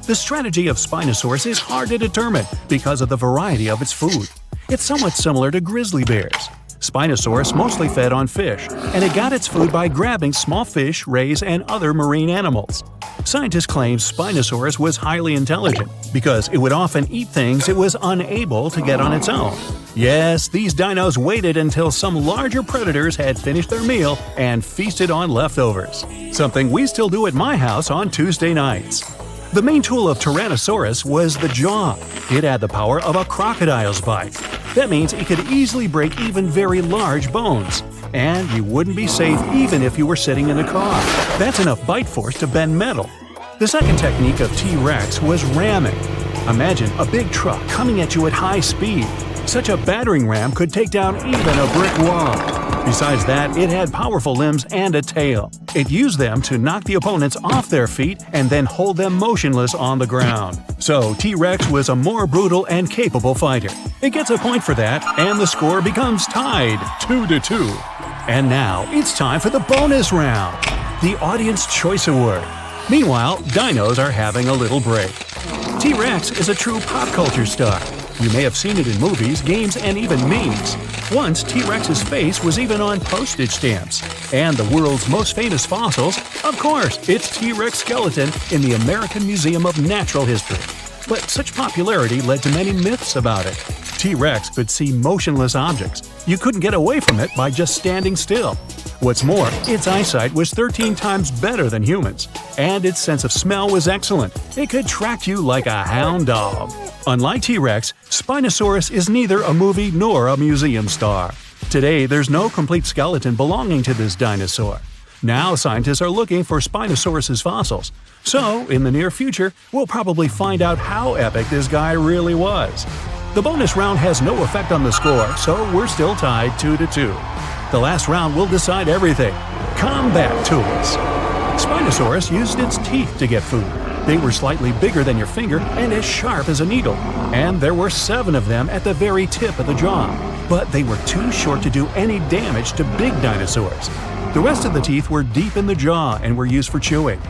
The strategy of Spinosaurus is hard to determine because of the variety of its food. It's somewhat similar to grizzly bears. Spinosaurus mostly fed on fish, and it got its food by grabbing small fish, rays, and other marine animals. Scientists claim Spinosaurus was highly intelligent because it would often eat things it was unable to get on its own. Yes, these dinos waited until some larger predators had finished their meal and feasted on leftovers. Something we still do at my house on Tuesday nights. The main tool of Tyrannosaurus was the jaw. It had the power of a crocodile's bite. That means it could easily break even very large bones. And you wouldn't be safe even if you were sitting in a car. That's enough bite force to bend metal. The second technique of T-Rex was ramming. Imagine a big truck coming at you at high speed. Such a battering ram could take down even a brick wall. Besides that, it had powerful limbs and a tail. It used them to knock the opponents off their feet and then hold them motionless on the ground. So T-Rex was a more brutal and capable fighter. It gets a point for that, and the score becomes tied, 2-2. And now it's time for the bonus round, the Audience Choice Award. Meanwhile, dinos are having a little break. T-Rex is a true pop culture star. You may have seen it in movies, games, and even memes. Once, T-Rex's face was even on postage stamps. And the world's most famous fossils, of course, it's T-Rex skeleton in the American Museum of Natural History. But such popularity led to many myths about it. T-Rex could see motionless objects. You couldn't get away from it by just standing still. What's more, its eyesight was 13 times better than humans, and its sense of smell was excellent. It could track you like a hound dog. Unlike T-Rex, Spinosaurus is neither a movie nor a museum star. Today, there's no complete skeleton belonging to this dinosaur. Now scientists are looking for Spinosaurus's fossils. So, in the near future, we'll probably find out how epic this guy really was. The bonus round has no effect on the score, so we're still tied 2-2. The last round will decide everything. Combat tools. Spinosaurus used its teeth to get food. They were slightly bigger than your finger and as sharp as a needle. And there were 7 of them at the very tip of the jaw. But they were too short to do any damage to big dinosaurs. The rest of the teeth were deep in the jaw and were used for chewing.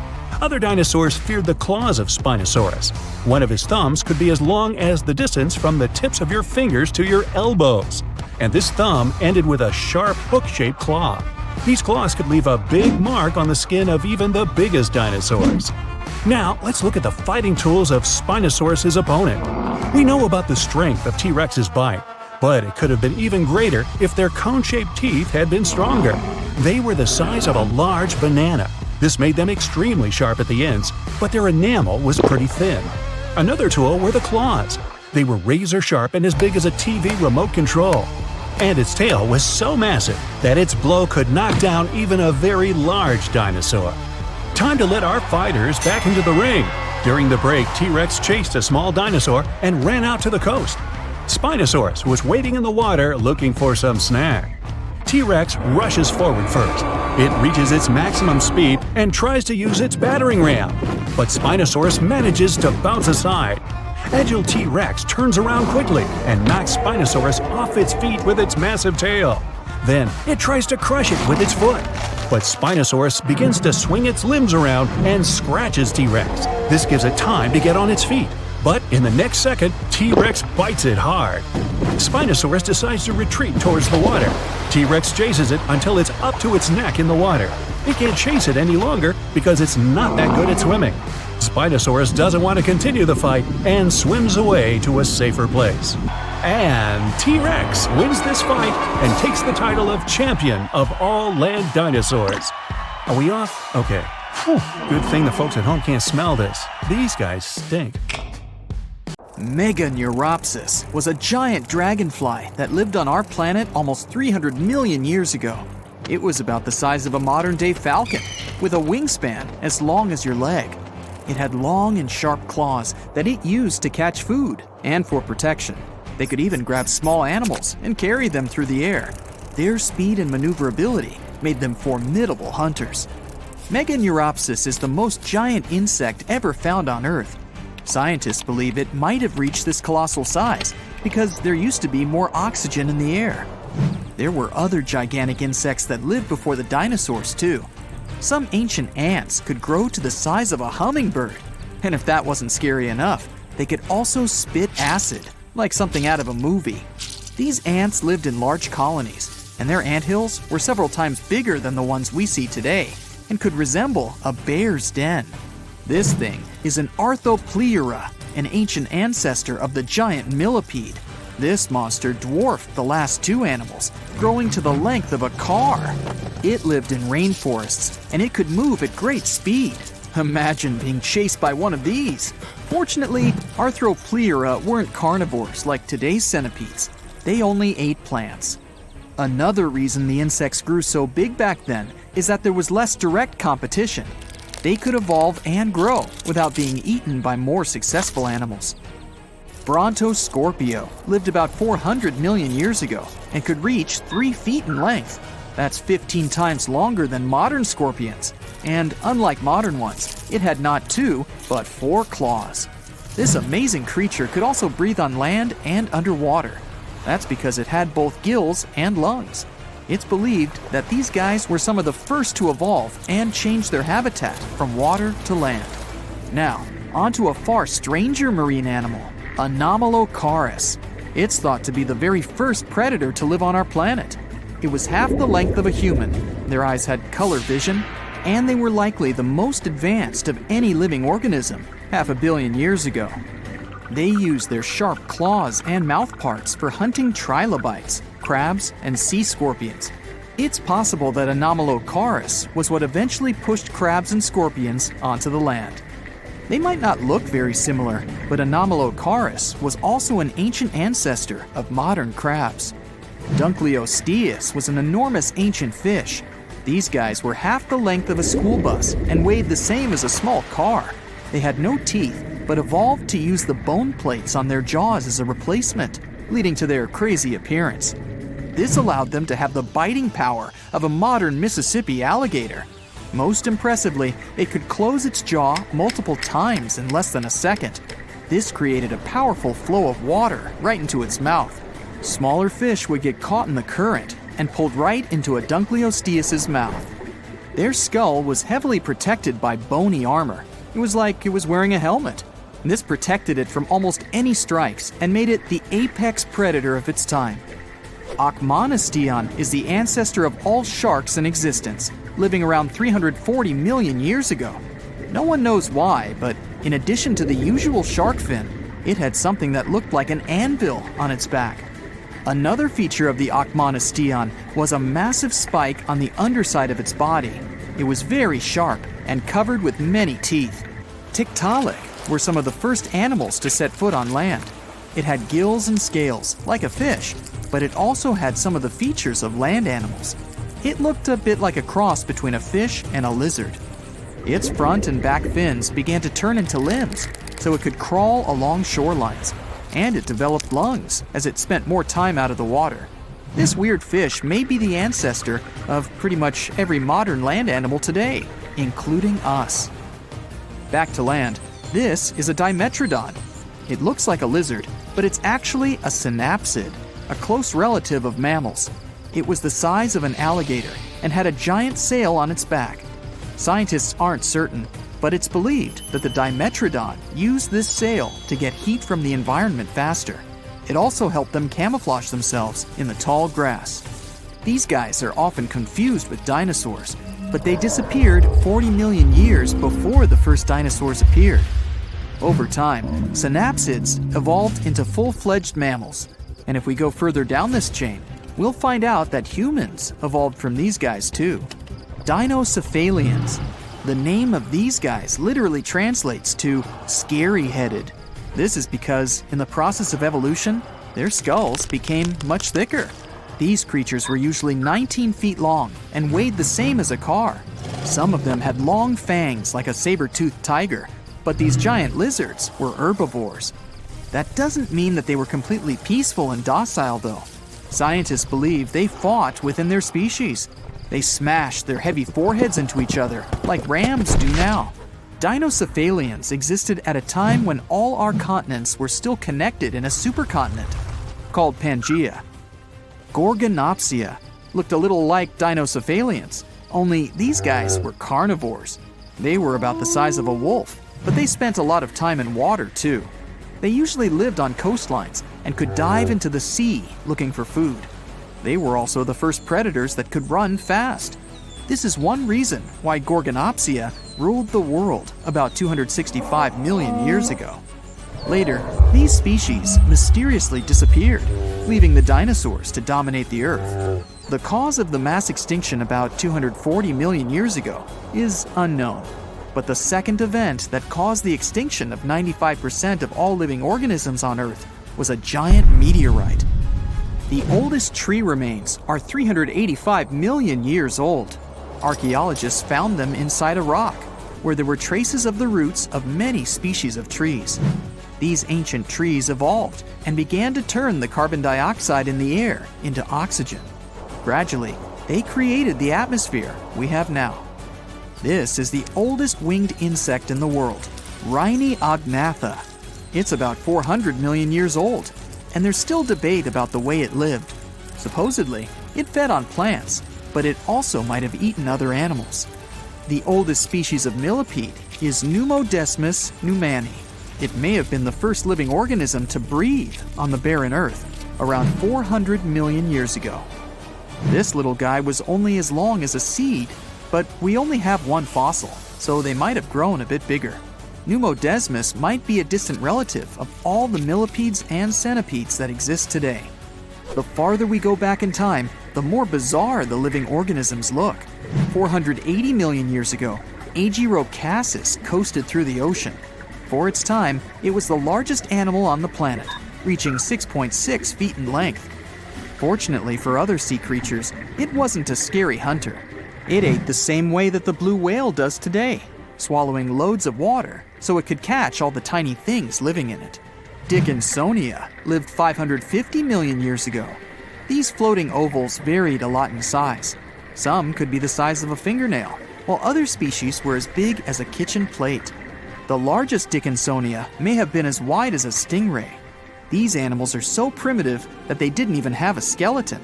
Other dinosaurs feared the claws of Spinosaurus. One of his thumbs could be as long as the distance from the tips of your fingers to your elbows. And this thumb ended with a sharp hook-shaped claw. These claws could leave a big mark on the skin of even the biggest dinosaurs. Now, let's look at the fighting tools of Spinosaurus's opponent. We know about the strength of T-Rex's bite, but it could have been even greater if their cone-shaped teeth had been stronger. They were the size of a large banana. This made them extremely sharp at the ends, but their enamel was pretty thin. Another tool were the claws. They were razor sharp and as big as a TV remote control. And its tail was so massive that its blow could knock down even a very large dinosaur. Time to let our fighters back into the ring. During the break, T-Rex chased a small dinosaur and ran out to the coast. Spinosaurus was waiting in the water looking for some snack. T-Rex rushes forward first. It reaches its maximum speed and tries to use its battering ram, but Spinosaurus manages to bounce aside. Agile T-Rex turns around quickly and knocks Spinosaurus off its feet with its massive tail. Then it tries to crush it with its foot. But Spinosaurus begins to swing its limbs around and scratches T-Rex. This gives it time to get on its feet. But in the next second, T-Rex bites it hard. Spinosaurus decides to retreat towards the water. T-Rex chases it until it's up to its neck in the water. It can't chase it any longer because it's not that good at swimming. Spinosaurus doesn't want to continue the fight and swims away to a safer place. And T-Rex wins this fight and takes the title of champion of all land dinosaurs. Are we off? Okay. Whew. Good thing the folks at home can't smell this. These guys stink. Meganeuropsis was a giant dragonfly that lived on our planet almost 300 million years ago. It was about the size of a modern-day falcon, with a wingspan as long as your leg. It had long and sharp claws that it used to catch food and for protection. They could even grab small animals and carry them through the air. Their speed and maneuverability made them formidable hunters. Meganeuropsis is the most giant insect ever found on Earth. Scientists believe it might have reached this colossal size because there used to be more oxygen in the air. There were other gigantic insects that lived before the dinosaurs too. Some ancient ants could grow to the size of a hummingbird. And if that wasn't scary enough, they could also spit acid, like something out of a movie. These ants lived in large colonies, and their anthills were several times bigger than the ones we see today, and could resemble a bear's den. This thing is an Arthropleura, an ancient ancestor of the giant millipede. This monster dwarfed the last two animals, growing to the length of a car. It lived in rainforests, and it could move at great speed. Imagine being chased by one of these. Fortunately, Arthropleura weren't carnivores like today's centipedes. They only ate plants. Another reason the insects grew so big back then is that there was less direct competition. They could evolve and grow without being eaten by more successful animals. Brontoscorpio lived about 400 million years ago and could reach 3 feet in length. That's 15 times longer than modern scorpions. And unlike modern ones, it had not 2, but 4 claws. This amazing creature could also breathe on land and underwater. That's because it had both gills and lungs. It's believed that these guys were some of the first to evolve and change their habitat from water to land. Now, onto a far stranger marine animal, Anomalocaris. It's thought to be the very first predator to live on our planet. It was half the length of a human, their eyes had color vision, and they were likely the most advanced of any living organism 500 million years ago. They used their sharp claws and mouth parts for hunting trilobites, crabs, and sea scorpions. It's possible that Anomalocaris was what eventually pushed crabs and scorpions onto the land. They might not look very similar, but Anomalocaris was also an ancient ancestor of modern crabs. Dunkleosteus was an enormous ancient fish. These guys were half the length of a school bus and weighed the same as a small car. They had no teeth, but evolved to use the bone plates on their jaws as a replacement, leading to their crazy appearance. This allowed them to have the biting power of a modern Mississippi alligator. Most impressively, it could close its jaw multiple times in less than a second. This created a powerful flow of water right into its mouth. Smaller fish would get caught in the current and pulled right into a Dunkleosteus' mouth. Their skull was heavily protected by bony armor. It was like it was wearing a helmet. This protected it from almost any strikes and made it the apex predator of its time. Achmonistion is the ancestor of all sharks in existence, living around 340 million years ago. No one knows why, but in addition to the usual shark fin, it had something that looked like an anvil on its back. Another feature of the Achmonistion was a massive spike on the underside of its body. It was very sharp and covered with many teeth. Tiktaalik were some of the first animals to set foot on land. It had gills and scales, like a fish, but it also had some of the features of land animals. It looked a bit like a cross between a fish and a lizard. Its front and back fins began to turn into limbs, so it could crawl along shorelines. And it developed lungs as it spent more time out of the water. This weird fish may be the ancestor of pretty much every modern land animal today, including us. Back to land, this is a Dimetrodon. It looks like a lizard, but it's actually a synapsid, a close relative of mammals. It was the size of an alligator and had a giant sail on its back. Scientists aren't certain, but it's believed that the Dimetrodon used this sail to get heat from the environment faster. It also helped them camouflage themselves in the tall grass. These guys are often confused with dinosaurs, but they disappeared 40 million years before the first dinosaurs appeared. Over time, synapsids evolved into full-fledged mammals. And if we go further down this chain, we'll find out that humans evolved from these guys too. Dinocephalians. The name of these guys literally translates to scary-headed. This is because, in the process of evolution, their skulls became much thicker. These creatures were usually 19 feet long and weighed the same as a car. Some of them had long fangs like a saber-toothed tiger, but these giant lizards were herbivores. That doesn't mean that they were completely peaceful and docile, though. Scientists believe they fought within their species. They smashed their heavy foreheads into each other, like rams do now. Dinocephalians existed at a time when all our continents were still connected in a supercontinent, called Pangaea. Gorgonopsia looked a little like Dinocephalians, only these guys were carnivores. They were about the size of a wolf, but they spent a lot of time in water too. They usually lived on coastlines and could dive into the sea looking for food. They were also the first predators that could run fast. This is one reason why Gorgonopsia ruled the world about 265 million years ago. Later, these species mysteriously disappeared, leaving the dinosaurs to dominate the Earth. The cause of the mass extinction about 240 million years ago is unknown, but the second event that caused the extinction of 95% of all living organisms on Earth was a giant meteorite. The oldest tree remains are 385 million years old. Archaeologists found them inside a rock, where there were traces of the roots of many species of trees. These ancient trees evolved and began to turn the carbon dioxide in the air into oxygen. Gradually, they created the atmosphere we have now. This is the oldest winged insect in the world, Rhyniognathus. It's about 400 million years old, and there's still debate about the way it lived. Supposedly, it fed on plants, but it also might have eaten other animals. The oldest species of millipede is Pneumodesmus pneumani. It may have been the first living organism to breathe on the barren earth, around 400 million years ago. This little guy was only as long as a seed, but we only have one fossil, so they might have grown a bit bigger. Pneumodesmus might be a distant relative of all the millipedes and centipedes that exist today. The farther we go back in time, the more bizarre the living organisms look. 480 million years ago, Agirocassis coasted through the ocean. For its time, it was the largest animal on the planet, reaching 6.6 feet in length. Fortunately for other sea creatures, it wasn't a scary hunter. It ate the same way that the blue whale does today, swallowing loads of water so it could catch all the tiny things living in it. Dickinsonia lived 550 million years ago. These floating ovals varied a lot in size. Some could be the size of a fingernail, while other species were as big as a kitchen plate. The largest Dickinsonia may have been as wide as a stingray. These animals are so primitive that they didn't even have a skeleton.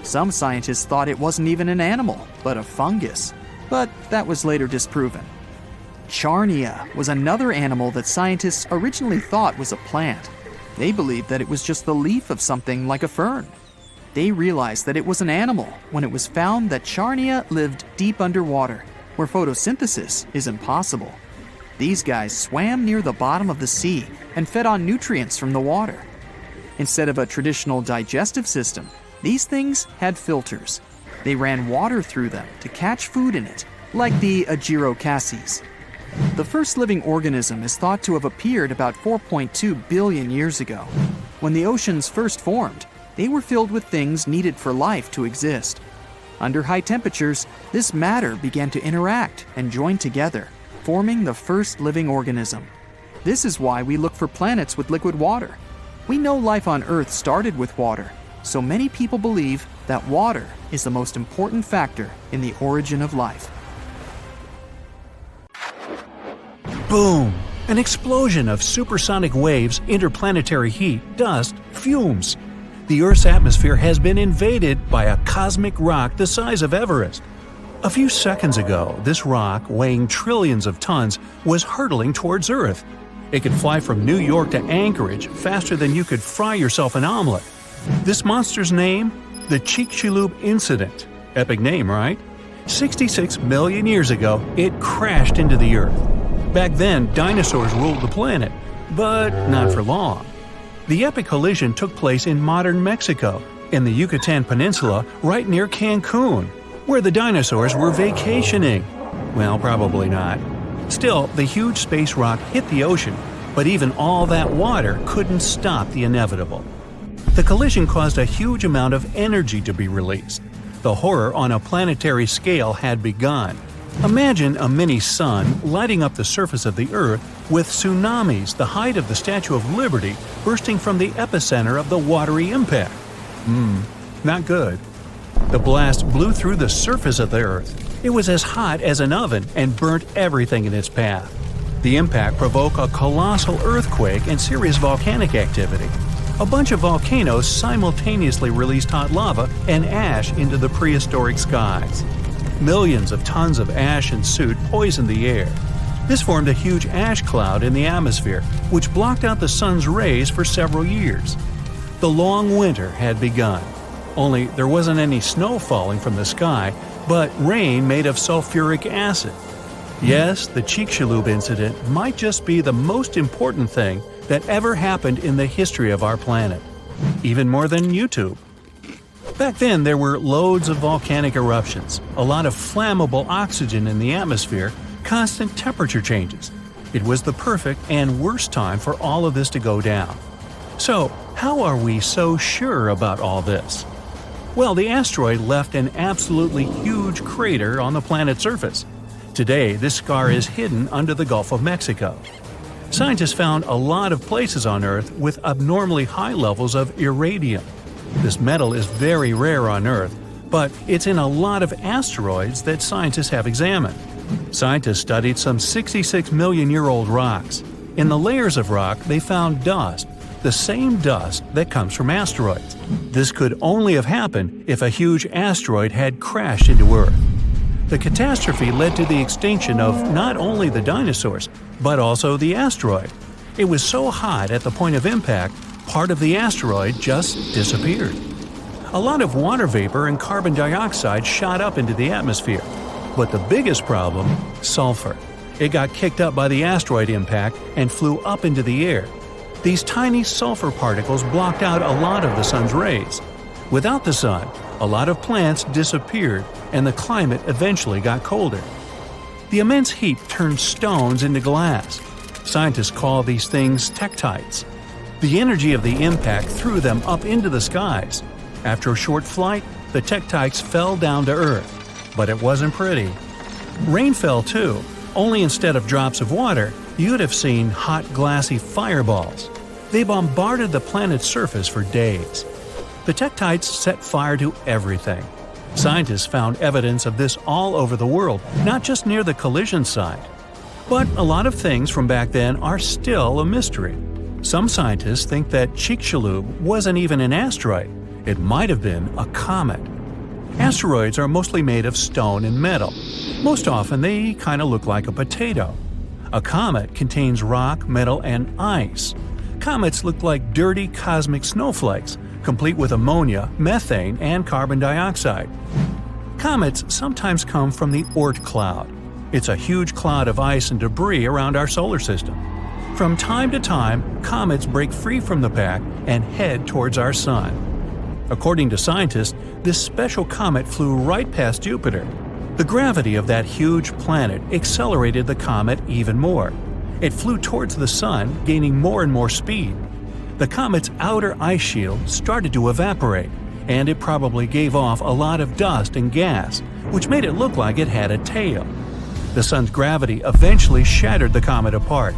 Some scientists thought it wasn't even an animal, but a fungus. But that was later disproven. Charnia was another animal that scientists originally thought was a plant. They believed that it was just the leaf of something like a fern. They realized that it was an animal when it was found that Charnia lived deep underwater, where photosynthesis is impossible. These guys swam near the bottom of the sea and fed on nutrients from the water. Instead of a traditional digestive system, these things had filters. They ran water through them to catch food in it, like the Agirocassis. The first living organism is thought to have appeared about 4.2 billion years ago. When the oceans first formed, they were filled with things needed for life to exist. Under high temperatures, this matter began to interact and join together, forming the first living organism. This is why we look for planets with liquid water. We know life on Earth started with water, so many people believe that water is the most important factor in the origin of life. Boom! An explosion of supersonic waves, interplanetary heat, dust, fumes. The Earth's atmosphere has been invaded by a cosmic rock the size of Everest. A few seconds ago, this rock, weighing trillions of tons, was hurtling towards Earth. It could fly from New York to Anchorage faster than you could fry yourself an omelet. This monster's name? The Chicxulub Incident. Epic name, right? 66 million years ago, it crashed into the Earth. Back then, dinosaurs ruled the planet, but not for long. The epic collision took place in modern Mexico, in the Yucatan Peninsula, right near Cancun, where the dinosaurs were vacationing. Well, probably not. Still, the huge space rock hit the ocean, but even all that water couldn't stop the inevitable. The collision caused a huge amount of energy to be released. The horror on a planetary scale had begun. Imagine a mini-sun lighting up the surface of the Earth with tsunamis the height of the Statue of Liberty bursting from the epicenter of the watery impact. Not good. The blast blew through the surface of the Earth. It was as hot as an oven and burnt everything in its path. The impact provoked a colossal earthquake and serious volcanic activity. A bunch of volcanoes simultaneously released hot lava and ash into the prehistoric skies. Millions of tons of ash and soot poisoned the air. This formed a huge ash cloud in the atmosphere, which blocked out the sun's rays for several years. The long winter had begun. Only there wasn't any snow falling from the sky, but rain made of sulfuric acid. Yes, the Chicxulub incident might just be the most important thing that ever happened in the history of our planet. Even more than YouTube. Back then, there were loads of volcanic eruptions, a lot of flammable oxygen in the atmosphere, constant temperature changes. It was the perfect and worst time for all of this to go down. So, how are we so sure about all this? Well, the asteroid left an absolutely huge crater on the planet's surface. Today, this scar is hidden under the Gulf of Mexico. Scientists found a lot of places on Earth with abnormally high levels of iridium. This metal is very rare on Earth, but it's in a lot of asteroids that scientists have examined. Scientists studied some 66-million-year-old rocks. In the layers of rock, they found dust, the same dust that comes from asteroids. This could only have happened if a huge asteroid had crashed into Earth. The catastrophe led to the extinction of not only the dinosaurs, but also the asteroid. It was so hot at the point of impact, part of the asteroid just disappeared. A lot of water vapor and carbon dioxide shot up into the atmosphere. But the biggest problem, sulfur. It got kicked up by the asteroid impact and flew up into the air. These tiny sulfur particles blocked out a lot of the sun's rays. Without the sun, a lot of plants disappeared and the climate eventually got colder. The immense heat turned stones into glass. Scientists call these things tektites. The energy of the impact threw them up into the skies. After a short flight, the tektites fell down to Earth. But it wasn't pretty. Rain fell too, only instead of drops of water, you'd have seen hot glassy fireballs. They bombarded the planet's surface for days. The tektites set fire to everything. Scientists found evidence of this all over the world, not just near the collision site. But a lot of things from back then are still a mystery. Some scientists think that Chicxulub wasn't even an asteroid. It might have been a comet. Asteroids are mostly made of stone and metal. Most often they kind of look like a potato. A comet contains rock, metal, and ice. Comets look like dirty cosmic snowflakes, complete with ammonia, methane, and carbon dioxide. Comets sometimes come from the Oort cloud. It's a huge cloud of ice and debris around our solar system. From time to time, comets break free from the pack and head towards our sun. According to scientists, this special comet flew right past Jupiter. The gravity of that huge planet accelerated the comet even more. It flew towards the sun, gaining more and more speed. The comet's outer ice shield started to evaporate, and it probably gave off a lot of dust and gas, which made it look like it had a tail. The sun's gravity eventually shattered the comet apart.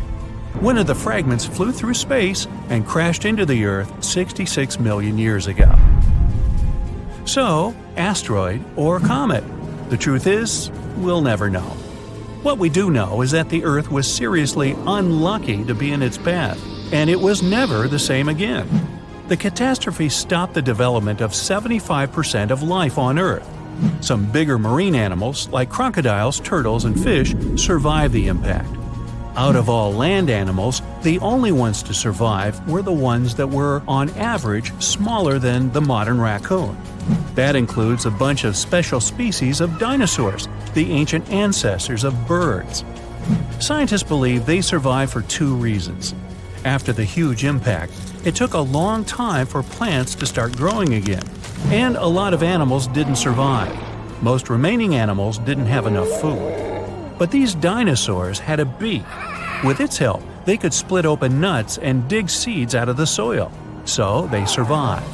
One of the fragments flew through space and crashed into the Earth 66 million years ago. So, asteroid or comet? The truth is, we'll never know. What we do know is that the Earth was seriously unlucky to be in its path, and it was never the same again. The catastrophe stopped the development of 75% of life on Earth. Some bigger marine animals, like crocodiles, turtles, and fish, survived the impact. Out of all land animals, the only ones to survive were the ones that were, on average, smaller than the modern raccoon. That includes a bunch of special species of dinosaurs, the ancient ancestors of birds. Scientists believe they survived for two reasons. After the huge impact, it took a long time for plants to start growing again, and a lot of animals didn't survive. Most remaining animals didn't have enough food. But these dinosaurs had a beak. With its help, they could split open nuts and dig seeds out of the soil. so they survived.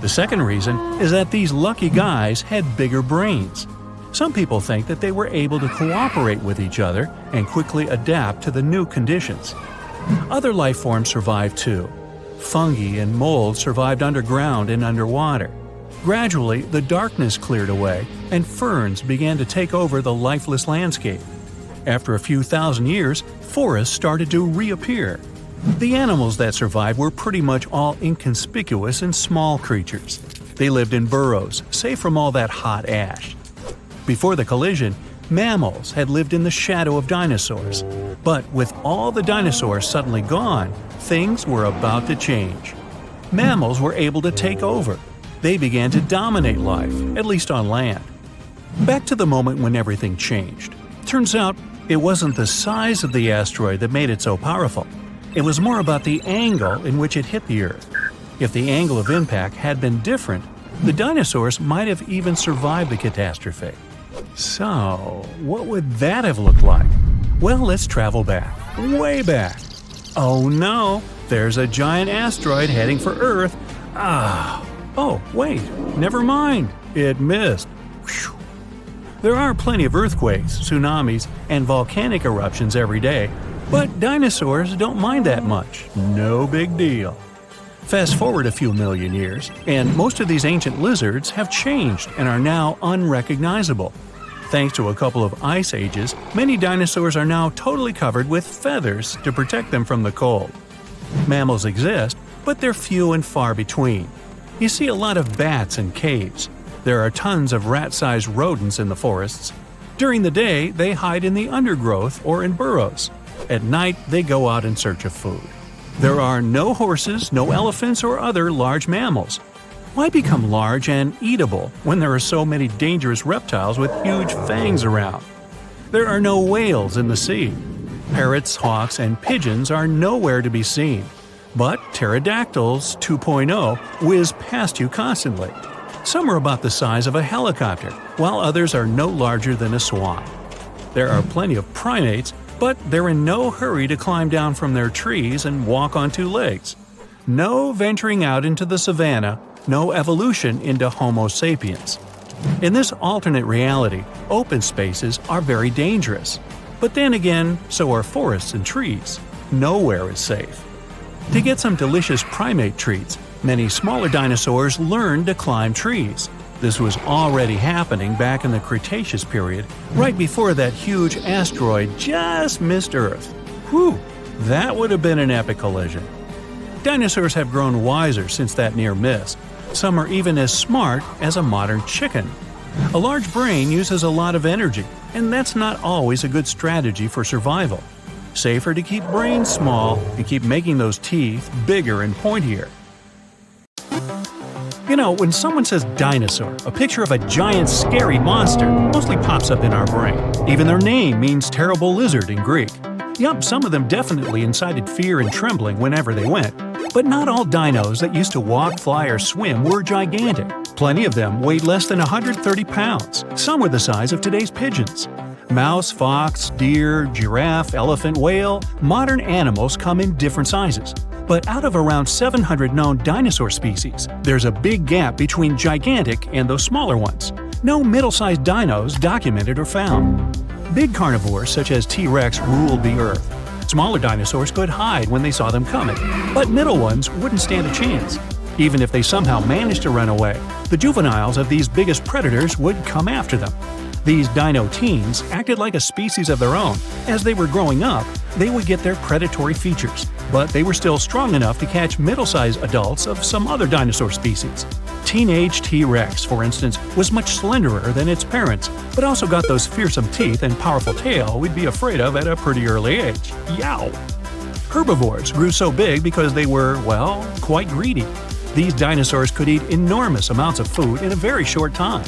The second reason is that these lucky guys had bigger brains. Some people think that they were able to cooperate with each other and quickly adapt to the new conditions. Other life forms survived too. Fungi and mold survived underground and underwater. Gradually, the darkness cleared away and ferns began to take over the lifeless landscape. After a few thousand years, forests started to reappear. The animals that survived were pretty much all inconspicuous and small creatures. They lived in burrows, safe from all that hot ash. Before the collision, mammals had lived in the shadow of dinosaurs. But with all the dinosaurs suddenly gone, things were about to change. Mammals were able to take over. They began to dominate life, at least on land. Back to the moment when everything changed. Turns out, it wasn't the size of the asteroid that made it so powerful. It was more about the angle in which it hit the Earth. If the angle of impact had been different, the dinosaurs might have even survived the catastrophe. So, what would that have looked like? Well, let's travel back, way back. Oh no, there's a giant asteroid heading for Earth. Oh, wait, never mind, it missed. Whew. There are plenty of earthquakes, tsunamis, and volcanic eruptions every day, but dinosaurs don't mind that much. No big deal. Fast forward a few million years, and most of these ancient lizards have changed and are now unrecognizable. Thanks to a couple of ice ages, many dinosaurs are now totally covered with feathers to protect them from the cold. Mammals exist, but they're few and far between. You see a lot of bats in caves. There are tons of rat-sized rodents in the forests. During the day, they hide in the undergrowth or in burrows. At night, they go out in search of food. There are no horses, no elephants, or other large mammals. Why become large and eatable when there are so many dangerous reptiles with huge fangs around? There are no whales in the sea. Parrots, hawks, and pigeons are nowhere to be seen. But pterodactyls 2.0 whiz past you constantly. Some are about the size of a helicopter, while others are no larger than a swan. There are plenty of primates, but they're in no hurry to climb down from their trees and walk on two legs. No venturing out into the savannah, no evolution into Homo sapiens. In this alternate reality, open spaces are very dangerous. But then again, so are forests and trees. Nowhere is safe. To get some delicious primate treats, many smaller dinosaurs learned to climb trees. This was already happening back in the Cretaceous period, right before that huge asteroid just missed Earth. Whew, that would have been an epic collision. Dinosaurs have grown wiser since that near miss. Some are even as smart as a modern chicken. A large brain uses a lot of energy, and that's not always a good strategy for survival. Safer to keep brains small and keep making those teeth bigger and pointier. You know, when someone says dinosaur, a picture of a giant scary monster mostly pops up in our brain. Even their name means terrible lizard in Greek. Yup, some of them definitely incited fear and trembling whenever they went. But not all dinos that used to walk, fly, or swim were gigantic. Plenty of them weighed less than 130 pounds. Some were the size of today's pigeons. Mouse, fox, deer, giraffe, elephant, whale, modern animals come in different sizes. But out of around 700 known dinosaur species, there's a big gap between gigantic and those smaller ones. No middle-sized dinos documented or found. Big carnivores such as T-Rex ruled the Earth. Smaller dinosaurs could hide when they saw them coming, but middle ones wouldn't stand a chance. Even if they somehow managed to run away, the juveniles of these biggest predators would come after them. These dino teens acted like a species of their own. As they were growing up, they would get their predatory features, but they were still strong enough to catch middle-sized adults of some other dinosaur species. Teenage T-Rex, for instance, was much slenderer than its parents, but also got those fearsome teeth and powerful tail we'd be afraid of at a pretty early age. Yow! Herbivores grew so big because they were, well, quite greedy. These dinosaurs could eat enormous amounts of food in a very short time.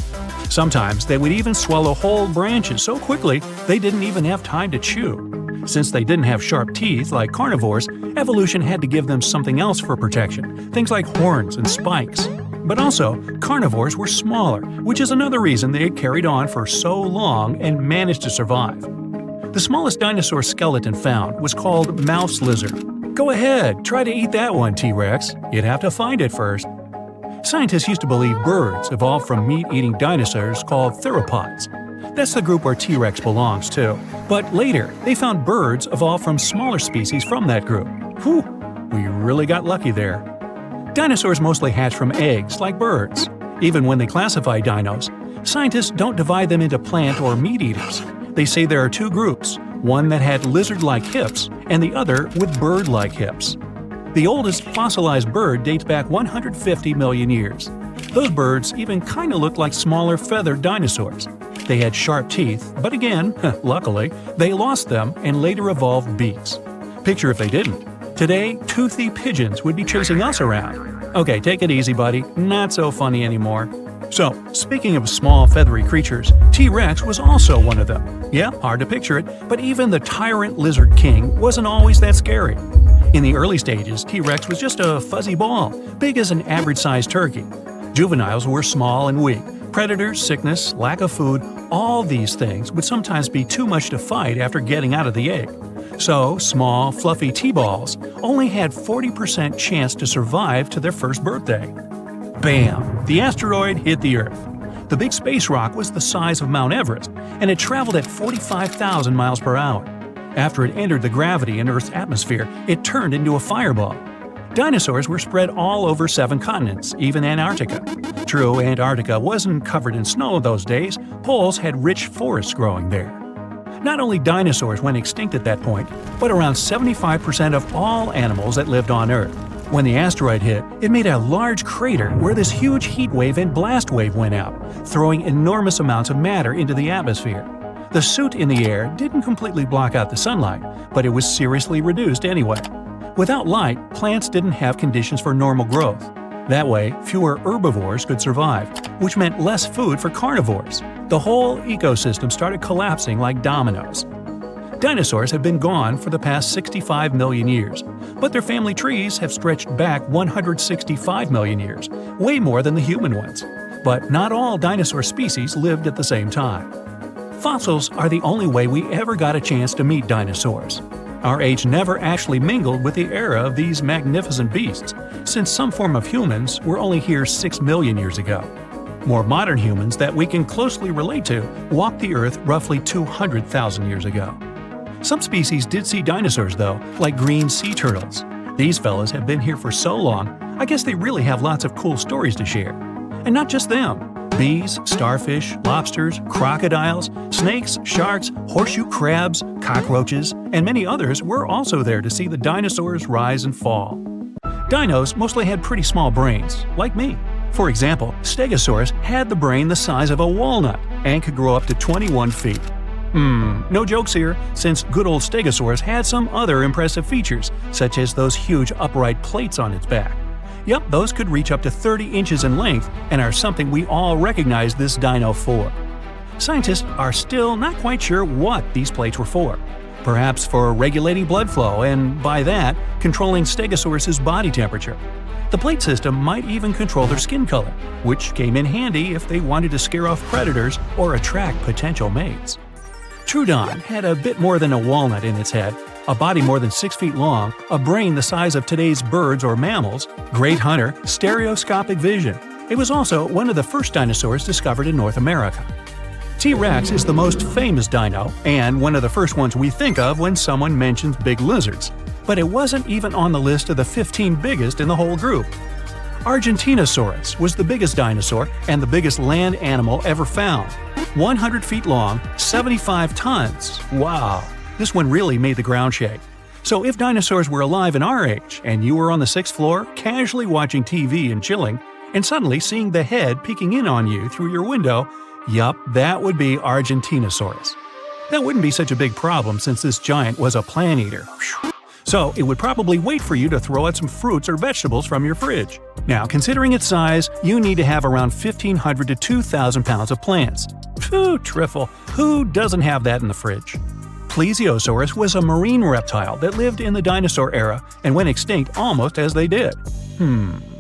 Sometimes they would even swallow whole branches so quickly they didn't even have time to chew. Since they didn't have sharp teeth like carnivores, evolution had to give them something else for protection, things like horns and spikes. But also, carnivores were smaller, which is another reason they had carried on for so long and managed to survive. The smallest dinosaur skeleton found was called mouse lizard. Go ahead, try to eat that one, T-Rex. You'd have to find it first. Scientists used to believe birds evolved from meat-eating dinosaurs called theropods. That's the group where T-Rex belongs to. But later, they found birds evolved from smaller species from that group. Whew, we really got lucky there. Dinosaurs mostly hatch from eggs, like birds. Even when they classify dinos, scientists don't divide them into plant or meat eaters. They say there are two groups, one that had lizard-like hips and the other with bird-like hips. The oldest fossilized bird dates back 150 million years. Those birds even kind of looked like smaller feathered dinosaurs. They had sharp teeth, but again, luckily, they lost them and later evolved beaks. Picture if they didn't. Today, toothy pigeons would be chasing us around. Okay, take it easy, buddy. Not so funny anymore. So, speaking of small, feathery creatures, T-Rex was also one of them. Yeah, hard to picture it, but even the tyrant lizard king wasn't always that scary. In the early stages, T-Rex was just a fuzzy ball, big as an average-sized turkey. Juveniles were small and weak. Predators, sickness, lack of food, all these things would sometimes be too much to fight after getting out of the egg. So, small, fluffy T-balls only had 40% chance to survive to their first birthday. Bam! The asteroid hit the Earth. The big space rock was the size of Mount Everest, and it traveled at 45,000 miles per hour. After it entered the gravity in Earth's atmosphere, it turned into a fireball. Dinosaurs were spread all over 7 continents, even Antarctica. True, Antarctica wasn't covered in snow those days. Poles had rich forests growing there. Not only dinosaurs went extinct at that point, but around 75% of all animals that lived on Earth. When the asteroid hit, it made a large crater where this huge heat wave and blast wave went out, throwing enormous amounts of matter into the atmosphere. The soot in the air didn't completely block out the sunlight, but it was seriously reduced anyway. Without light, plants didn't have conditions for normal growth. That way, fewer herbivores could survive, which meant less food for carnivores. The whole ecosystem started collapsing like dominoes. Dinosaurs have been gone for the past 65 million years, but their family trees have stretched back 165 million years, way more than the human ones. But not all dinosaur species lived at the same time. Fossils are the only way we ever got a chance to meet dinosaurs. Our age never actually mingled with the era of these magnificent beasts, since some form of humans were only here 6 million years ago. More modern humans that we can closely relate to walked the Earth roughly 200,000 years ago. Some species did see dinosaurs though, like green sea turtles. These fellas have been here for so long, I guess they really have lots of cool stories to share. And not just them. Bees, starfish, lobsters, crocodiles, snakes, sharks, horseshoe crabs, cockroaches, and many others were also there to see the dinosaurs rise and fall. Dinos mostly had pretty small brains, like me. For example, Stegosaurus had the brain the size of a walnut and could grow up to 21 feet. No jokes here, since good old Stegosaurus had some other impressive features, such as those huge upright plates on its back. Yep, those could reach up to 30 inches in length and are something we all recognize this dino for. Scientists are still not quite sure what these plates were for. Perhaps for regulating blood flow and, by that, controlling Stegosaurus's body temperature. The plate system might even control their skin color, which came in handy if they wanted to scare off predators or attract potential mates. Troodon had a bit more than a walnut in its head, a body more than 6 feet long, a brain the size of today's birds or mammals, great hunter, stereoscopic vision. It was also one of the first dinosaurs discovered in North America. T-Rex is the most famous dino, and one of the first ones we think of when someone mentions big lizards. But it wasn't even on the list of the 15 biggest in the whole group. Argentinosaurus was the biggest dinosaur and the biggest land animal ever found. 100 feet long, 75 tons. Wow, this one really made the ground shake. So if dinosaurs were alive in our age, and you were on the 6th floor, casually watching TV and chilling, and suddenly seeing the head peeking in on you through your window, yup, that would be Argentinosaurus. That wouldn't be such a big problem since this giant was a plant eater. So it would probably wait for you to throw out some fruits or vegetables from your fridge. Now, considering its size, you need to have around 1,500 to 2,000 pounds of plants. Phew, triffle, who doesn't have that in the fridge? Plesiosaurus was a marine reptile that lived in the dinosaur era and went extinct almost as they did.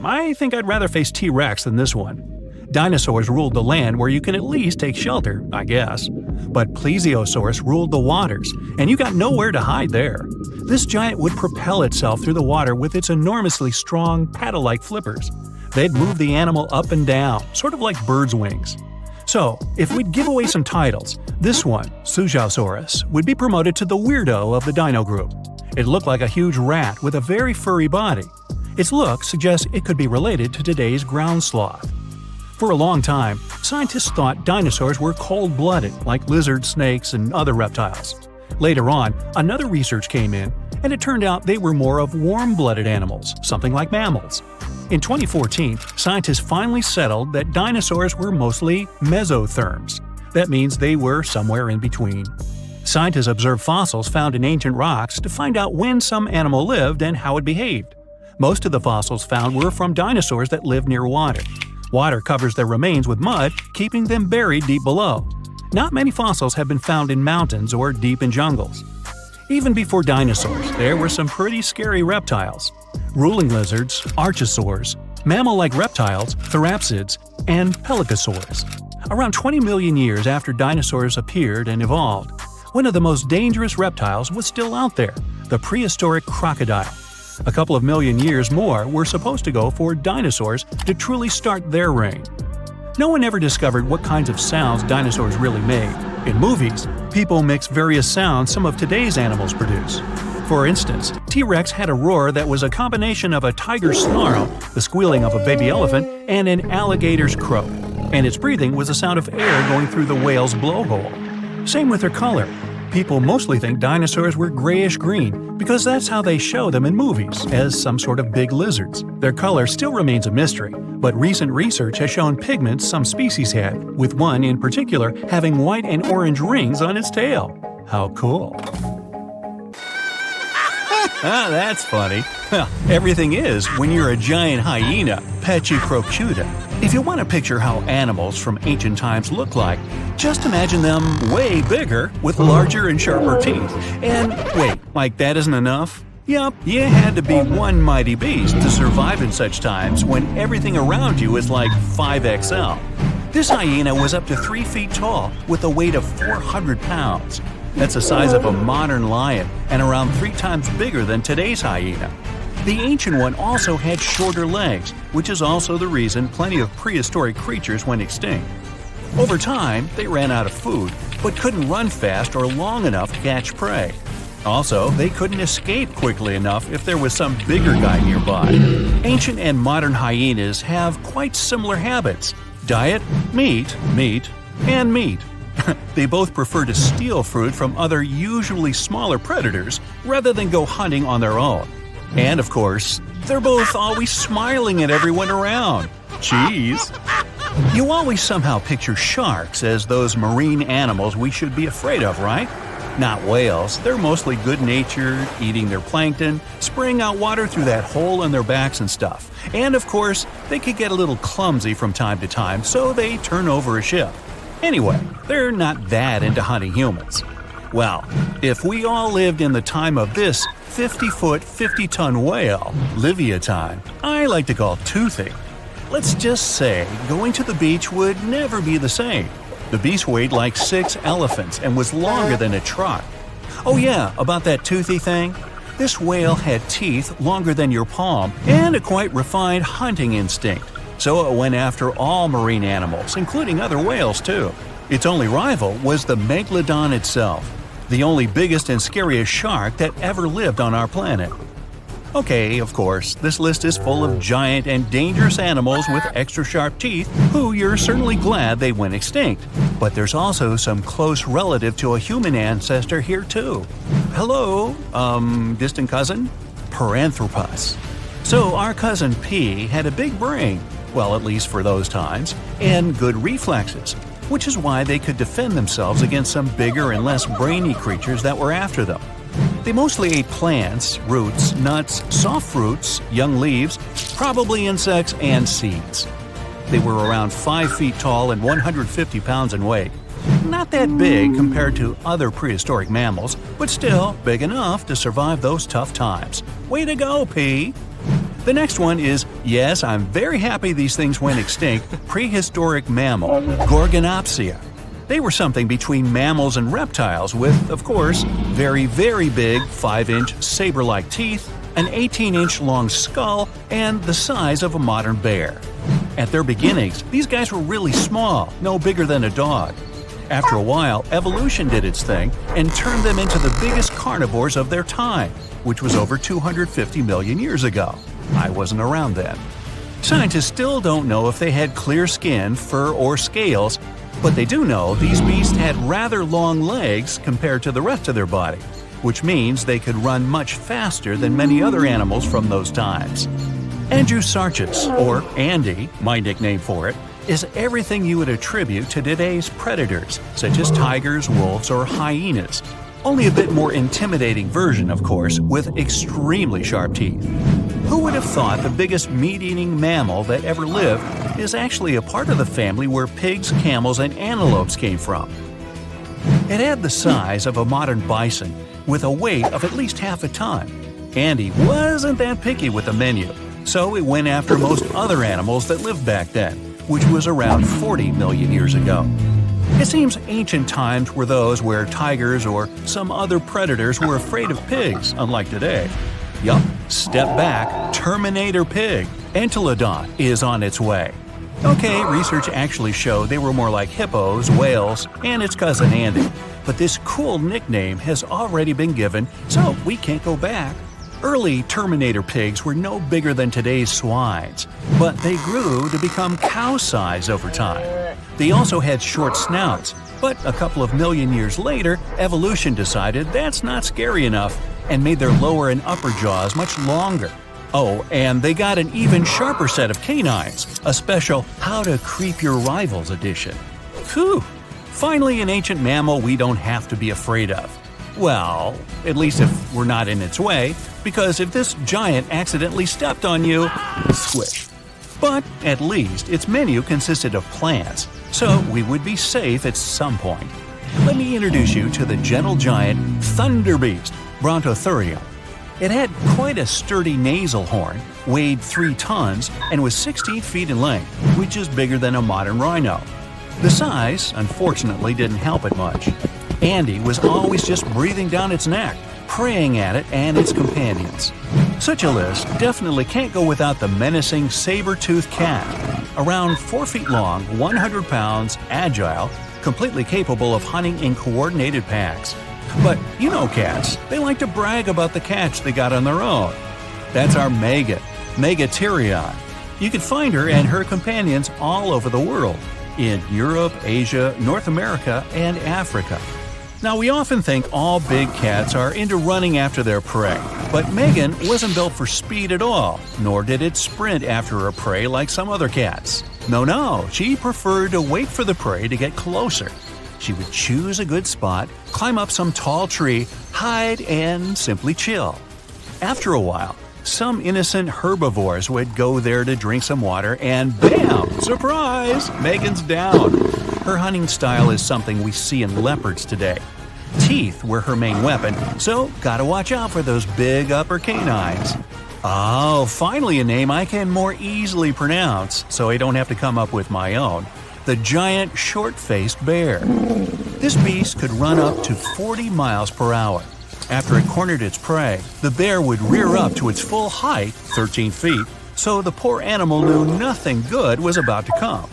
I think I'd rather face T-Rex than this one. Dinosaurs ruled the land where you can at least take shelter, I guess. But Plesiosaurus ruled the waters, and you got nowhere to hide there. This giant would propel itself through the water with its enormously strong, paddle-like flippers. They'd move the animal up and down, sort of like birds' wings. So, if we'd give away some titles, this one, Suchosaurus, would be promoted to the weirdo of the dino group. It looked like a huge rat with a very furry body. Its look suggests it could be related to today's ground sloth. For a long time, scientists thought dinosaurs were cold-blooded, like lizards, snakes, and other reptiles. Later on, another research came in, and it turned out they were more of warm-blooded animals, something like mammals. In 2014, scientists finally settled that dinosaurs were mostly mesotherms. That means they were somewhere in between. Scientists observed fossils found in ancient rocks to find out when some animal lived and how it behaved. Most of the fossils found were from dinosaurs that lived near water. Water covers their remains with mud, keeping them buried deep below. Not many fossils have been found in mountains or deep in jungles. Even before dinosaurs, there were some pretty scary reptiles. Ruling lizards, archosaurs, mammal-like reptiles, therapsids, and pelycosaurs. Around 20 million years after dinosaurs appeared and evolved, one of the most dangerous reptiles was still out there, the prehistoric crocodile. A couple of million years more were supposed to go for dinosaurs to truly start their reign. No one ever discovered what kinds of sounds dinosaurs really made. In movies, people mix various sounds some of today's animals produce. For instance, T-Rex had a roar that was a combination of a tiger's snarl, the squealing of a baby elephant, and an alligator's croak. And its breathing was the sound of air going through the whale's blowhole. Same with their color. People mostly think dinosaurs were grayish-green because that's how they show them in movies, as some sort of big lizards. Their color still remains a mystery, but recent research has shown pigments some species had, with one in particular having white and orange rings on its tail. How cool. That's funny. Well, everything is when you're a giant hyena, Pachyrhinocheuta. If you want to picture how animals from ancient times look like, just imagine them way bigger with larger and sharper teeth. And wait, like that isn't enough? Yup, you had to be one mighty beast to survive in such times when everything around you is like 5XL. This hyena was up to 3 feet tall with a weight of 400 pounds. That's the size of a modern lion and around 3 times bigger than today's hyena. The ancient one also had shorter legs, which is also the reason plenty of prehistoric creatures went extinct. Over time, they ran out of food, but couldn't run fast or long enough to catch prey. Also, they couldn't escape quickly enough if there was some bigger guy nearby. Ancient and modern hyenas have quite similar habits. Diet, meat, and meat. They both prefer to steal food from other usually smaller predators rather than go hunting on their own. And of course, they're both always smiling at everyone around. Cheese! You always somehow picture sharks as those marine animals we should be afraid of, right? Not whales. They're mostly good-natured, eating their plankton, spraying out water through that hole in their backs and stuff. And of course, they could get a little clumsy from time to time, so they turn over a ship. Anyway, they're not that into hunting humans. Well, if we all lived in the time of this 50-foot, 50-ton whale, Leviathan, I like to call Toothy, let's just say going to the beach would never be the same. The beast weighed like 6 elephants and was longer than a truck. Oh yeah, about that Toothy thing? This whale had teeth longer than your palm and a quite refined hunting instinct. So it went after all marine animals, including other whales too. Its only rival was the megalodon itself, the only biggest and scariest shark that ever lived on our planet. Okay, of course, this list is full of giant and dangerous animals with extra sharp teeth who you're certainly glad they went extinct. But there's also some close relative to a human ancestor here too. Hello, distant cousin? Paranthropus. So our cousin P had a big brain, well, at least for those times, and good reflexes, which is why they could defend themselves against some bigger and less brainy creatures that were after them. They mostly ate plants, roots, nuts, soft fruits, young leaves, probably insects, and seeds. They were around 5 feet tall and 150 pounds in weight. Not that big compared to other prehistoric mammals, but still big enough to survive those tough times. Way to go, P! The next one is, yes, I'm very happy these things went extinct, prehistoric mammal, Gorgonopsia. They were something between mammals and reptiles with, of course, very, very big 5-inch saber-like teeth, an 18-inch long skull, and the size of a modern bear. At their beginnings, these guys were really small, no bigger than a dog. After a while, evolution did its thing and turned them into the biggest carnivores of their time, which was over 250 million years ago. I wasn't around then. Scientists still don't know if they had clear skin, fur, or scales, but they do know these beasts had rather long legs compared to the rest of their body, which means they could run much faster than many other animals from those times. Andrewsarchus, or Andy, my nickname for it, is everything you would attribute to today's predators, such as tigers, wolves, or hyenas. Only a bit more intimidating version, of course, with extremely sharp teeth. Who would have thought the biggest meat-eating mammal that ever lived is actually a part of the family where pigs, camels, and antelopes came from? It had the size of a modern bison, with a weight of at least half a ton. Andy wasn't that picky with the menu, so it went after most other animals that lived back then, which was around 40 million years ago. It seems ancient times were those where tigers or some other predators were afraid of pigs, unlike today. Yup, step back, Terminator pig, Entelodon, is on its way. Okay, research actually showed they were more like hippos, whales, and its cousin Andy. But this cool nickname has already been given, so we can't go back. Early Terminator pigs were no bigger than today's swines, but they grew to become cow size over time. They also had short snouts, but a couple of million years later, evolution decided that's not scary enough and made their lower and upper jaws much longer. Oh, and they got an even sharper set of canines, a special How to Creep Your Rivals edition. Whew! Finally, an ancient mammal we don't have to be afraid of. Well, at least if we're not in its way, because if this giant accidentally stepped on you, squish. But at least its menu consisted of plants, so we would be safe at some point. Let me introduce you to the gentle giant thunder beast, Brontotherium. It had quite a sturdy nasal horn, weighed 3 tons, and was 16 feet in length, which is bigger than a modern rhino. The size, unfortunately, didn't help it much. Andy was always just breathing down its neck, preying at it and its companions. Such a list definitely can't go without the menacing saber-toothed cat. Around 4 feet long, 100 pounds, agile, completely capable of hunting in coordinated packs. But you know cats, they like to brag about the catch they got on their own. That's our Megan, Megatherion. You can find her and her companions all over the world, in Europe, Asia, North America, and Africa. Now, we often think all big cats are into running after their prey, but Megan wasn't built for speed at all, nor did it sprint after her prey like some other cats. No, she preferred to wait for the prey to get closer. She would choose a good spot, climb up some tall tree, hide, and simply chill. After a while, some innocent herbivores would go there to drink some water, and bam! Surprise! Megan's down. Her hunting style is something we see in leopards today. Teeth were her main weapon, so gotta watch out for those big upper canines. Oh, finally a name I can more easily pronounce, so I don't have to come up with my own. The giant short-faced bear. This beast could run up to 40 miles per hour. After it cornered its prey, the bear would rear up to its full height, 13 feet, so the poor animal knew nothing good was about to come.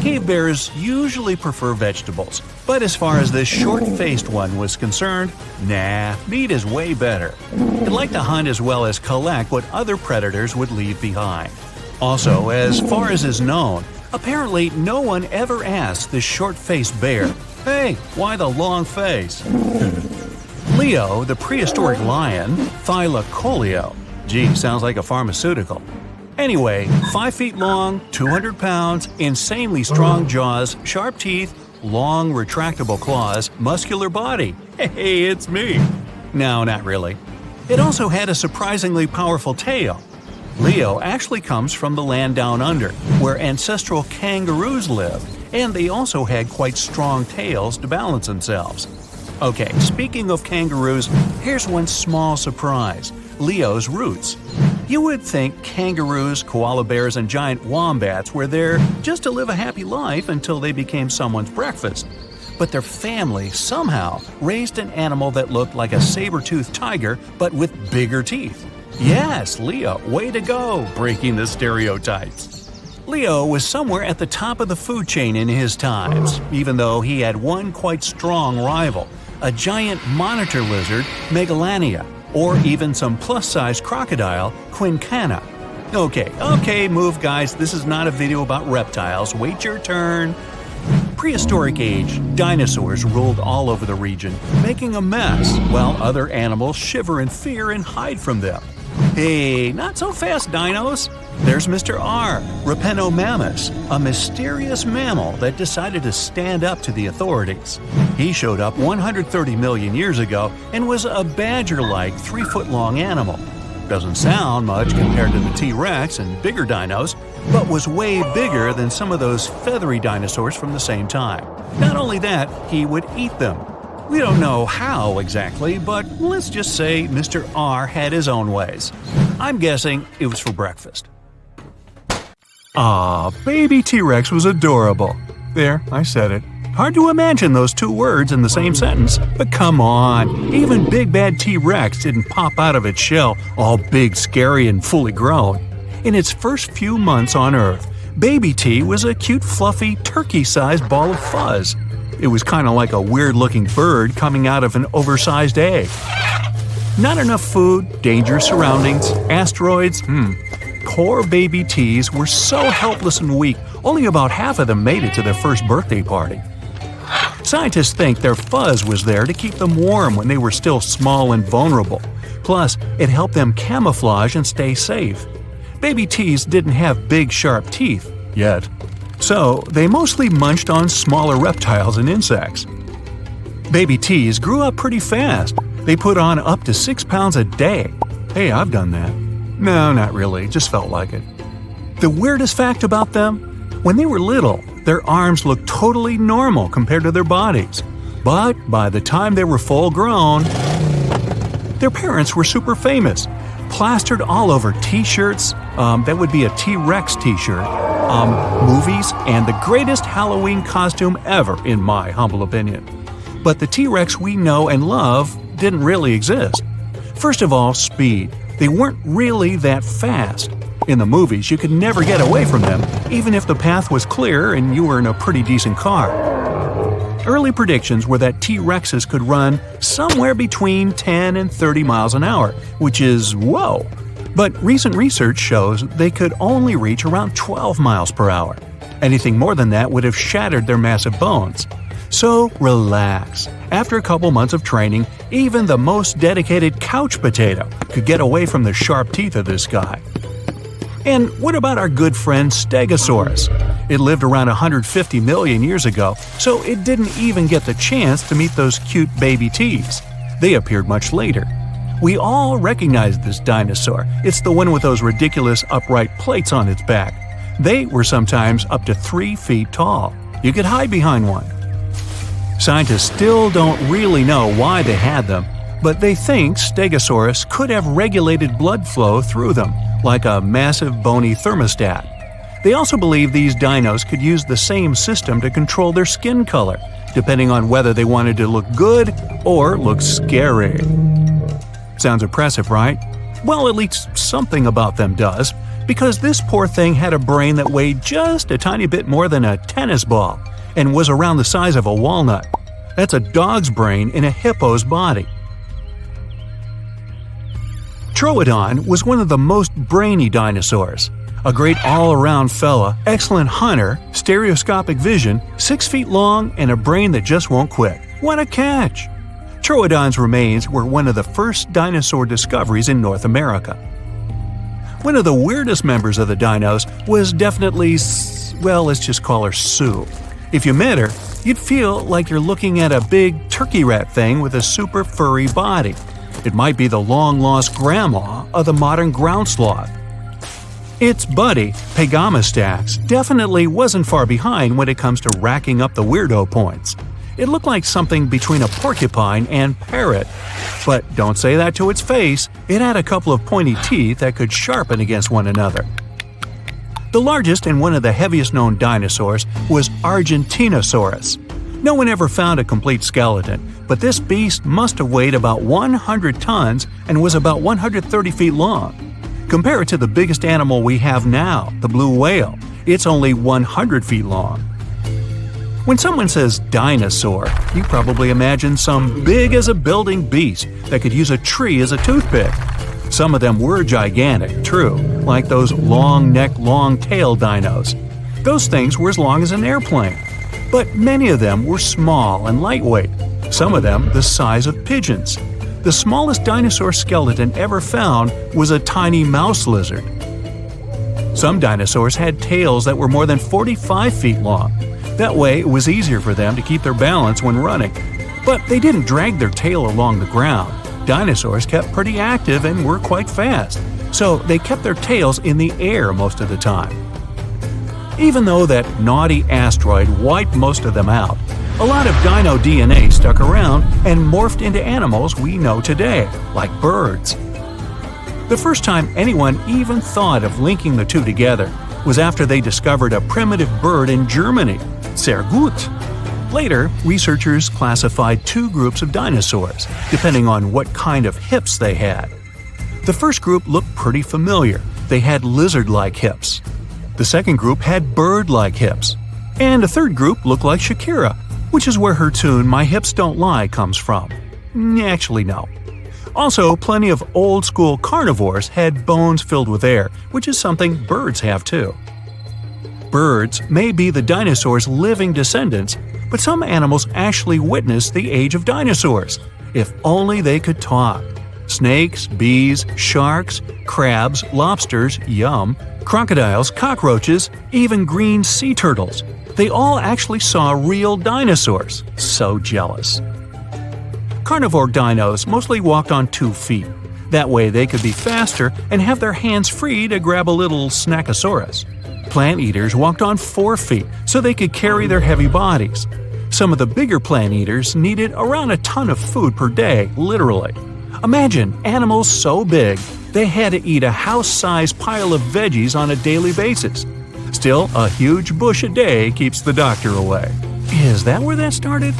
Cave bears usually prefer vegetables, but as far as this short-faced one was concerned, nah, meat is way better. It liked to hunt as well as collect what other predators would leave behind. Also, as far as is known, apparently no one ever asked this short-faced bear, "Hey, why the long face?" Leo, the prehistoric lion, Thylacoleo. Gee, sounds like a pharmaceutical. Anyway, 5 feet long, 200 pounds, insanely strong jaws, sharp teeth, long retractable claws, muscular body. Hey, it's me. No, not really. It also had a surprisingly powerful tail. Leo actually comes from the land down under, where ancestral kangaroos lived, and they also had quite strong tails to balance themselves. Okay, speaking of kangaroos, here's one small surprise: Leo's roots. You would think kangaroos, koala bears, and giant wombats were there just to live a happy life until they became someone's breakfast. but their family somehow raised an animal that looked like a saber-toothed tiger but with bigger teeth. Yes, Leo, way to go, breaking the stereotypes. Leo was somewhere at the top of the food chain in his times, even though he had one quite strong rival, a giant monitor lizard, Megalania, or even some plus-size crocodile, Quincana. Okay, move guys, this is not a video about reptiles, wait your turn. Prehistoric age, dinosaurs ruled all over the region, making a mess, while other animals shiver in fear and hide from them. Hey, not so fast, dinos! There's Mr. R, Rapenomamus, a mysterious mammal that decided to stand up to the authorities. He showed up 130 million years ago and was a badger-like 3-foot-long animal. Doesn't sound much compared to the T-Rex and bigger dinos, but was way bigger than some of those feathery dinosaurs from the same time. Not only that, he would eat them. We don't know how exactly, but let's just say Mr. R had his own ways. I'm guessing it was for breakfast. Baby T-Rex was adorable. There, I said it. Hard to imagine those two words in the same sentence, but come on, even Big Bad T-Rex didn't pop out of its shell all big, scary, and fully grown. In its first few months on Earth, Baby T was a cute, fluffy, turkey-sized ball of fuzz. It was kind of like a weird-looking bird coming out of an oversized egg. Not enough food, dangerous surroundings, asteroids, Poor baby T's were so helpless and weak, only about half of them made it to their first birthday party. Scientists think their fuzz was there to keep them warm when they were still small and vulnerable. Plus, it helped them camouflage and stay safe. Baby T's didn't have big, sharp teeth yet, so they mostly munched on smaller reptiles and insects. Baby T's grew up pretty fast. They put on up to 6 pounds a day. Hey, I've done that. No, not really, just felt like it. The weirdest fact about them? When they were little, their arms looked totally normal compared to their bodies. But by the time they were full grown, their parents were super famous. Plastered all over t-shirts, that would be a T-Rex t-shirt, movies, and the greatest Halloween costume ever, in my humble opinion. But the T-Rex we know and love didn't really exist. First of all, speed. They weren't really that fast. In the movies, you could never get away from them, even if the path was clear and you were in a pretty decent car. Early predictions were that T-Rexes could run somewhere between 10 and 30 miles an hour, which is whoa! But recent research shows they could only reach around 12 miles per hour. Anything more than that would have shattered their massive bones. So relax. After a couple months of training, even the most dedicated couch potato could get away from the sharp teeth of this guy. And what about our good friend Stegosaurus? It lived around 150 million years ago, so it didn't even get the chance to meet those cute baby T's. They appeared much later. We all recognize this dinosaur. It's the one with those ridiculous upright plates on its back. They were sometimes up to 3 feet tall. You could hide behind one. Scientists still don't really know why they had them, but they think Stegosaurus could have regulated blood flow through them, like a massive bony thermostat. They also believe these dinos could use the same system to control their skin color, depending on whether they wanted to look good or look scary. Sounds impressive, right? Well, at least something about them does, because this poor thing had a brain that weighed just a tiny bit more than a tennis ball and was around the size of a walnut. That's a dog's brain in a hippo's body. Troodon was one of the most brainy dinosaurs. A great all-around fella, excellent hunter, stereoscopic vision, 6 feet long, and a brain that just won't quit. What a catch! Troodon's remains were one of the first dinosaur discoveries in North America. One of the weirdest members of the dinos was definitely, well, let's just call her Sue. If you met her, you'd feel like you're looking at a big turkey rat thing with a super furry body. It might be the long-lost grandma of the modern ground sloth. Its buddy, Pegamastax, definitely wasn't far behind when it comes to racking up the weirdo points. It looked like something between a porcupine and parrot. But don't say that to its face, it had a couple of pointy teeth that could sharpen against one another. The largest and one of the heaviest known dinosaurs was Argentinosaurus. No one ever found a complete skeleton, but this beast must have weighed about 100 tons and was about 130 feet long. Compare it to the biggest animal we have now, the blue whale. It's only 100 feet long. When someone says dinosaur, you probably imagine some big-as-a-building beast that could use a tree as a toothpick. Some of them were gigantic, true, like those long-neck, long-tail dinos. Those things were as long as an airplane. But many of them were small and lightweight, some of them the size of pigeons. The smallest dinosaur skeleton ever found was a tiny mouse lizard. Some dinosaurs had tails that were more than 45 feet long. That way, it was easier for them to keep their balance when running. But they didn't drag their tail along the ground. Dinosaurs kept pretty active and were quite fast, so they kept their tails in the air most of the time. Even though that naughty asteroid wiped most of them out, a lot of dino DNA stuck around and morphed into animals we know today, like birds. The first time anyone even thought of linking the two together was after they discovered a primitive bird in Germany, sehr gut. Later, researchers classified two groups of dinosaurs, depending on what kind of hips they had. The first group looked pretty familiar. They had lizard-like hips. The second group had bird-like hips. And a third group looked like Shakira, which is where her tune My Hips Don't Lie comes from. Actually, no. Also, plenty of old-school carnivores had bones filled with air, which is something birds have too. Birds may be the dinosaurs' living descendants, but some animals actually witnessed the age of dinosaurs. If only they could talk. Snakes, bees, sharks, crabs, lobsters, yum, crocodiles, cockroaches, even green sea turtles. They all actually saw real dinosaurs. So jealous. Carnivore dinos mostly walked on 2 feet. That way they could be faster and have their hands free to grab a little snackosaurus. Plant eaters walked on 4 feet so they could carry their heavy bodies. Some of the bigger plant eaters needed around a ton of food per day, literally. Imagine animals so big they had to eat a house-sized pile of veggies on a daily basis. Still, a huge bush a day keeps the doctor away. Is that where that started?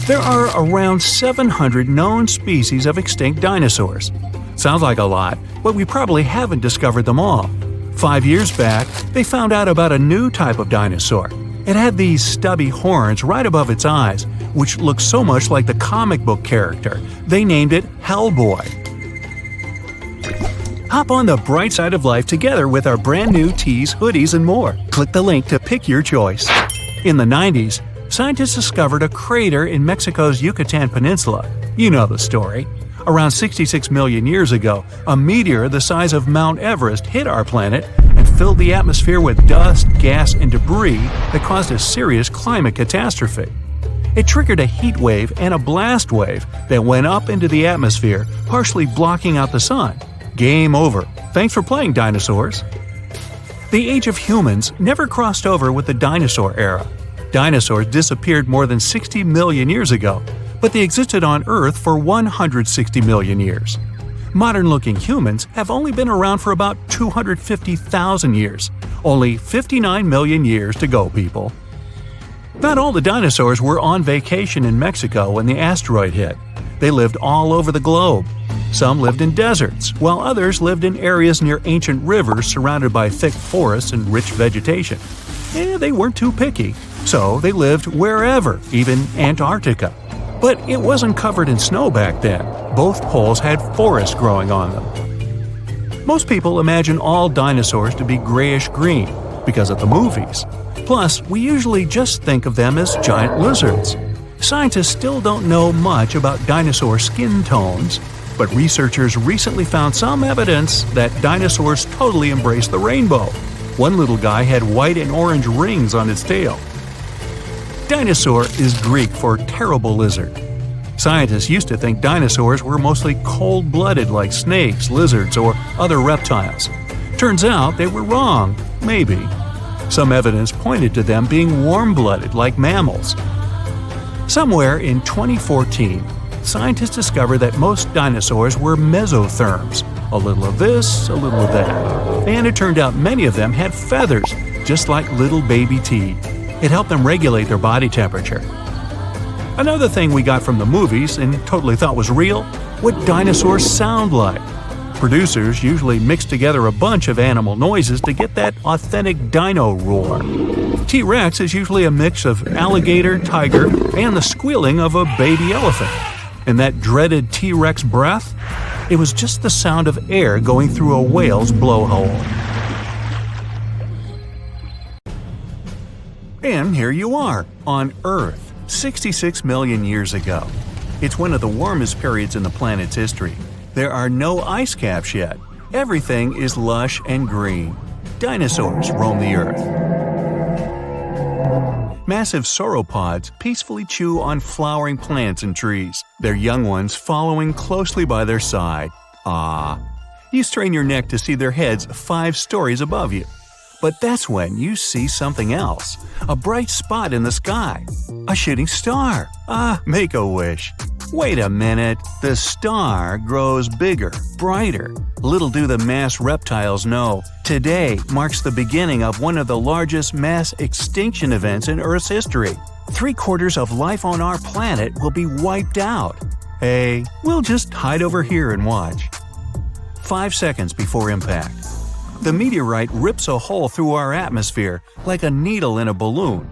There are around 700 known species of extinct dinosaurs. Sounds like a lot, but we probably haven't discovered them all. 5 years back, they found out about a new type of dinosaur. It had these stubby horns right above its eyes, which looked so much like the comic book character. They named it Hellboy. Hop on the bright side of life together with our brand new tees, hoodies, and more. Click the link to pick your choice. In the 90s, scientists discovered a crater in Mexico's Yucatan Peninsula. You know the story. Around 66 million years ago, a meteor the size of Mount Everest hit our planet and filled the atmosphere with dust, gas, and debris that caused a serious climate catastrophe. It triggered a heat wave and a blast wave that went up into the atmosphere, partially blocking out the sun. Game over. Thanks for playing, dinosaurs. The age of humans never crossed over with the dinosaur era. Dinosaurs disappeared more than 60 million years ago, but they existed on Earth for 160 million years. Modern-looking humans have only been around for about 250,000 years. Only 59 million years to go, people. Not all the dinosaurs were on vacation in Mexico when the asteroid hit. They lived all over the globe. Some lived in deserts, while others lived in areas near ancient rivers surrounded by thick forests and rich vegetation. They weren't too picky, so they lived wherever, even Antarctica. But it wasn't covered in snow back then. Both poles had forests growing on them. Most people imagine all dinosaurs to be grayish-green because of the movies. Plus, we usually just think of them as giant lizards. Scientists still don't know much about dinosaur skin tones, but researchers recently found some evidence that dinosaurs totally embraced the rainbow. One little guy had white and orange rings on his tail. Dinosaur is Greek for terrible lizard. Scientists used to think dinosaurs were mostly cold-blooded like snakes, lizards, or other reptiles. Turns out they were wrong, maybe. Some evidence pointed to them being warm-blooded like mammals. Somewhere in 2014, scientists discovered that most dinosaurs were mesotherms, a little of this, a little of that. And it turned out many of them had feathers, just like little baby T. It helped them regulate their body temperature. Another thing we got from the movies and totally thought was real: what dinosaurs sound like. Producers usually mix together a bunch of animal noises to get that authentic dino roar. T-Rex is usually a mix of alligator, tiger, and the squealing of a baby elephant. And that dreaded T-Rex breath? It was just the sound of air going through a whale's blowhole. And here you are, on Earth, 66 million years ago. It's one of the warmest periods in the planet's history. There are no ice caps yet. Everything is lush and green. Dinosaurs roam the Earth. Massive sauropods peacefully chew on flowering plants and trees, their young ones following closely by their side. You strain your neck to see their heads 5 stories above you. But that's when you see something else. A bright spot in the sky. A shooting star. Make a wish. Wait a minute. The star grows bigger, brighter. Little do the mass reptiles know, today marks the beginning of one of the largest mass extinction events in Earth's history. 3/4 of life on our planet will be wiped out. Hey, we'll just hide over here and watch. 5 seconds before impact. The meteorite rips a hole through our atmosphere like a needle in a balloon.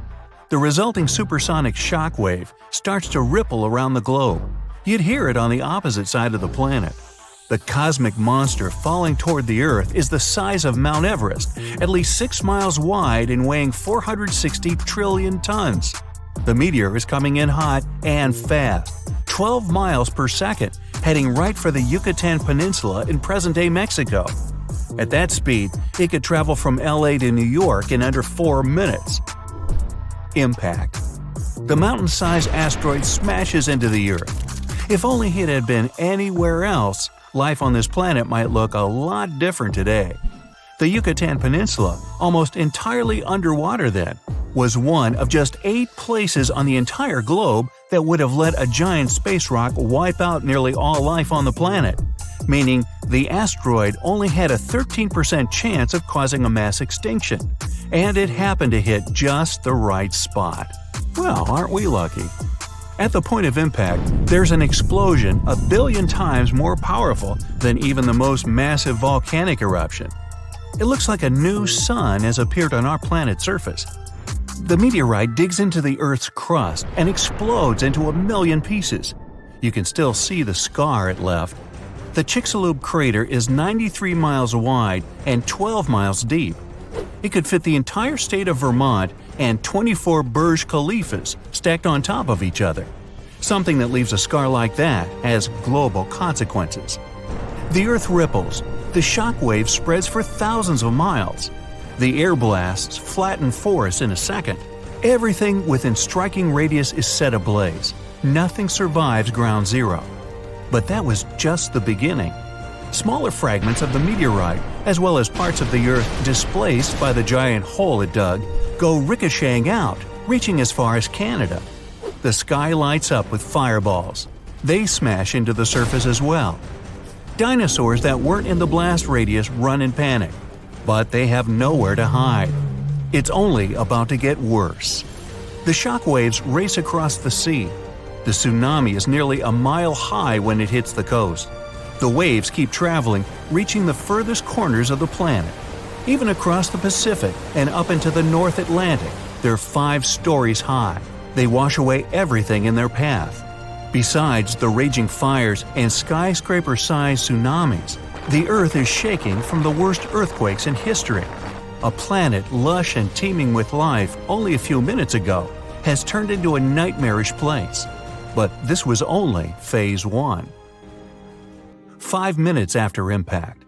The resulting supersonic shock wave starts to ripple around the globe. You'd hear it on the opposite side of the planet. The cosmic monster falling toward the Earth is the size of Mount Everest, at least 6 miles wide and weighing 460 trillion tons. The meteor is coming in hot and fast, 12 miles per second, heading right for the Yucatan Peninsula in present-day Mexico. At that speed, it could travel from LA to New York in under 4 minutes. Impact. The mountain-sized asteroid smashes into the Earth. If only it had been anywhere else, life on this planet might look a lot different today. The Yucatan Peninsula, almost entirely underwater then, was one of just 8 places on the entire globe that would have let a giant space rock wipe out nearly all life on the planet, meaning the asteroid only had a 13% chance of causing a mass extinction, and it happened to hit just the right spot. Well, aren't we lucky? At the point of impact, there's an explosion 1 billion times more powerful than even the most massive volcanic eruption. It looks like a new sun has appeared on our planet's surface. The meteorite digs into the Earth's crust and explodes into 1 million pieces. You can still see the scar it left. The Chicxulub crater is 93 miles wide and 12 miles deep. It could fit the entire state of Vermont and 24 Burj Khalifas stacked on top of each other. Something that leaves a scar like that has global consequences. The Earth ripples. The shock wave spreads for thousands of miles. The air blasts flatten forests in a second. Everything within striking radius is set ablaze. Nothing survives ground zero. But that was just the beginning. Smaller fragments of the meteorite, as well as parts of the Earth displaced by the giant hole it dug, go ricocheting out, reaching as far as Canada. The sky lights up with fireballs. They smash into the surface as well. Dinosaurs that weren't in the blast radius run in panic, but they have nowhere to hide. It's only about to get worse. The shock waves race across the sea. The tsunami is nearly a mile high when it hits the coast. The waves keep traveling, reaching the furthest corners of the planet. Even across the Pacific and up into the North Atlantic, they're 5 stories high. They wash away everything in their path. Besides the raging fires and skyscraper-sized tsunamis, the Earth is shaking from the worst earthquakes in history. A planet lush and teeming with life only a few minutes ago has turned into a nightmarish place. But this was only Phase 1. 5 minutes after impact.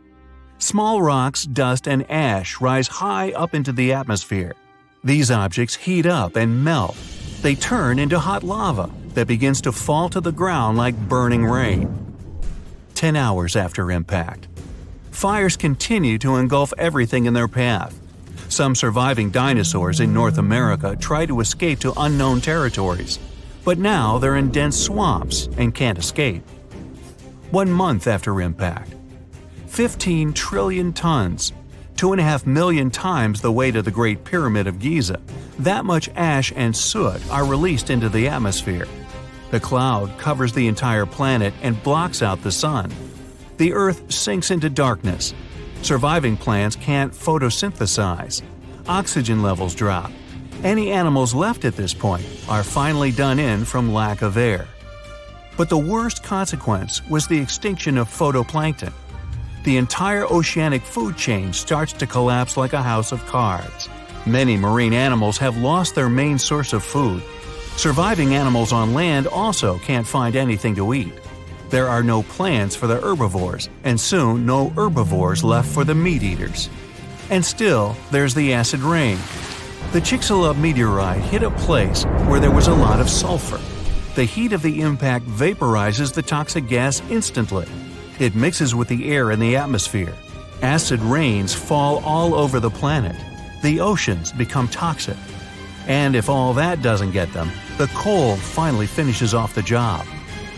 Small rocks, dust, and ash rise high up into the atmosphere. These objects heat up and melt. They turn into hot lava that begins to fall to the ground like burning rain. 10 hours after impact. Fires continue to engulf everything in their path. Some surviving dinosaurs in North America try to escape to unknown territories, but now they're in dense swamps and can't escape. 1 month after impact. 15 trillion tons, 2.5 million times the weight of the Great Pyramid of Giza. That much ash and soot are released into the atmosphere. The cloud covers the entire planet and blocks out the sun. The Earth sinks into darkness. Surviving plants can't photosynthesize. Oxygen levels drop. Any animals left at this point are finally done in from lack of air. But the worst consequence was the extinction of phytoplankton. The entire oceanic food chain starts to collapse like a house of cards. Many marine animals have lost their main source of food. Surviving animals on land also can't find anything to eat. There are no plants for the herbivores, and soon no herbivores left for the meat-eaters. And still, there's the acid rain. The Chicxulub meteorite hit a place where there was a lot of sulfur. The heat of the impact vaporizes the toxic gas instantly. It mixes with the air in the atmosphere. Acid rains fall all over the planet. The oceans become toxic. And if all that doesn't get them, the cold finally finishes off the job.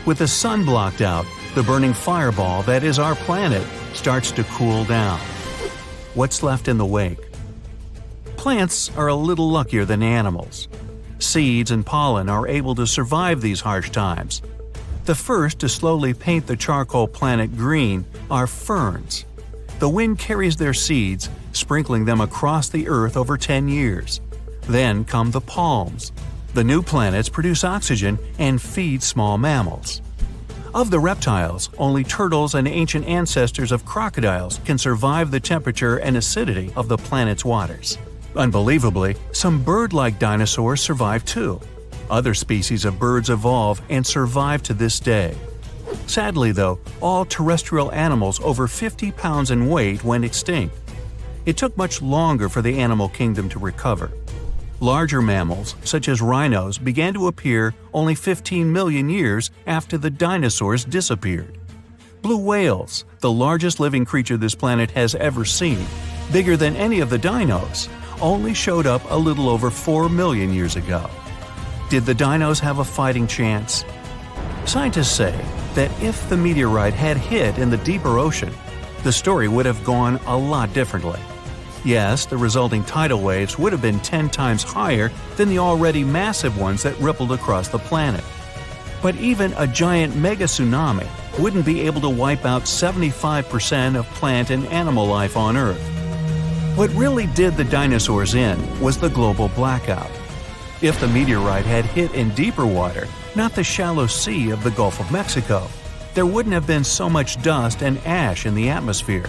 With the sun blocked out, the burning fireball that is our planet starts to cool down. What's left in the wake? Plants are a little luckier than animals. Seeds and pollen are able to survive these harsh times. The first to slowly paint the charcoal planet green are ferns. The wind carries their seeds, sprinkling them across the earth over 10 years. Then come the palms. The new planets produce oxygen and feed small mammals. Of the reptiles, only turtles and ancient ancestors of crocodiles can survive the temperature and acidity of the planet's waters. Unbelievably, some bird-like dinosaurs survive too. Other species of birds evolve and survive to this day. Sadly though, all terrestrial animals over 50 pounds in weight went extinct. It took much longer for the animal kingdom to recover. Larger mammals, such as rhinos, began to appear only 15 million years after the dinosaurs disappeared. Blue whales, the largest living creature this planet has ever seen, bigger than any of the dinos, only showed up a little over 4 million years ago. Did the dinos have a fighting chance? Scientists say that if the meteorite had hit in the deeper ocean, the story would have gone a lot differently. Yes, the resulting tidal waves would have been 10 times higher than the already massive ones that rippled across the planet. But even a giant mega tsunami wouldn't be able to wipe out 75% of plant and animal life on Earth. What really did the dinosaurs in was the global blackout. If the meteorite had hit in deeper water, not the shallow sea of the Gulf of Mexico, there wouldn't have been so much dust and ash in the atmosphere.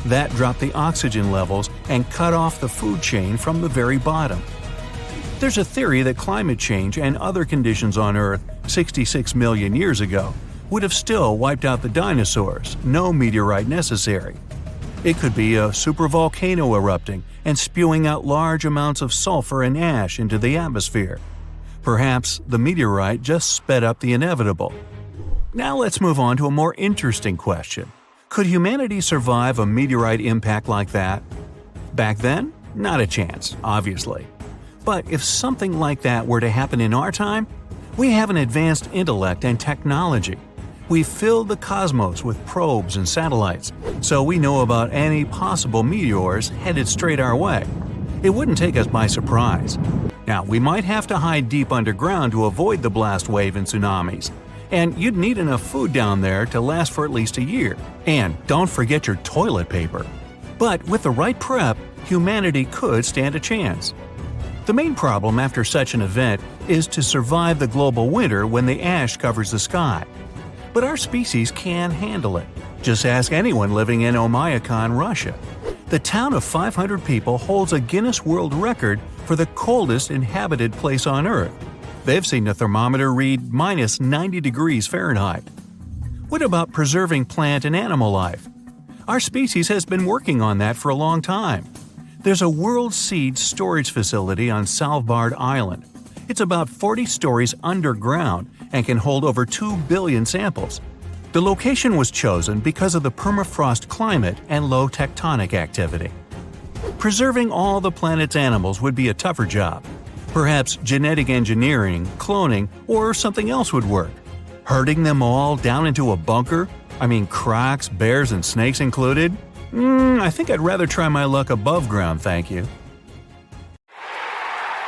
That dropped the oxygen levels and cut off the food chain from the very bottom. There's a theory that climate change and other conditions on Earth 66 million years ago would have still wiped out the dinosaurs, no meteorite necessary. It could be a supervolcano erupting and spewing out large amounts of sulfur and ash into the atmosphere. Perhaps the meteorite just sped up the inevitable. Now let's move on to a more interesting question. Could humanity survive a meteorite impact like that? Back then, not a chance, obviously. But if something like that were to happen in our time, we have an advanced intellect and technology. We've filled the cosmos with probes and satellites, so we know about any possible meteors headed straight our way. It wouldn't take us by surprise. Now, we might have to hide deep underground to avoid the blast wave and tsunamis. And you'd need enough food down there to last for at least a year. And don't forget your toilet paper. But with the right prep, humanity could stand a chance. The main problem after such an event is to survive the global winter when the ash covers the sky. But our species can handle it. Just ask anyone living in Oymyakon, Russia. The town of 500 people holds a Guinness World Record for the coldest inhabited place on Earth. They've seen the thermometer read minus 90 degrees Fahrenheit. What about preserving plant and animal life? Our species has been working on that for a long time. There's a World Seed storage facility on Svalbard Island. It's about 40 stories underground and can hold over 2 billion samples. The location was chosen because of the permafrost climate and low tectonic activity. Preserving all the planet's animals would be a tougher job. Perhaps genetic engineering, cloning, or something else would work. Herding them all down into a bunker? I mean crocs, bears, and snakes included? I think I'd rather try my luck above ground, thank you.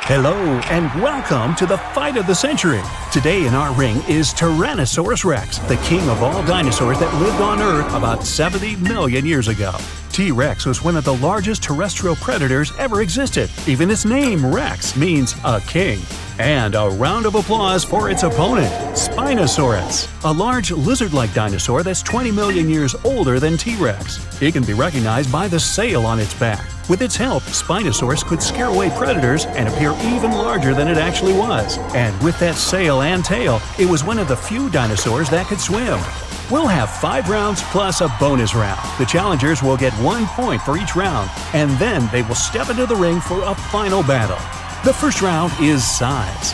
Hello and welcome to the fight of the century. Today in our ring is Tyrannosaurus Rex, the king of all dinosaurs that lived on Earth about 70 million years ago. T-Rex was one of the largest terrestrial predators ever existed. Even its name, Rex, means a king. And a round of applause for its opponent, Spinosaurus, a large lizard-like dinosaur that's 20 million years older than T-Rex. It can be recognized by the sail on its back. With its help, Spinosaurus could scare away predators and appear even larger than it actually was. And with that sail and tail, it was one of the few dinosaurs that could swim. We'll have 5 rounds plus a bonus round. The challengers will get 1 point for each round, and then they will step into the ring for a final battle. The first round is size.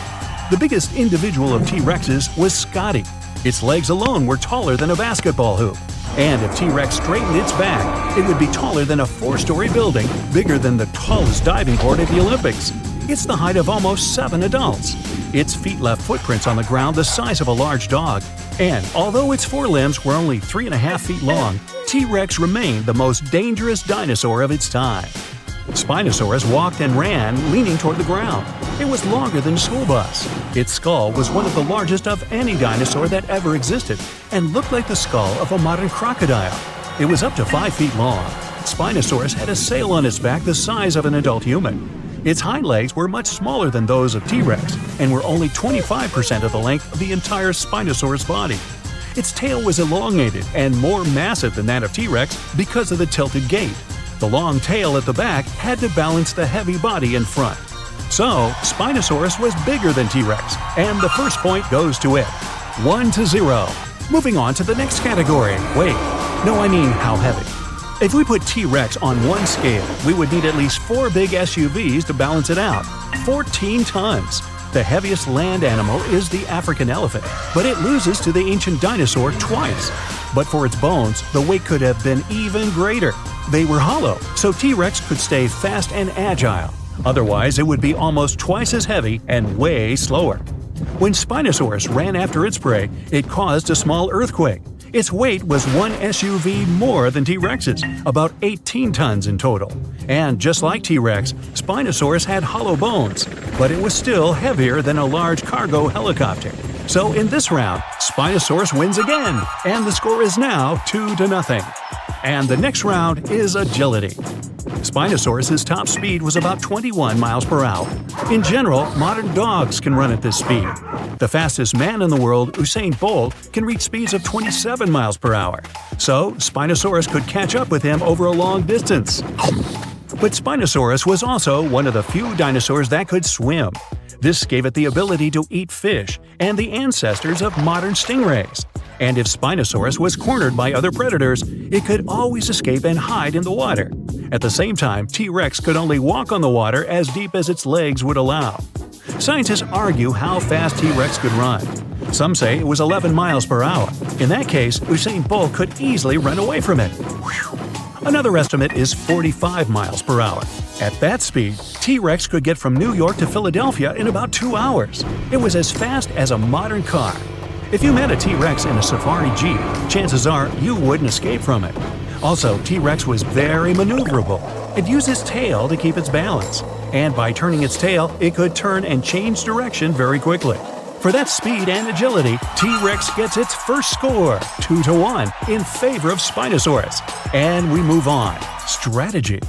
The biggest individual of T-Rexes was Scotty. Its legs alone were taller than a basketball hoop. And if T-Rex straightened its back, it would be taller than a 4-story building, bigger than the tallest diving board at the Olympics. It's the height of almost 7 adults. Its feet left footprints on the ground the size of a large dog. And although its forelimbs were only 3.5 feet long, T-Rex remained the most dangerous dinosaur of its time. Spinosaurus walked and ran, leaning toward the ground. It was longer than a school bus. Its skull was one of the largest of any dinosaur that ever existed and looked like the skull of a modern crocodile. It was up to 5 feet long. Spinosaurus had a sail on its back the size of an adult human. Its hind legs were much smaller than those of T-Rex and were only 25% of the length of the entire Spinosaurus body. Its tail was elongated and more massive than that of T-Rex because of the tilted gait. The long tail at the back had to balance the heavy body in front. So, Spinosaurus was bigger than T-Rex, and the first point goes to it. 1-0. Moving on to the next category. Wait, no, I mean how heavy. If we put T-Rex on one scale, we would need at least 4 big SUVs to balance it out. 14 tons. The heaviest land animal is the African elephant, but it loses to the ancient dinosaur twice. But for its bones, the weight could have been even greater. They were hollow, so T-Rex could stay fast and agile. Otherwise, it would be almost twice as heavy and way slower. When Spinosaurus ran after its prey, it caused a small earthquake. Its weight was 1 SUV more than T-Rex's, about 18 tons in total. And just like T-Rex, Spinosaurus had hollow bones, but it was still heavier than a large cargo helicopter. So in this round, Spinosaurus wins again, and the score is now 2-0. And the next round is agility. Spinosaurus's top speed was about 21 miles per hour. In general, modern dogs can run at this speed. The fastest man in the world, Usain Bolt, can reach speeds of 27 miles per hour. So, Spinosaurus could catch up with him over a long distance. But Spinosaurus was also one of the few dinosaurs that could swim. This gave it the ability to eat fish and the ancestors of modern stingrays. And if Spinosaurus was cornered by other predators, it could always escape and hide in the water. At the same time, T-Rex could only walk on the water as deep as its legs would allow. Scientists argue how fast T-Rex could run. Some say it was 11 miles per hour. In that case, Usain Bolt could easily run away from it. Another estimate is 45 miles per hour. At that speed, T-Rex could get from New York to Philadelphia in about 2 hours. It was as fast as a modern car. If you met a T-Rex in a safari jeep, chances are you wouldn't escape from it. Also, T-Rex was very maneuverable. It used its tail to keep its balance. And by turning its tail, it could turn and change direction very quickly. For that speed and agility, T-Rex gets its first score, 2-1, in favor of Spinosaurus. And we move on. Strategy.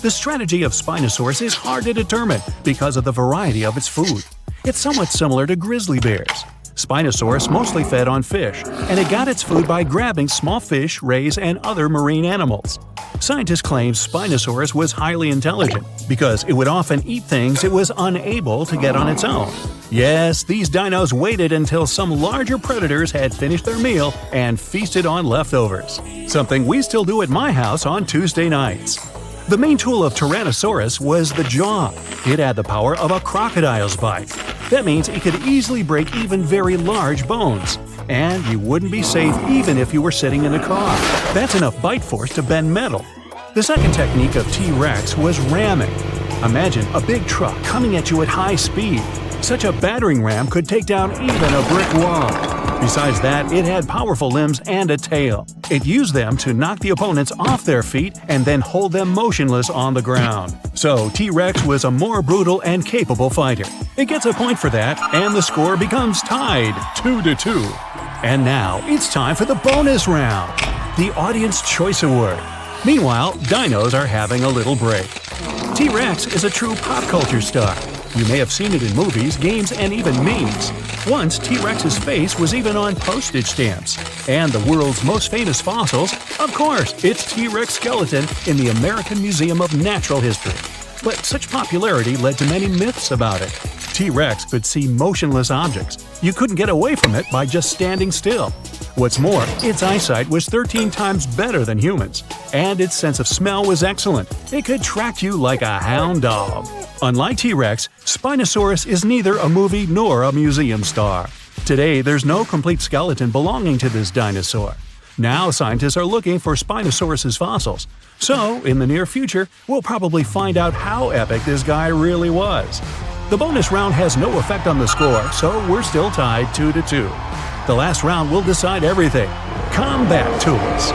The strategy of Spinosaurus is hard to determine because of the variety of its food. It's somewhat similar to grizzly bears. Spinosaurus mostly fed on fish, and it got its food by grabbing small fish, rays, and other marine animals. Scientists claim Spinosaurus was highly intelligent because it would often eat things it was unable to get on its own. Yes, these dinos waited until some larger predators had finished their meal and feasted on leftovers. Something we still do at my house on Tuesday nights. The main tool of Tyrannosaurus was the jaw. It had the power of a crocodile's bite. That means it could easily break even very large bones. And you wouldn't be safe even if you were sitting in a car. That's enough bite force to bend metal. The second technique of T-Rex was ramming. Imagine a big truck coming at you at high speed. Such a battering ram could take down even a brick wall. Besides that, it had powerful limbs and a tail. It used them to knock the opponents off their feet and then hold them motionless on the ground. So T-Rex was a more brutal and capable fighter. It gets a point for that, and the score becomes tied 2-2. And now it's time for the bonus round, the Audience Choice Award. Meanwhile, dinos are having a little break. T-Rex is a true pop culture star. You may have seen it in movies, games, and even memes. Once, T-Rex's face was even on postage stamps. And the world's most famous fossils, of course, it's T-Rex skeleton in the American Museum of Natural History. But such popularity led to many myths about it. T-Rex could see motionless objects. You couldn't get away from it by just standing still. What's more, its eyesight was 13 times better than humans, and its sense of smell was excellent. It could track you like a hound dog. Unlike T-Rex, Spinosaurus is neither a movie nor a museum star. Today, there's no complete skeleton belonging to this dinosaur. Now scientists are looking for Spinosaurus's fossils. So, in the near future, we'll probably find out how epic this guy really was. The bonus round has no effect on the score, so we're still tied 2-2. The last round will decide everything. Combat tools.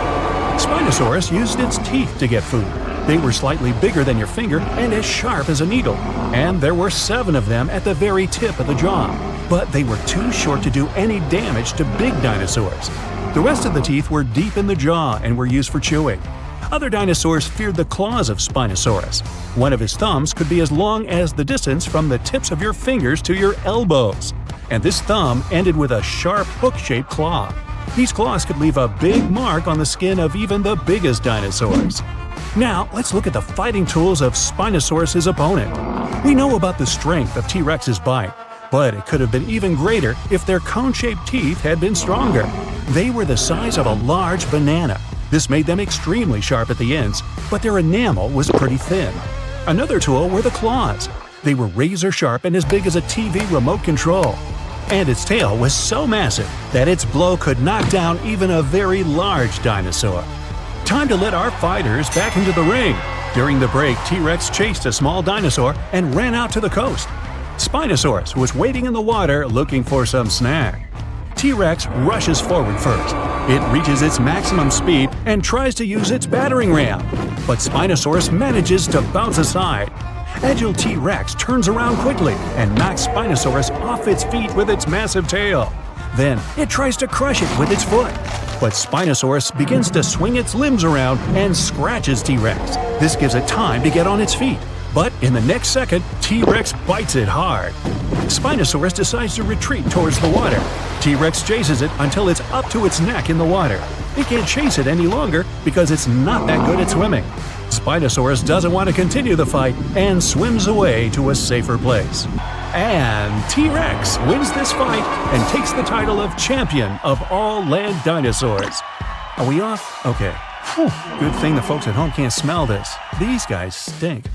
Spinosaurus used its teeth to get food. They were slightly bigger than your finger and as sharp as a needle. And there were 7 of them at the very tip of the jaw. But they were too short to do any damage to big dinosaurs. The rest of the teeth were deep in the jaw and were used for chewing. Other dinosaurs feared the claws of Spinosaurus. One of his thumbs could be as long as the distance from the tips of your fingers to your elbows. And this thumb ended with a sharp hook-shaped claw. These claws could leave a big mark on the skin of even the biggest dinosaurs. Now, let's look at the fighting tools of Spinosaurus's opponent. We know about the strength of T-Rex's bite, but it could have been even greater if their cone-shaped teeth had been stronger. They were the size of a large banana. This made them extremely sharp at the ends, but their enamel was pretty thin. Another tool were the claws. They were razor-sharp and as big as a TV remote control. And its tail was so massive that its blow could knock down even a very large dinosaur. Time to let our fighters back into the ring. During the break, T-Rex chased a small dinosaur and ran out to the coast. Spinosaurus was waiting in the water looking for some snack. T-Rex rushes forward first. It reaches its maximum speed and tries to use its battering ram, but Spinosaurus manages to bounce aside. Agile T-Rex turns around quickly and knocks Spinosaurus off its feet with its massive tail. Then it tries to crush it with its foot. But Spinosaurus begins to swing its limbs around and scratches T-Rex. This gives it time to get on its feet. But in the next second, T-Rex bites it hard. Spinosaurus decides to retreat towards the water. T-Rex chases it until it's up to its neck in the water. It can't chase it any longer because it's not that good at swimming. Spinosaurus doesn't want to continue the fight and swims away to a safer place. And T-Rex wins this fight and takes the title of champion of all land dinosaurs. Are we off? Okay. Whew. Good thing the folks at home can't smell this. These guys stink.